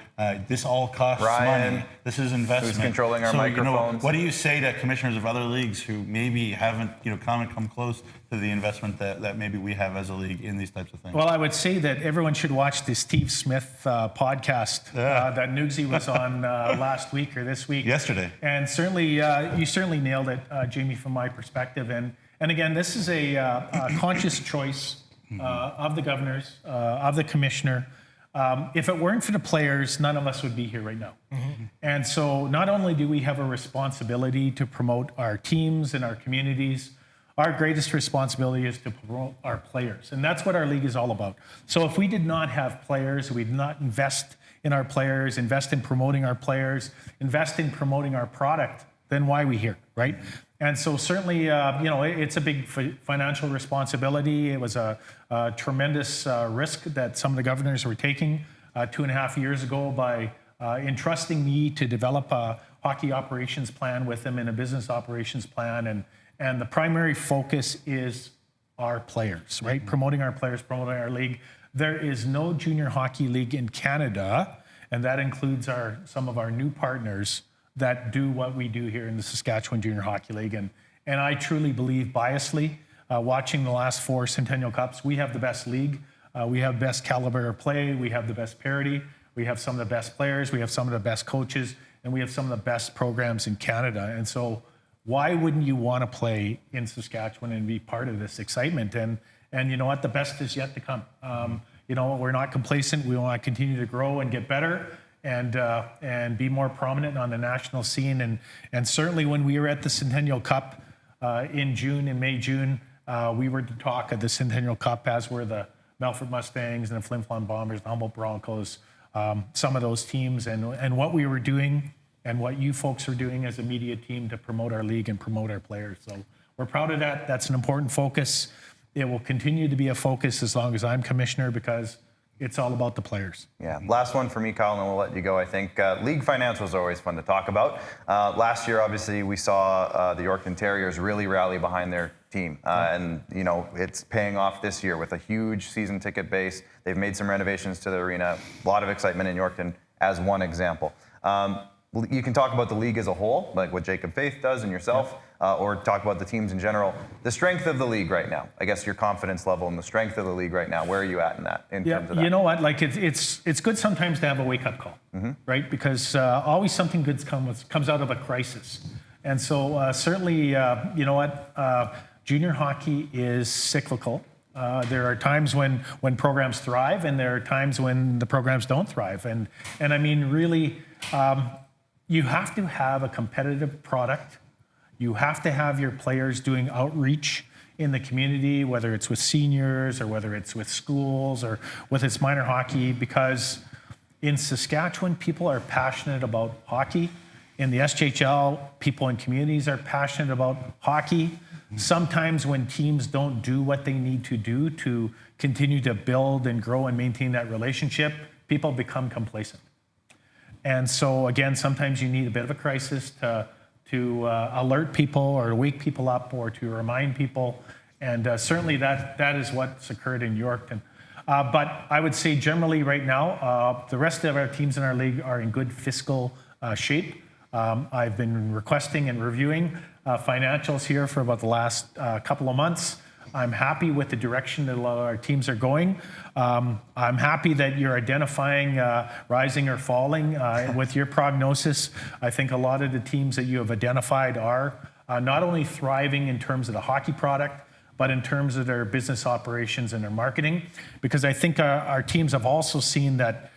This all costs money. This is investment. Who's controlling our microphones? You know, what do you say to commissioners of other leagues who maybe haven't, you know, come close to the investment that maybe we have as a league in these types of things? Well, I would say that everyone should watch the Steve Smith podcast that Nugsy was on last week or this week. Yesterday. And certainly, you certainly nailed it, Jamie, from my perspective. And again, this is a conscious choice of the governors, of the commissioner. If it weren't for the players, none of us would be here right now. Mm-hmm. And so not only do we have a responsibility to promote our teams and our communities, our greatest responsibility is to promote our players. And that's what our league is all about. So if we did not have players, we did not invest in our players, invest in promoting our players, invest in promoting our product, then why are we here, right? And so certainly, you know, it's a big financial responsibility. It was a tremendous risk that some of the governors were taking 2.5 years ago by entrusting me to develop a hockey operations plan with them and a business operations plan. And the primary focus is our players, right? Promoting our players, promoting our league. There is no junior hockey league in Canada, and that includes some of our new partners that do what we do here in the Saskatchewan Junior Hockey League. And I truly believe, biasly, watching the last 4 Centennial Cups, we have the best league. We have best caliber of play. We have the best parity. We have some of the best players. We have some of the best coaches. And we have some of the best programs in Canada. And so why wouldn't you want to play in Saskatchewan and be part of this excitement? And you know what? The best is yet to come. You know, we're not complacent. We want to continue to grow and get better and be more prominent on the national scene. And certainly when we were at the Centennial Cup in May, June, we were the talk of the Centennial Cup, as were the Melfort Mustangs and the Flin Flon Bombers, the Humboldt Broncos, some of those teams, and what we were doing and what you folks are doing as a media team to promote our league and promote our players. So we're proud of that. That's an important focus. It will continue to be a focus as long as I'm commissioner, because it's all about the players. Yeah. Last one for me, Kyle, and then we'll let you go, I think. League financials are always fun to talk about. Last year, obviously, we saw the Yorkton Terriers really rally behind their team. And, you know, it's paying off this year with a huge season ticket base. They've made some renovations to the arena. A lot of excitement in Yorkton, as one example. you can talk about the league as a whole, like what Jacob Faith does and yourself, or talk about the teams in general. The strength of the league right now, I guess your confidence level and the strength of the league right now, where are you at in that? In terms of that? You know what? Like it's good sometimes to have a wake-up call, right? Because always something good comes out of a crisis. And so certainly, you know what? Junior hockey is cyclical. There are times when programs thrive, and there are times when the programs don't thrive. And I mean, really, you have to have a competitive product. You have to have your players doing outreach in the community, whether it's with seniors or whether it's with schools or with its minor hockey, because in Saskatchewan, people are passionate about hockey. In the SJHL, people in communities are passionate about hockey. Sometimes when teams don't do what they need to do to continue to build and grow and maintain that relationship, people become complacent. And so again, sometimes you need a bit of a crisis to alert people or wake people up or to remind people. And certainly that is what's occurred in Yorkton. But I would say generally right now, the rest of our teams in our league are in good fiscal shape. I've been requesting and reviewing financials here for about the last couple of months. I'm happy with the direction that a lot of our teams are going. I'm happy that you're identifying rising or falling with your prognosis. I think a lot of the teams that you have identified are not only thriving in terms of the hockey product, but in terms of their business operations and their marketing. Because I think our teams have also seen that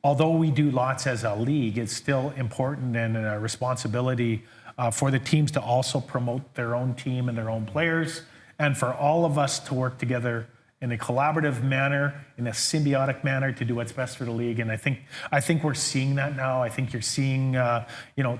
although we do lots as a league, it's still important and a responsibility for the teams to also promote their own team and their own players, and for all of us to work together in a collaborative manner, in a symbiotic manner to do what's best for the league. And I think we're seeing that now. I think you're seeing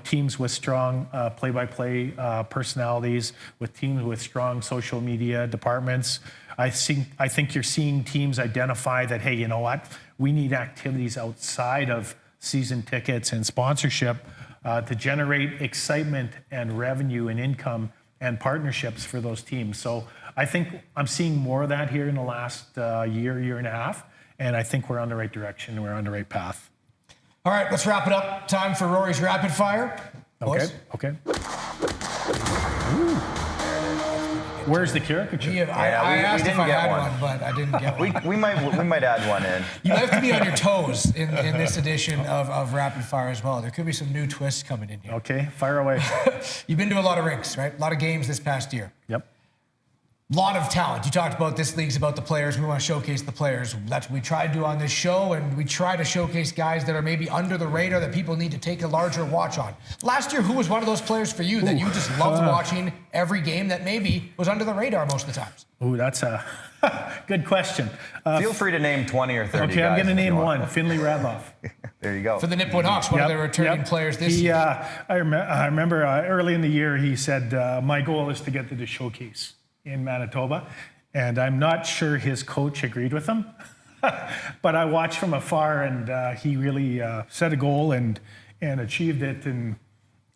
teams with strong play-by-play personalities, with teams with strong social media departments. I think you're seeing teams identify that, hey, you know what? We need activities outside of season tickets and sponsorship to generate excitement and revenue and income and partnerships for those teams. So I think I'm seeing more of that here in the last year and a half, and I think we're on the right direction and we're on the right path. All right, let's wrap it up. Time for Rory's rapid fire. Boys. Okay. Where's the caricature? I asked if I had one, but I didn't get one. we might add one in. You have to be on your toes in this edition of Rapid Fire as well. There could be some new twists coming in here. Okay, fire away. You've been to a lot of rinks, right? A lot of games this past year. Yep. Lot of talent. You talked about this league's about the players. We want to showcase the players. That's what we try to do on this show, and we try to showcase guys that are maybe under the radar that people need to take a larger watch on. Last year, who was one of those players for you that you just loved watching every game that maybe was under the radar most of the times? Ooh, that's a good question. Feel free to name 20 or 30 Okay, I'm going to name one, Finley Radloff. There you go. For the Nipawin Hawks, one of their returning players this year. I remember early in the year he said, my goal is to get to the showcase in Manitoba, and I'm not sure his coach agreed with him, but I watched from afar, and he really set a goal and achieved it, and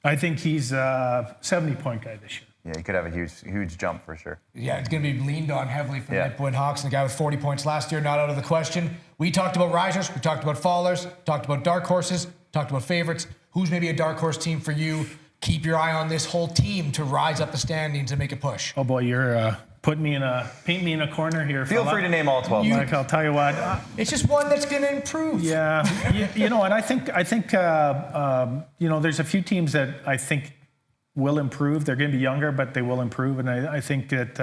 I think he's a 70-point guy this year. Yeah, he could have a huge jump for sure. Yeah, it's going to be leaned on heavily for the Nipawin Hawks. And the guy with 40 points last year, not out of the question. We talked about risers, we talked about fallers, talked about dark horses, talked about favorites. Who's maybe a dark horse team for you? Keep your eye on this whole team to rise up the standings and make a push. Oh boy, you're paint me in a corner here. Feel free to name all 12. Mike, I'll tell you what. It's just one that's going to improve. Yeah, you know, and I think there's a few teams that I think will improve. They're going to be younger, but they will improve. And I think that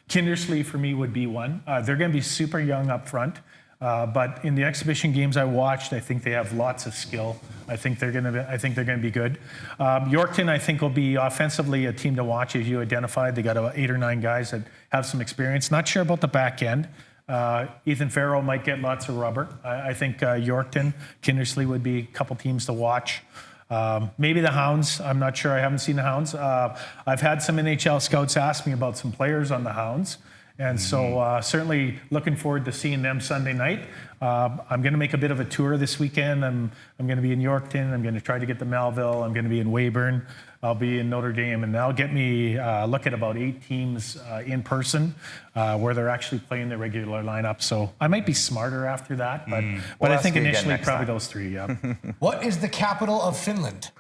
Kindersley for me would be one. They're going to be super young up front. But in the exhibition games I watched, I think they have lots of skill. I think they're going to be good. Yorkton, I think, will be offensively a team to watch, as you identified. They got about 8 or 9 guys that have some experience. Not sure about the back end. Ethan Farrell might get lots of rubber. I think Yorkton, Kindersley would be a couple teams to watch. Maybe the Hounds. I'm not sure. I haven't seen the Hounds. I've had some NHL scouts ask me about some players on the Hounds. And so certainly looking forward to seeing them Sunday night. I'm going to make a bit of a tour this weekend. I'm going to be in Yorkton. I'm going to try to get to Melville. I'm going to be in Weyburn. I'll be in Notre Dame, and that'll get me look at about 8 teams in person where they're actually playing their regular lineup. So I might be smarter after that, but I think initially probably those 3. Yeah. What is the capital of Finland?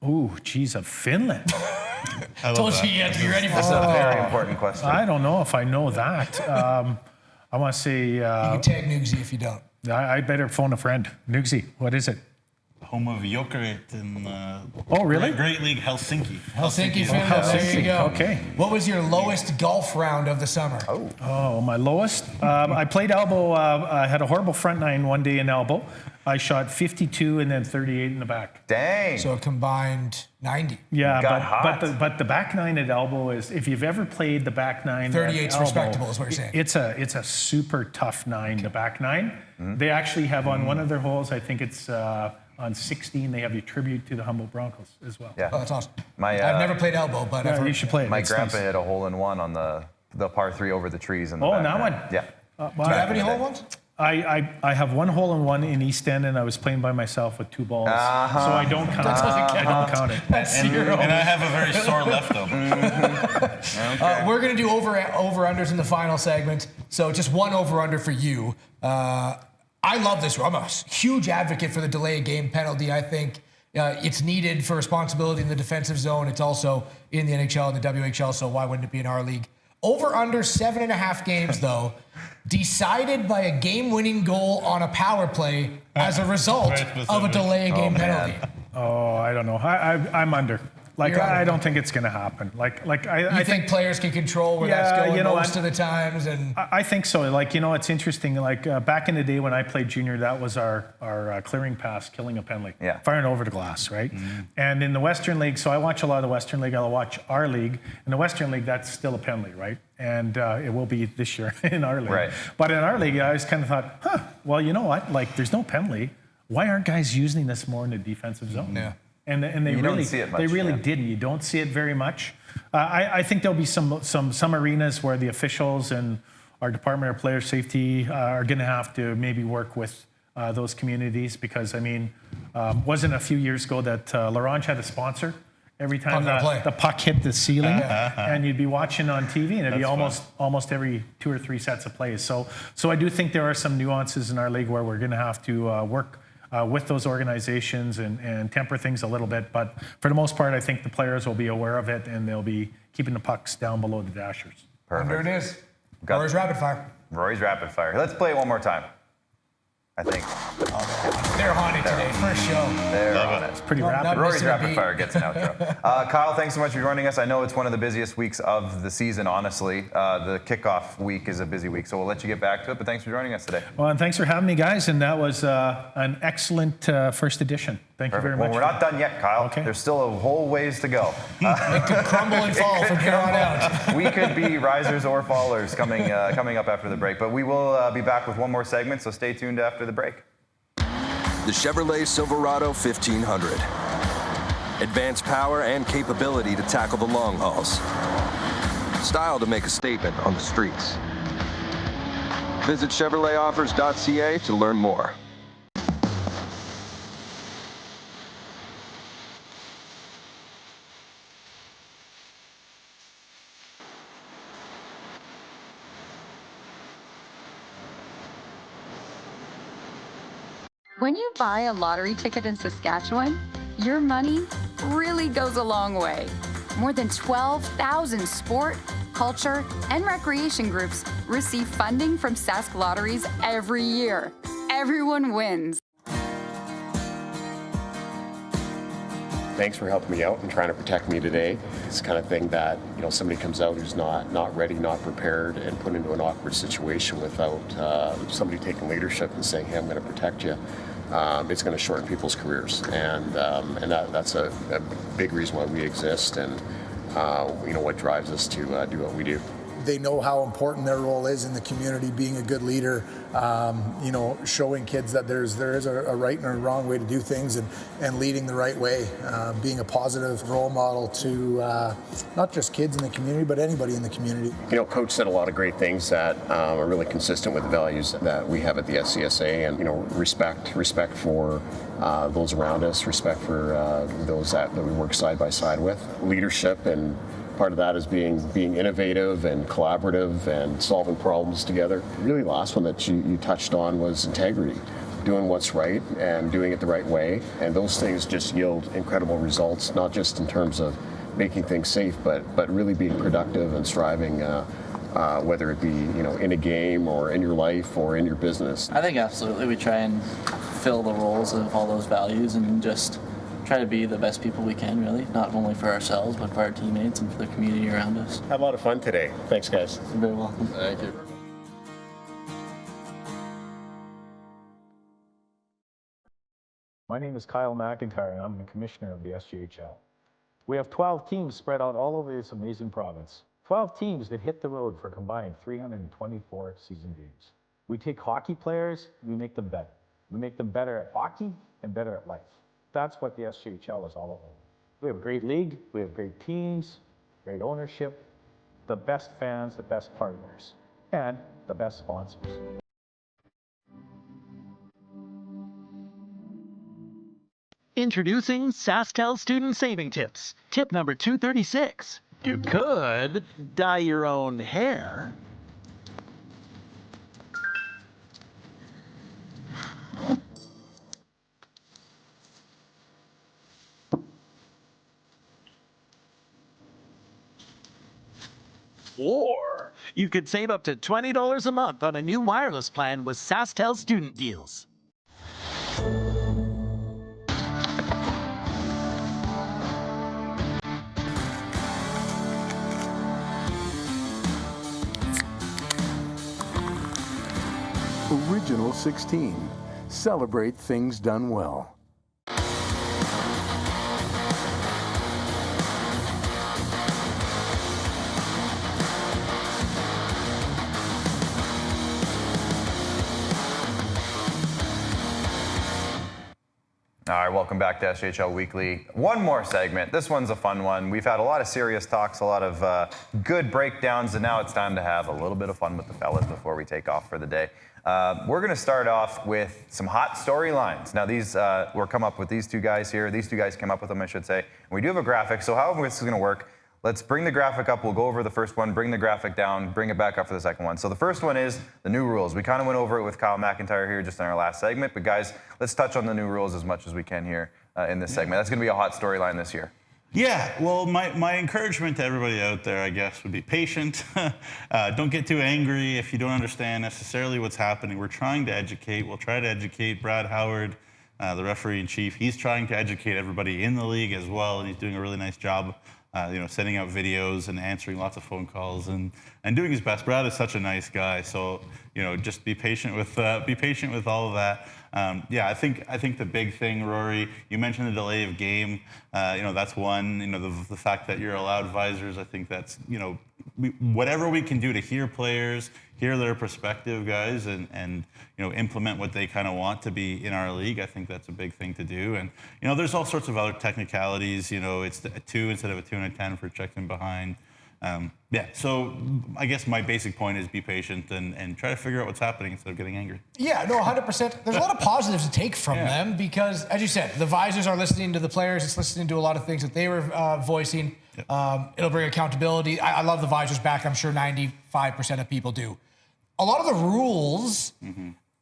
Ooh, geez, of Finland. I told you you had to be ready for That's something. a very important question. I don't know if I know that. I want to say. You can tag Nugsy if you don't. I better phone a friend. Nugsy, what is it? Home of Jokerit in oh, really? Great League Helsinki. Helsinki, Finland. There you go. Okay. What was your lowest golf round of the summer? Oh, my lowest? I played elbow. I had a horrible front 9 one day in elbow. I shot 52 and then 38 in the back. Dang. So a combined 90. Yeah, but the back 9 at elbow is, if you've ever played the back 9 38's respectable is what you're saying. It's a super tough 9, the back 9. Mm-hmm. They actually have on one of their holes, I think it's on 16, they have a tribute to the Humboldt Broncos as well. Yeah. Oh, that's awesome. I've never played elbow, but I've heard you should play it. My it's grandpa nice. hit a hole-in-one on the par 3 over the trees in the back. that one? Yeah. Do you have any hole-in-ones? I have 1 hole-in-one in East End, and I was playing by myself with 2 balls, so I don't count. I don't count it. That's 0. And I have a very sore left elbow. We're going to do over-unders in the final segment. So just 1 over-under for you. I love this rule. I'm a huge advocate for the delay of game penalty. I think it's needed for responsibility in the defensive zone. It's also in the NHL and the WHL, so why wouldn't it be in our league? Over-under 7.5 games, though, decided by a game-winning goal on a power play as a result of a delay of game penalty. Oh, I don't know. I'm under. I don't think it's going to happen. I think players can control where that's going most of the times, and I think so. It's interesting. Back in the day when I played junior, that was our clearing pass, killing a penalty, firing over the glass, right? Mm-hmm. And in the Western League, so I watch a lot of the Western League. I'll watch our league. In the Western League, that's still a penalty, right? And it will be this year in our league. Right. But in our league, I always kind of thought, well, you know what? There's no penalty. Why aren't guys using this more in the defensive zone? Yeah. And they you really don't see it much, they really didn't. You don't see it very much. I think there'll be some arenas where the officials and our Department of Player Safety are going to have to maybe work with those communities, because wasn't a few years ago that L'Orange had a sponsor every time the puck hit the ceiling, and you'd be watching on TV, and it'd be almost every 2 or 3 sets of plays. So I do think there are some nuances in our league where we're going to have to work with those organizations and temper things a little bit. But for the most part, I think the players will be aware of it, and they'll be keeping the pucks down below the dashers. Perfect. There it is. Rory's Rapid Fire. Rory's Rapid Fire. Let's play it one more time, I think. They're on it today. First show. They're on it. It's pretty rapid. Rory's Rapid Fire gets an outro. Kyle, thanks so much for joining us. I know it's one of the busiest weeks of the season, honestly. The kickoff week is a busy week, so we'll let you get back to it, but thanks for joining us today. Well, and thanks for having me, guys, and that was an excellent first edition. Thank you very much. Well, we're not done yet, Kyle. Okay. There's still a whole ways to go. It could crumble and fall from here on out. We could be risers or fallers coming up after the break, but we will be back with one more segment, so stay tuned after the break. The Chevrolet Silverado 1500. Advanced power and capability to tackle the long hauls. Style to make a statement on the streets. Visit ChevroletOffers.ca to learn more. When you buy a lottery ticket in Saskatchewan, your money really goes a long way. More than 12,000 sport, culture, and recreation groups receive funding from Sask Lotteries every year. Everyone wins. Thanks for helping me out and trying to protect me today. It's the kind of thing that, somebody comes out who's not ready, not prepared, and put into an awkward situation without somebody taking leadership and saying, hey, I'm going to protect you. It's going to shorten people's careers, and that's a big reason why we exist, and what drives us to do what we do. they know how important their role is in the community, being a good leader, showing kids that there is a right and a wrong way to do things, and leading the right way, being a positive role model to not just kids in the community, but anybody in the community. Coach said a lot of great things that are really consistent with the values that we have at the SCSA, and respect for those around us, respect for those that we work side by side with, leadership, and part of that is being innovative and collaborative and solving problems together. Really, the last one that you touched on was integrity, doing what's right and doing it the right way, and those things just yield incredible results, not just in terms of making things safe, but really being productive and striving, whether it be in a game or in your life or in your business. I think absolutely we try and fill the roles of all those values and just try to be the best people we can, really, not only for ourselves but for our teammates and for the community around us. Had a lot of fun today. Thanks, guys. You're very welcome. Thank you. My name is Kyle McIntyre, and I'm the commissioner of the SJHL. We have 12 teams spread out all over this amazing province. 12 teams that hit the road for a combined 324 season games. We take hockey players, we make them better. We make them better at hockey and better at life. That's what the SJHL is all about. We have a great league, we have great teams, great ownership, the best fans, the best partners, and the best sponsors. Introducing SaskTel Student Saving Tips. Tip number 236. You could dye your own hair. Or you could save up to $20 a month on a new wireless plan with SaskTel Student Deals. Original 16. Celebrate things done well. All right, welcome back to SJHL Weekly. One more segment. This one's a fun one. We've had a lot of serious talks, a lot of good breakdowns, and now it's time to have a little bit of fun with the fellas before we take off for the day. We're going to start off with some hot storylines. Now, these were come up with these two guys here. These two guys came up with them, I should say. And we do have a graphic, so however this is going to work, let's bring the graphic up. We'll go over the first one, bring the graphic down, bring it back up for the second one. So the first one is the new rules. We kind of went over it with Kyle McIntyre here just in our last segment, but guys, let's touch on the new rules as much as we can here in this segment. That's going to be a hot storyline this year. Yeah, well, my encouragement to everybody out there, I guess, would be patient. Don't get too angry if you don't understand necessarily what's happening. We're trying to educate. We'll try to educate Brad Howard, the referee-in-chief. He's trying to educate everybody in the league as well, and he's doing a really nice job, sending out videos and answering lots of phone calls and doing his best. Brad is such a nice guy, so just be patient with all of that. I think the big thing, Rory, you mentioned the delay of game. That's one. The fact that you're allowed visors. I think that's whatever we can do to hear players, hear their perspective, guys, and implement what they kind of want to be in our league. I think that's a big thing to do. And there's all sorts of other technicalities. It's a 2 instead of a 2 and a 10 for checks in behind. So I guess my basic point is be patient and try to figure out what's happening instead of getting angry. Yeah, no, 100%. There's a lot of positives to take from them because, as you said, the visors are listening to the players. It's listening to a lot of things that they were voicing. It'll bring accountability. I love the visors back. I'm sure 95% of people do. A lot of the rules,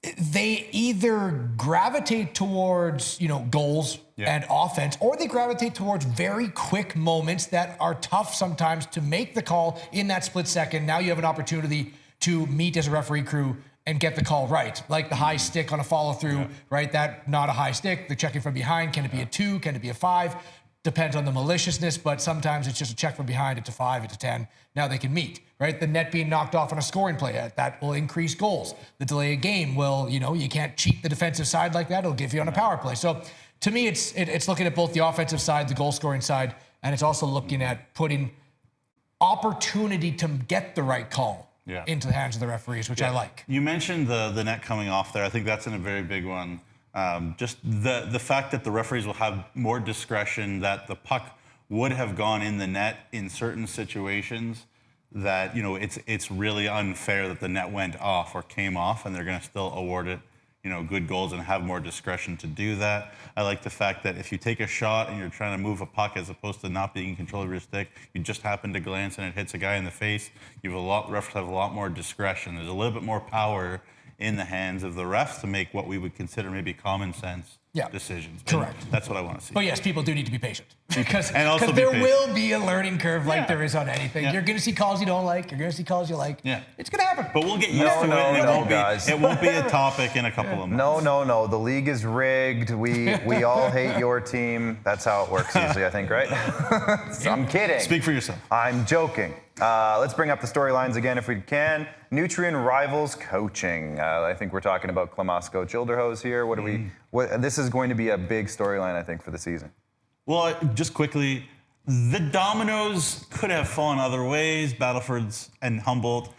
they either gravitate towards, goals and offense, or they gravitate towards very quick moments that are tough sometimes to make the call in that split second. Now you have an opportunity to meet as a referee crew and get the call right. Like the high stick on a follow through, right? That not a high stick, the checking from behind. Can it be a 2? Can it be a 5? Depends on the maliciousness, but sometimes it's just a check from behind. It's a 5, it's a 10. Now they can meet, right? The net being knocked off on a scoring play, that will increase goals. The delay of game will, you can't cheat the defensive side like that. It'll give you on a power play. So to me, it's looking at both the offensive side, the goal scoring side, and it's also looking at putting opportunity to get the right call into the hands of the referees, which I like. You mentioned the net coming off there. I think that's a very big one. Just the fact that the referees will have more discretion, that the puck would have gone in the net in certain situations, that it's really unfair that the net went off or came off, and they're going to still award it good goals and have more discretion to do that. I like the fact that if you take a shot and you're trying to move a puck as opposed to not being in control of your stick, you just happen to glance and it hits a guy in the face, refs have a lot more discretion. There's a little bit more power in the hands of the refs to make what we would consider maybe common sense decisions. Correct. And that's what I want to see. But yes, people do need to be patient because also there will be a learning curve like there is on anything. Yeah. You're going to see calls you don't like. You're going to see calls you like. Yeah. It's going to happen. But we'll get used to it. It won't be a topic in a couple of months. No. The league is rigged. We all hate your team. That's how it works usually, I think, right? I'm kidding. Speak for yourself. I'm joking. Let's bring up the storylines again if we can. Nutrien rivals coaching. I think we're talking about Klamosko Childerhose here. This is going to be a big storyline, I think, for the season. Well, just quickly, the dominoes could have fallen other ways. Battlefords and Humboldt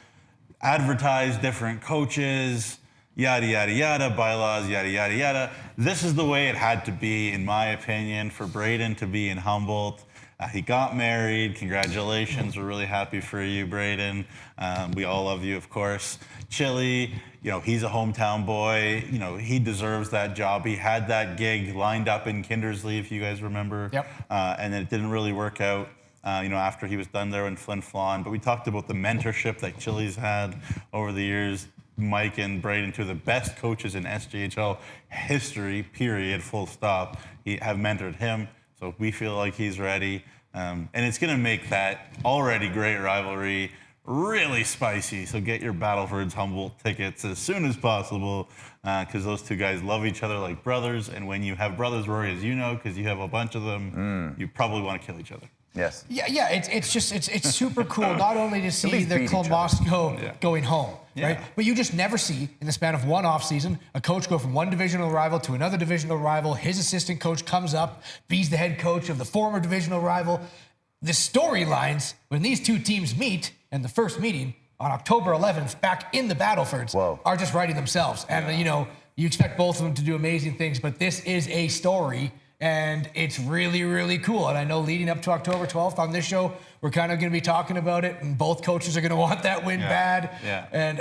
advertised different coaches, yada, yada, yada, bylaws, yada, yada, yada. This is the way it had to be, in my opinion, for Braden to be in Humboldt. He got married. Congratulations. We're really happy for you, Braden. We all love you, of course. Chili, he's a hometown boy. He deserves that job. He had that gig lined up in Kindersley, if you guys remember. Yep. And then it didn't really work out, after he was done there in Flin Flon. But we talked about the mentorship that Chili's had over the years. Mike and Braden, two of the best coaches in SJHL history, period, full stop, have mentored him. So we feel like he's ready. And it's going to make that already great rivalry really spicy. So get your Battlefords Humboldt tickets as soon as possible, because those two guys love each other like brothers. And when you have brothers, Rory, as you know, because you have a bunch of them, you probably want to kill each other. Yes. Yeah. It's super cool not only to see the Klamosko going home, right? But you just never see in the span of one off season a coach go from one divisional rival to another divisional rival. His assistant coach comes up, beats the head coach of the former divisional rival. The storylines when these two teams meet in the first meeting on October 11th back in the Battlefords are just writing themselves. And you expect both of them to do amazing things, but this is a story. And it's really, really cool. And I know leading up to October 12th on this show, we're kind of going to be talking about it. And both coaches are going to want that win bad. Yeah. And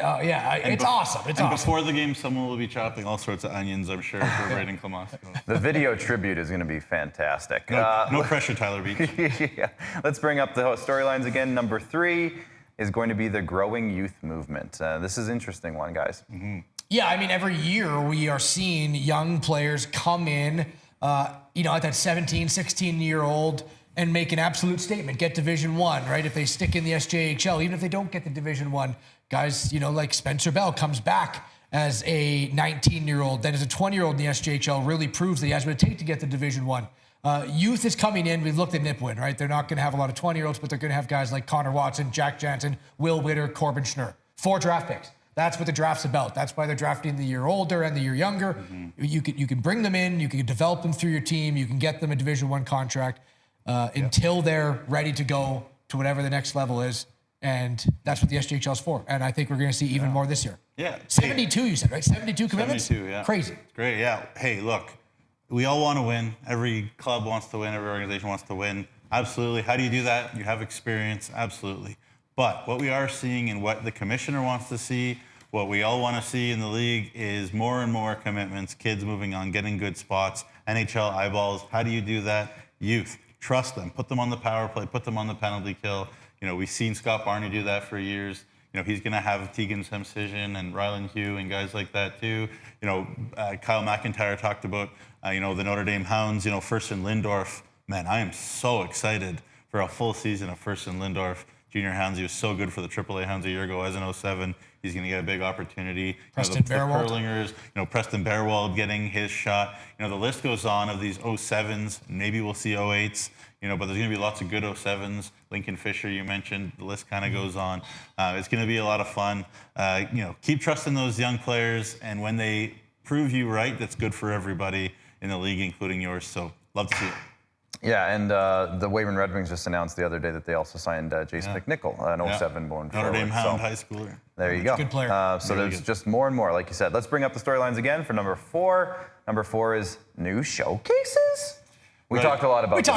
it's awesome. It's awesome. Before the game, someone will be chopping all sorts of onions, I'm sure, for Braden Klamosko. The video tribute is going to be fantastic. No pressure, Tyler Beach. Yeah. Let's bring up the storylines again. Number 3 is going to be the growing youth movement. This is an interesting one, guys. Mm-hmm. Yeah, I mean, every year we are seeing young players come in, at that 17, 16-year-old and make an absolute statement, get Division I, right? If they stick in the SJHL, even if they don't get the Division I, guys, like Spencer Bell comes back as a 19-year-old, then as a 20-year-old in the SJHL, really proves that he has what it takes to get the Division I. Youth is coming in. We've looked at Nipawin, right? They're not going to have a lot of 20-year-olds, but they're going to have guys like Connor Watson, Jack Jansen, Will Witter, Corbin Schnurr. 4 draft picks. That's what the draft's about. That's why they're drafting the year older and the year younger. Mm-hmm. You can bring them in. You can develop them through your team. You can get them a Division I contract until they're ready to go to whatever the next level is. And that's what the SJHL is for. And I think we're going to see even more this year. Yeah. 72, you said, right? 72 commitments? 72, yeah. Crazy. Great, yeah. Hey, look, we all want to win. Every club wants to win. Every organization wants to win. Absolutely. How do you do that? You have experience. Absolutely. But what we are seeing and what the commissioner wants to see, what we all want to see in the league is more and more commitments, kids moving on, getting good spots, NHL eyeballs. How do you do that? Youth. Trust them. Put them on the power play. Put them on the penalty kill. We've seen Scott Barney do that for years. He's going to have Tegan Semcision and Ryland Hugh and guys like that too. Kyle McIntyre talked about, the Notre Dame Hounds, Fursten Lindorf. Man, I am so excited for a full season of Fursten Lindorf. Junior Hounds, he was so good for the AAA Hounds a year ago as an 07. He's going to get a big opportunity. Preston the Bearwald. Curlingers, Preston Bearwald getting his shot. The list goes on of these 07s. Maybe we'll see 08s. But there's going to be lots of good 07s. Lincoln Fisher, you mentioned. The list kind of goes on. It's going to be a lot of fun. Keep trusting those young players, and when they prove you right, that's good for everybody in the league, including yours. So love to see it. Yeah, and the Weyburn Red Wings just announced the other day that they also signed Jason McNichol, an 07 born Notre Dame forward. Hound high schooler. There you go. Good player. So there's just more and more, like you said. Let's bring up the storylines again for number 4. Number 4 is new showcases. We talked a lot about it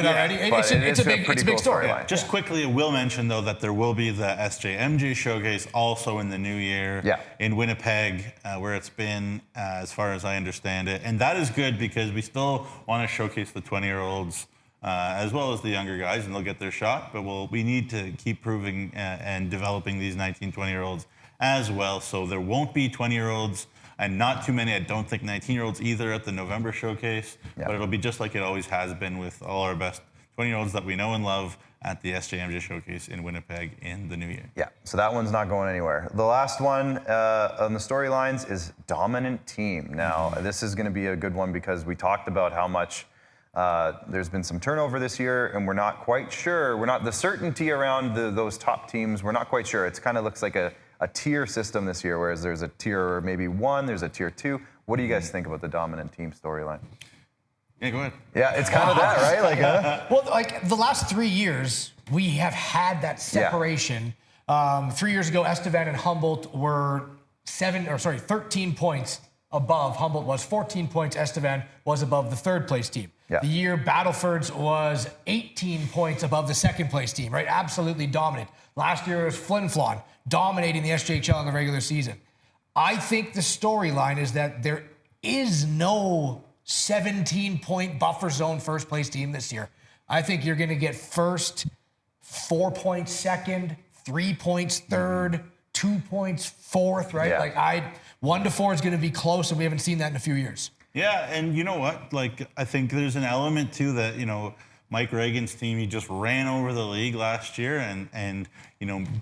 already. It's a big story. Just quickly, I will mention, though, that there will be the SJMG showcase also in the new year in Winnipeg, where it's been, as far as I understand it. And that is good because we still want to showcase the 20-year-olds as well as the younger guys, and they'll get their shot. But we need to keep proving and developing these 19, 20-year-olds as well. So there won't be 20-year-olds. And not too many, I don't think, 19-year-olds either at the November showcase. But it'll be just like it always has been with all our best 20-year-olds that we know and love at the SJMJ showcase in Winnipeg in the new year. Yeah, so that one's not going anywhere. The last one on the storylines is dominant team. Now, this is going to be a good one because we talked about how much there's been some turnover this year, and we're not quite sure. The certainty around those top teams, we're not quite sure. It kind of looks like a tier system this year, whereas there's a tier maybe 1, there's a tier 2. What do you guys think about the dominant team storyline? Yeah, go ahead. Yeah, it's kind of that, right? Well, like the last 3 years, we have had that separation. 3 years ago, Estevan and Humboldt were 13 points above. Humboldt was 14 points. Estevan was above the third place team. The year Battlefords was 18 points above the second place team, right? Absolutely dominant. Last year was Flin Flon dominating the SJHL in the regular season. I think the storyline is that there is no 17-point buffer zone first place team this year. I think you're going to get first, 4 points second, 3 points third, 2 points fourth, right? Yeah. 1 to 4 is going to be close, and we haven't seen that in a few years. Yeah, and you know what? I think there's an element too that, Mike Reagan's team, he just ran over the league last year, and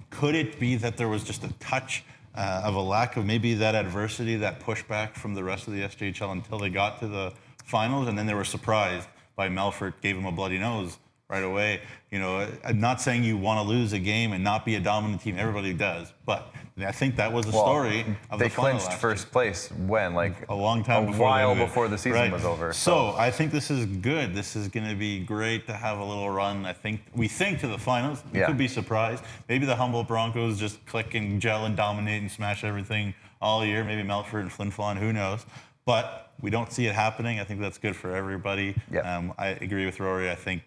could it be that there was just a touch of a lack of maybe that adversity, that pushback from the rest of the SJHL until they got to the finals, and then they were surprised by Melfort, gave them a bloody nose right away. I'm not saying you want to lose a game and not be a dominant team. Everybody does, but I think that was the story of the final. They clinched first place when, a long time before the season was over. So I think this is good. This is going to be great to have a little run. We think to the finals. We could be surprised. Maybe the Humboldt Broncos just click and gel and dominate and smash everything all year. Maybe Melfort and Flin Flon, who knows? But we don't see it happening. I think that's good for everybody. I agree with Rory. I think,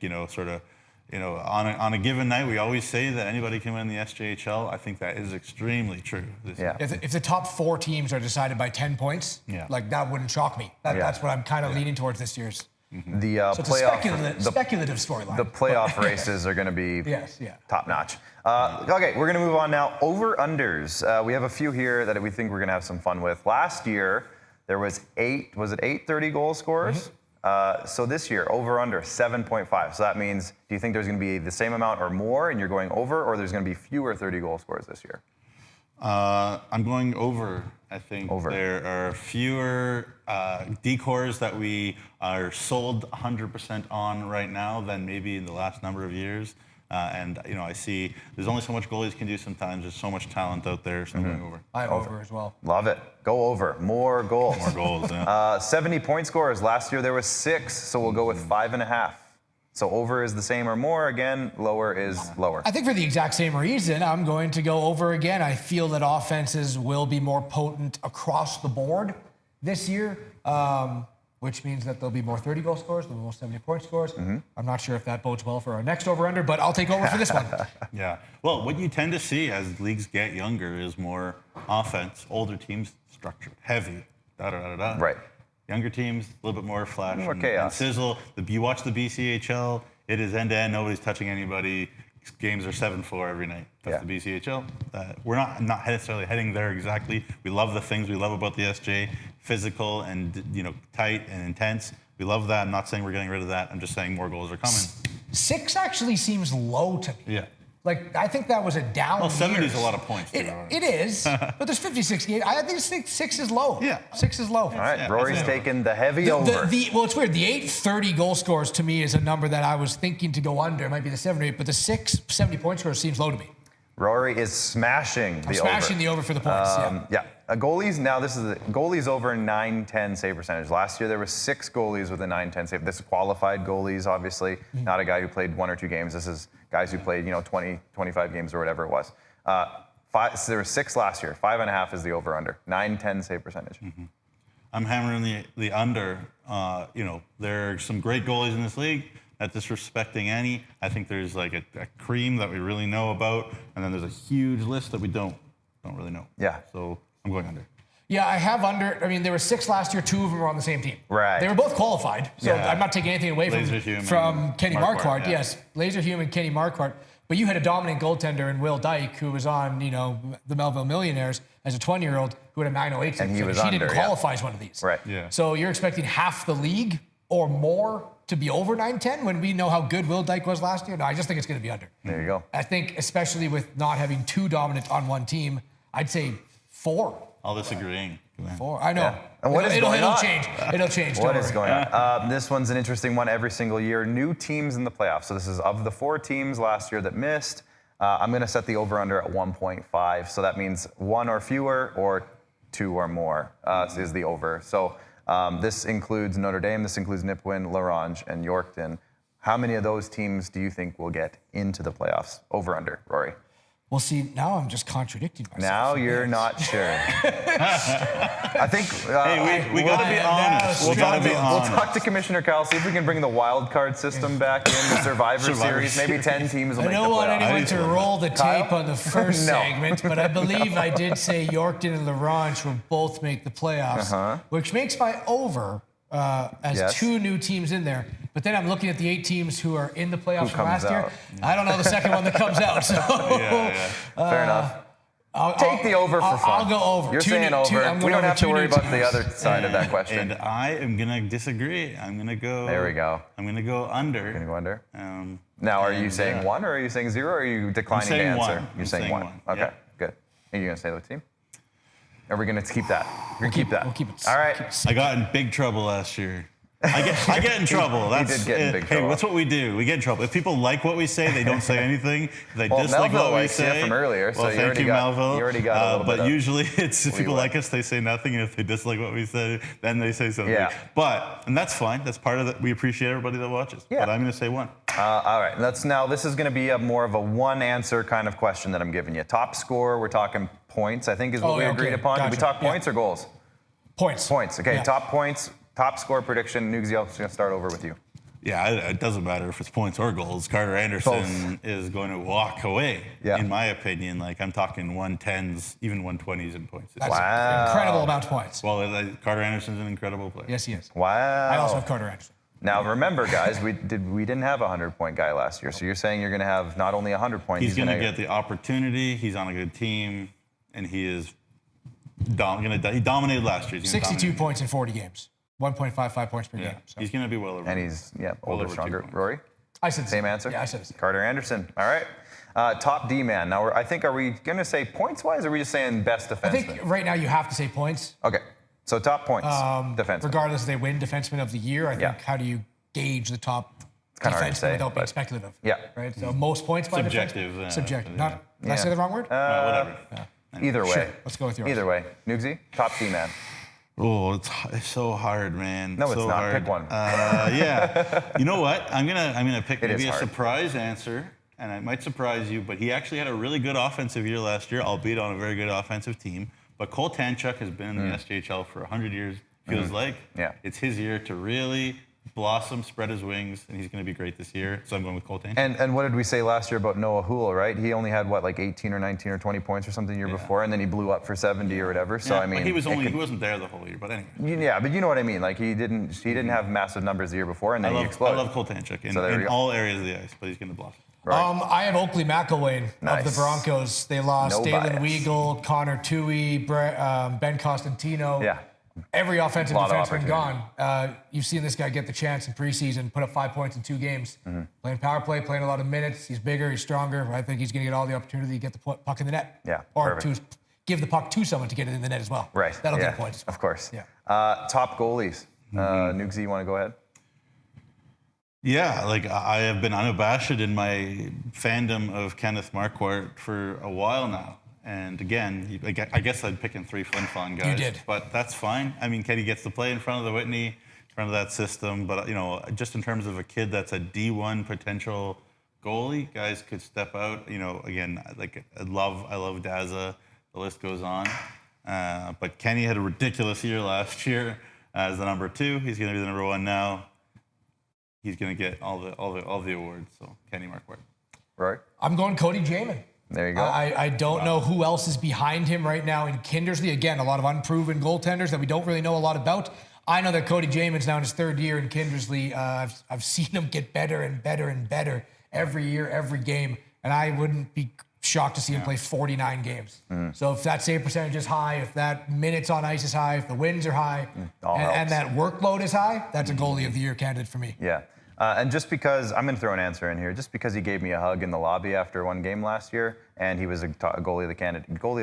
on a given night, we always say that anybody can win the SJHL. I think that is extremely true. If the top 4 teams are decided by 10 points, that wouldn't shock me. That's what I'm kind of leaning towards this year's. The So it's a speculative storyline. The playoff races are going to be top notch. Okay, we're going to move on now. Over-unders. We have a few here that we think we're going to have some fun with. Last year, there was 8 30-goal scorers? So this year, over-under 7.5. So that means, do you think there's going to be the same amount or more and you're going over, or there's going to be fewer 30-goal scorers this year? I'm going over. I think there are fewer decors that we are sold 100% on right now than maybe in the last number of years. And I see there's only so much goalies can do sometimes. There's so much talent out there, so I'm going over. I'm over as well. Love it. Go over. More goals. More goals, yeah. 70 point scorers. Last year there was 6, so we'll go with 5.5. So over is the same or more. Again, lower is lower. I think for the exact same reason, I'm going to go over again. I feel that offenses will be more potent across the board this year. Which means that there'll be more 30-goal scorers, there'll be more 70-point scorers. I'm not sure if that bodes well for our next over-under, but I'll take over for this one. Yeah. Well, what you tend to see as leagues get younger is more offense, older teams structured, heavy, da-da-da-da. Right. Younger teams, a little bit more flash More chaos. and sizzle. You watch the BCHL, it is end-to-end, nobody's touching anybody. Games are 7-4 every night. That's the BCHL. We're not necessarily heading there exactly. We love the things we love about the SJ, physical and tight and intense. We love that. I'm not saying we're getting rid of that. I'm just saying more goals are coming. 6 actually seems low to me. Yeah. I think that was a down. Well, 70 is a lot of points. It is, but there's 56 games. I think 6 is low. Yeah. 6 is low. All right, Rory's taking the heavy over. Well, it's weird. The 8 30-goal scores to me is a number that I was thinking to go under. It might be the 7 or 8, but the 6 70-point score seems low to me. Rory is smashing the smashing over. the over for the points. Yeah. Goalies, now this is goalies over 9-10 save percentage. Last year there were 6 goalies with a 9-10 save. This is qualified goalies, obviously, not a guy who played 1 or 2 games. This is guys who played 20, 25 games or whatever it was. So there were 6 last year. 5.5 is the over/under. 9-10 save percentage. I'm hammering the under. There are some great goalies in this league. Not disrespecting any. I think there's like a cream that we really know about, and then there's a huge list that we don't really know. Yeah. So I'm going under. Yeah, I have under. I mean, there were 6 last year. 2 of them were on the same team. Right. They were both qualified, so Yeah. I'm not taking anything away from Kenny Marquardt. Yeah. Yes, Laserhume and Kenny Marquardt. But you had a dominant goaltender in Will Dyke, who was on, the Melville Millionaires as a 20-year-old who had a 908. And he was didn't under, qualify as one of these. Right. Yeah. So you're expecting half the league or more to be over 9-10 when we know how good Will Dyke was last year? No, I just think it's going to be under. There you go. I think, especially with not having 2 dominant on one team, I'd say 4. All disagreeing. 4. I know. Yeah. And what is going it'll on? change. It'll change. What don't is worry. going on? This one's an interesting one every single year. New teams in the playoffs. So this is of the 4 teams last year that missed. I'm going to set the over/under at 1.5. So that means 1 or fewer or 2 or more is the over. So this includes Notre Dame. This includes Nipawin, Ronge, and Yorkton. How many of those teams do you think will get into the playoffs? Over/under, Rory. Well, see, now I'm just contradicting myself. Now you're not sure. I think we got to be honest. We'll talk to Commissioner Kyle, see if we can bring the wild card system back in, the Survivor Series. Maybe 10 teams will make the playoffs. I don't want anyone to roll the tape on the first segment, but I believe I did say Yorkton and Ronge will both make the playoffs, which makes my over as 2 new teams in there. But then I'm looking at the 8 teams who are in the playoffs from last year. I don't know the second one that comes out. So fair enough. Take the over for fun. I'll go over. You're saying over. We don't have to worry about the other side of that question. And I am going to disagree. I'm going to go. There we go. I'm going to go under. You're going to go under? Now, are you saying 1 or are you saying 0 or are you declining to answer? 1. You're saying 1. Okay, yeah. good. Are you going to say the team? Are we going to keep that? We're going to keep that. We'll keep it. All right. I got in big trouble last year. I get in trouble. He did get in big trouble. Hey, that's what we do. We get in trouble. If people like what we say, they don't say anything. If they well, dislike Melville what we likes say. You from earlier, so well, thank you, Melville. You already got a little bit but usually it's if people leeway. like us, they say nothing, and if they dislike what we say, then they say something. Yeah. And that's fine. That's part of it. We appreciate everybody that watches. Yeah. But I'm going to say 1. All right. This is going to be more of a 1-answer kind of question that I'm giving you. Top score, we're talking points, I think is what we agreed upon. Gotcha. Did we talk points or goals? Points. Points. Okay, top points, top score prediction. Nugsy, I'm just going to start over with you. Yeah, it doesn't matter if it's points or goals. Carter Anderson is going to walk away, in my opinion. Like, I'm talking 110s, even 120s in points. That's an incredible amount of points. Well, Carter Anderson's an incredible player. Yes, he is. Wow. I also have Carter Anderson. Now, remember, guys, we didn't have a 100-point guy last year. So you're saying you're going to have not only 100 points. He's going to get the opportunity. He's on a good team, and he is he dominated last year. 62 points in 40 games. 1.55 points per game. So. He's going to be well over. And he's, older, stronger. Rory? I said same answer? Yeah, I said the same. Carter Anderson. All right. Top D-man. Now, are we going to say points-wise, or are we just saying best defenseman? I think right now you have to say points. Okay. So top points, defenseman. Regardless if they win defenseman of the year, I think how do you gauge the top defenseman without being speculative? Yeah. Right? So most points by subjective. Defense? Subjective. Did I say the wrong word? Whatever. Either way. Sure. Let's go with yours. Either way. Nugsy, top D-man. Oh, it's so hard, man. No, it's so not. Hard. Pick one. Yeah. You know what? I'm gonna pick maybe a hard. surprise answer, and it might surprise you. But he actually had a really good offensive year last year, albeit on a very good offensive team. But Cole Tanchuk has been in the SJHL for 100 years. Feels like it's his year to really blossom, spread his wings, and he's going to be great this year. So I'm going with Cole Tanchuk. And what did we say last year about Noah Houle, right? He only had, 18 or 19 or 20 points or something the year before, and then he blew up for 70 or whatever. So, I mean... But he wasn't there the whole year, but anyway. Yeah, but you know what I mean. Like, he didn't have massive numbers the year before, and then he exploded. I love Cole Tanchuk in all areas of the ice, but he's going to blossom. Right. I have Oakley McIlwain of the Broncos. They lost Dalen Weigel, Connor Toohey, Ben Costantino. Yeah. Every offensive defenseman gone. You've seen this guy get the chance in preseason, put up 5 points in 2 games. Playing power play, playing a lot of minutes. He's bigger, he's stronger. I think he's going to get all the opportunity to get the puck in the net. Yeah, or to give the puck to someone to get it in the net as well. Right. That'll get points. Of course. Yeah. Top goalies. Nugsy, you want to go ahead? Yeah, like I have been unabashed in my fandom of Kenneth Marquardt for a while now. And again, I guess I'd pick in 3 Flin Flon guys. You did. But that's fine. I mean, Kenny gets to play in front of the Whitney, in front of that system. But, you know, just in terms of a kid that's a D1 potential goalie, guys could step out. You know, again, like I love Daza. The list goes on. But Kenny had a ridiculous year last year as the number 2. He's going to be the number 1 now. He's going to get all the awards. So Kenny Marquardt. Right. I'm going Cody Jamin. There you go. I don't know who else is behind him right now in Kindersley. Again, a lot of unproven goaltenders that we don't really know a lot about. I know that Cody Jamin's now in his 3rd year in Kindersley. I've seen him get better and better and better every year, every game, and I wouldn't be shocked to see him play 49 games. So if that save percentage is high, if that minutes on ice is high, if the wins are high, and that workload is high, that's a goalie of the year candidate for me. Yeah. And just because, I'm going to throw an answer in here, just because he gave me a hug in the lobby after one game last year, and he was a goalie of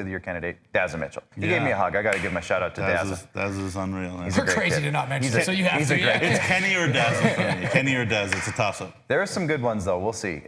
the year candidate, Daza Mitchell. He gave me a hug. I got to give my shout out to Daza. Daz is unreal. You're crazy to not mention it, so you have to. It's Kenny or Daz for me. Kenny or Daz. It's a toss-up. There are some good ones, though. We'll see.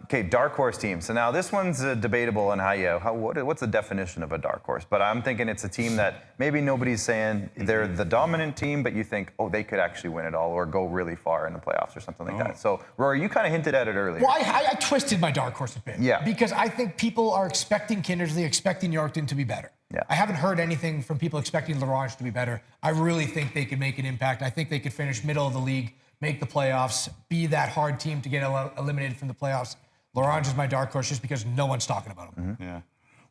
Okay, dark horse team. So now this one's debatable on what's the definition of a dark horse? But I'm thinking it's a team that maybe nobody's saying they're the dominant team, but you think, oh, they could actually win it all or go really far in the playoffs or something like that. So, Rory, you kind of hinted at it earlier. Well, I twisted my dark horse a bit. Yeah. Because I think people are expecting Kindersley, expecting Yorkton to be better. Yeah. I haven't heard anything from people expecting Ronge to be better. I really think they could make an impact. I think they could finish middle of the league, make the playoffs, be that hard team to get eliminated from the playoffs. Ronge is my dark horse just because no one's talking about him. Yeah.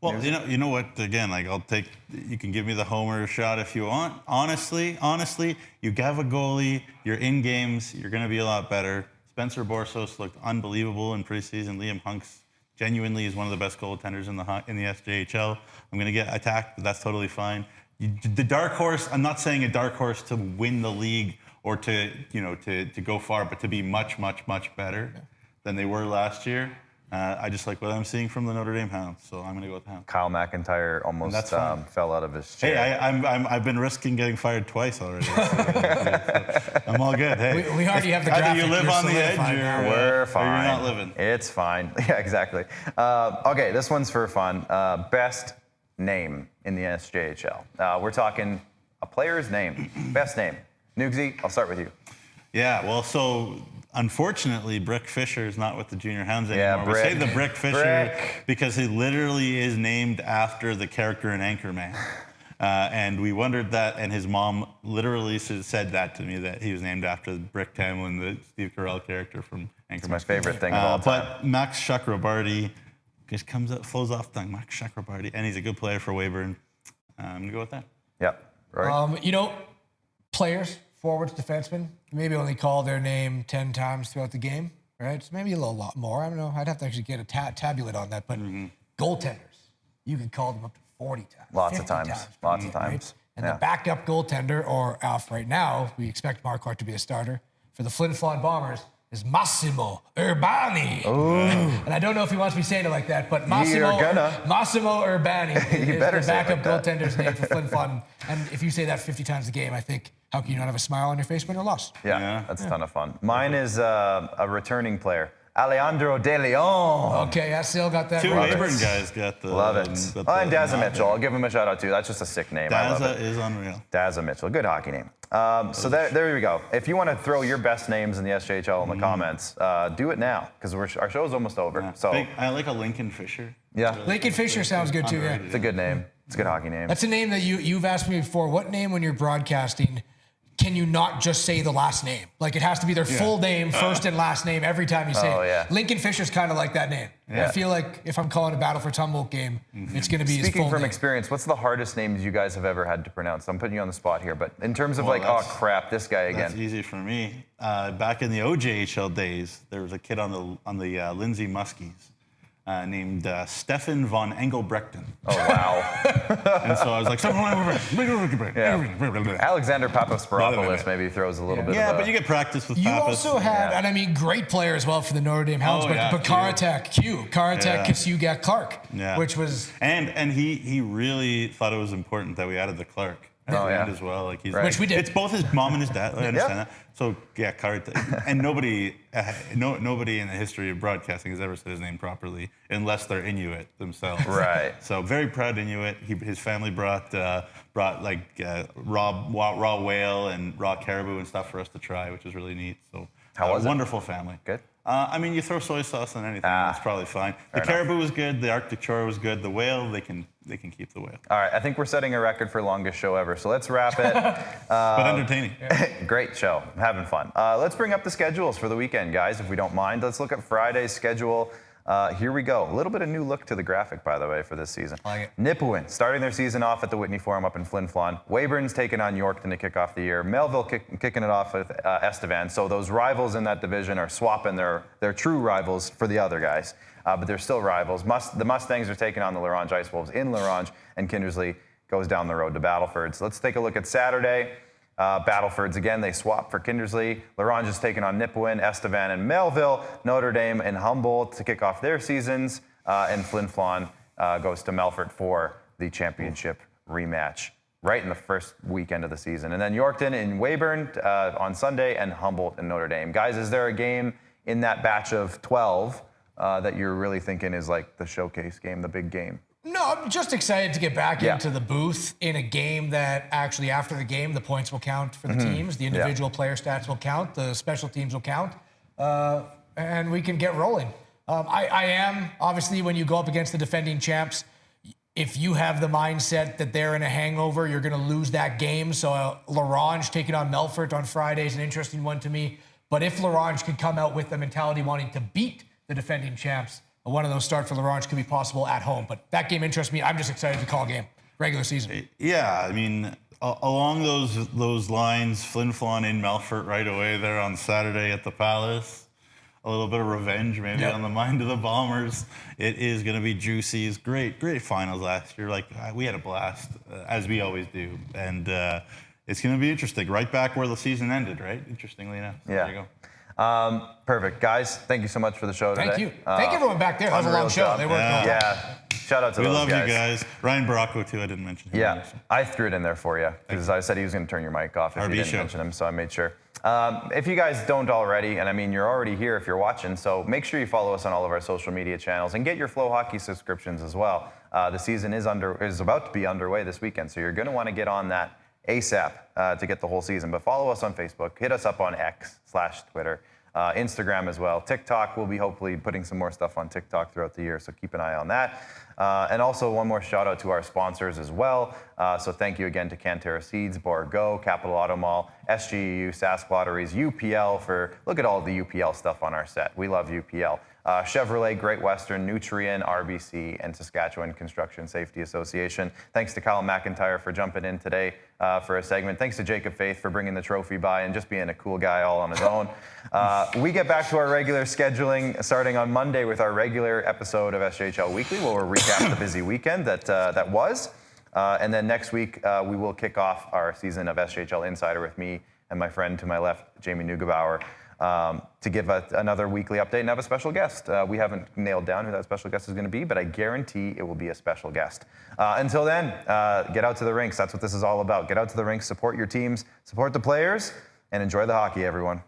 Well, you know what? Again, like you can give me the homer shot if you want. Honestly, you have a goalie. You're in games. You're going to be a lot better. Spencer Borsos looked unbelievable in preseason. Liam Hunks genuinely is one of the best goaltenders in the SJHL. I'm going to get attacked, but that's totally fine. The dark horse. I'm not saying a dark horse to win the league or to go far, but to be much better than they were last year. I just like what I'm seeing from the Notre Dame Hounds, so I'm going to go with the Hounds. Kyle McIntyre almost fell out of his chair. Hey, I've been risking getting fired twice already. So I'm all good. Hey, we already have the graphic. Either you live on the edge we're fine. or you're not living. It's fine. Yeah, exactly. Okay, this one's for fun. Best name in the SJHL. We're talking a player's name. Best name. Nugsy, I'll start with you. Yeah, well, so unfortunately, Brick Fisher is not with the Junior Hounds anymore. Brick. We say the Brick Fisher because he literally is named after the character in Anchorman. And we wondered that, and his mom literally said that to me, that he was named after Brick Tamlin, the Steve Carell character from Anchorman. It's my favorite thing of all time. But Max Chakrabarty just flows off the tongue, Max Chakrabarty, and he's a good player for Weyburn. I'm going to go with that. Yep. Right. Players, forwards, defensemen, maybe only call their name 10 times throughout the game, right? So maybe a lot more. I don't know. I'd have to actually get a tabulate on that. But goaltenders, you can call them up to 40 times. Lots of times. Lots of times. Right? And the backup goaltender, or off right now, we expect Marquardt to be a starter for the Flin Flon Bombers, is Massimo Urbani. And I don't know if he wants me saying it like that, but Massimo Urbani is the backup goaltender's name for Flin Flon. And if you say that 50 times a game, I think, how can you not have a smile on your face when you're lost? Yeah, that's a ton of fun. Mine is a returning player, Alejandro De Leon. Okay, I still got that. Two Weyburn guys got the... Love it. And Daza Mitchell. I'll give him a shout out too. That's just a sick name. Daza is unreal. Daza Mitchell. Good hockey name. So there we go. If you want to throw your best names in the SJHL in the comments, do it now, because our show's almost over. Yeah. So I like a Lincoln Fisher. Yeah. Lincoln Fisher sounds good too, yeah. It's a good name. It's a good hockey name. That's a name that you've asked me before. What name, when you're broadcasting, can you not just say the last name? Like, it has to be their full name, first and last name, every time you say it. Yeah. Lincoln Fisher's kind of like that name. Yeah. I feel like if I'm calling a Battlefords Humboldt game, it's going to be his full name. Speaking from experience, what's the hardest names you guys have ever had to pronounce? I'm putting you on the spot here, but in terms of oh crap, this guy again. That's easy for me. Back in the OJHL days, there was a kid on the Lindsay Muskies named Stefan von Engelbrechten. Oh, wow. And so I was like, Alexander Papasporopoulos maybe throws a little bit but you get practice with You Papas. also had, and I mean, great player as well for the Notre Dame Hounds, but Karatek Kasugat Clark, which was... And he really thought it was important that we added the Clark. band as well. Like Which we did. It's both his mom and his dad. I understand that. So yeah, and nobody in the history of broadcasting has ever said his name properly unless they're Inuit themselves. Right. So very proud Inuit. His family brought like raw whale and raw caribou and stuff for us to try, which was really neat. So how was it? Wonderful family. Good. I mean, you throw soy sauce on anything, it's probably fine. The caribou was good. The Arctic chore was good. The whale, they can keep the whale. All right, I think we're setting a record for longest show ever, so let's wrap it. But entertaining. Great show. I'm having fun. Let's bring up the schedules for the weekend, guys, if we don't mind. Let's look at Friday's schedule. Here we go. A little bit of new look to the graphic, by the way, for this season. Nipawin starting their season off at the Whitney Forum up in Flin Flon. Weyburn's taking on Yorkton to kick off the year. Melville kicking it off with Estevan. So those rivals in that division are swapping their true rivals for the other guys. But they're still rivals. The Mustangs are taking on the Ronge Ice Wolves in Ronge, and Kindersley goes down the road to Battlefords. Let's take a look at Saturday. Battlefords again, they swap for Kindersley. Ronge is taking on Nipawin, Estevan, and Melville. Notre Dame and Humboldt to kick off their seasons. And Flin Flon goes to Melfort for the championship rematch right in the first weekend of the season. And then Yorkton and Weyburn on Sunday, and Humboldt and Notre Dame. Guys, is there a game in that batch of 12 that you're really thinking is like the showcase game, the big game? No, I'm just excited to get back into the booth in a game that actually, after the game, the points will count for the teams. The individual player stats will count. The special teams will count. And we can get rolling. I am, obviously, when you go up against the defending champs, if you have the mindset that they're in a hangover, you're going to lose that game. So Ronge taking on Melfort on Friday is an interesting one to me. But if Ronge could come out with the mentality wanting to beat the defending champs, one of those start for Ronge could be possible at home. But that game interests me. I'm just excited to call a game. Regular season. Yeah, I mean, along those lines, Flin Flon in Melfort right away there on Saturday at the Palace. A little bit of revenge maybe on the mind of the Bombers. It is going to be juicy. It's great finals last year. Like, we had a blast, as we always do. And it's going to be interesting. Right back where the season ended, right? Interestingly enough. So there you go. Perfect. Guys, thank you so much for the show today. Thank you. Thank everyone back there. That was a long show. They worked well. Yeah. Shout out to those guys. We love you guys. Ryan Baracco, too. I didn't mention him. Yeah. I threw it in there for you because I said he was going to turn your mic off if you didn't mention him, so I made sure. If you guys don't already, and I mean, you're already here if you're watching, so make sure you follow us on all of our social media channels and get your Flow Hockey subscriptions as well. The season is about to be underway this weekend, so you're going to want to get on that ASAP to get the whole season. But follow us on Facebook. Hit us up on X/Twitter. Instagram as well. TikTok, we'll be hopefully putting some more stuff on TikTok throughout the year, so keep an eye on that. And also one more shout out to our sponsors as well. So thank you again to Cantera Seeds, Borgo, Capital Auto Mall, SGEU, Sask Lotteries, UPL look at all the UPL stuff on our set. We love UPL. Chevrolet, Great Western, Nutrien, RBC, and Saskatchewan Construction Safety Association. Thanks to Kyle McIntyre for jumping in today for a segment. Thanks to Jacob Faith for bringing the trophy by and just being a cool guy all on his own. We get back to our regular scheduling starting on Monday with our regular episode of SJHL Weekly, where we'll recap the busy weekend that was. And then next week, we will kick off our season of SJHL Insider with me and my friend to my left, Jamie Neugebauer, to give another weekly update and have a special guest. We haven't nailed down who that special guest is going to be, but I guarantee it will be a special guest. Until then, get out to the rinks. That's what this is all about. Get out to the rinks, support your teams, support the players, and enjoy the hockey, everyone.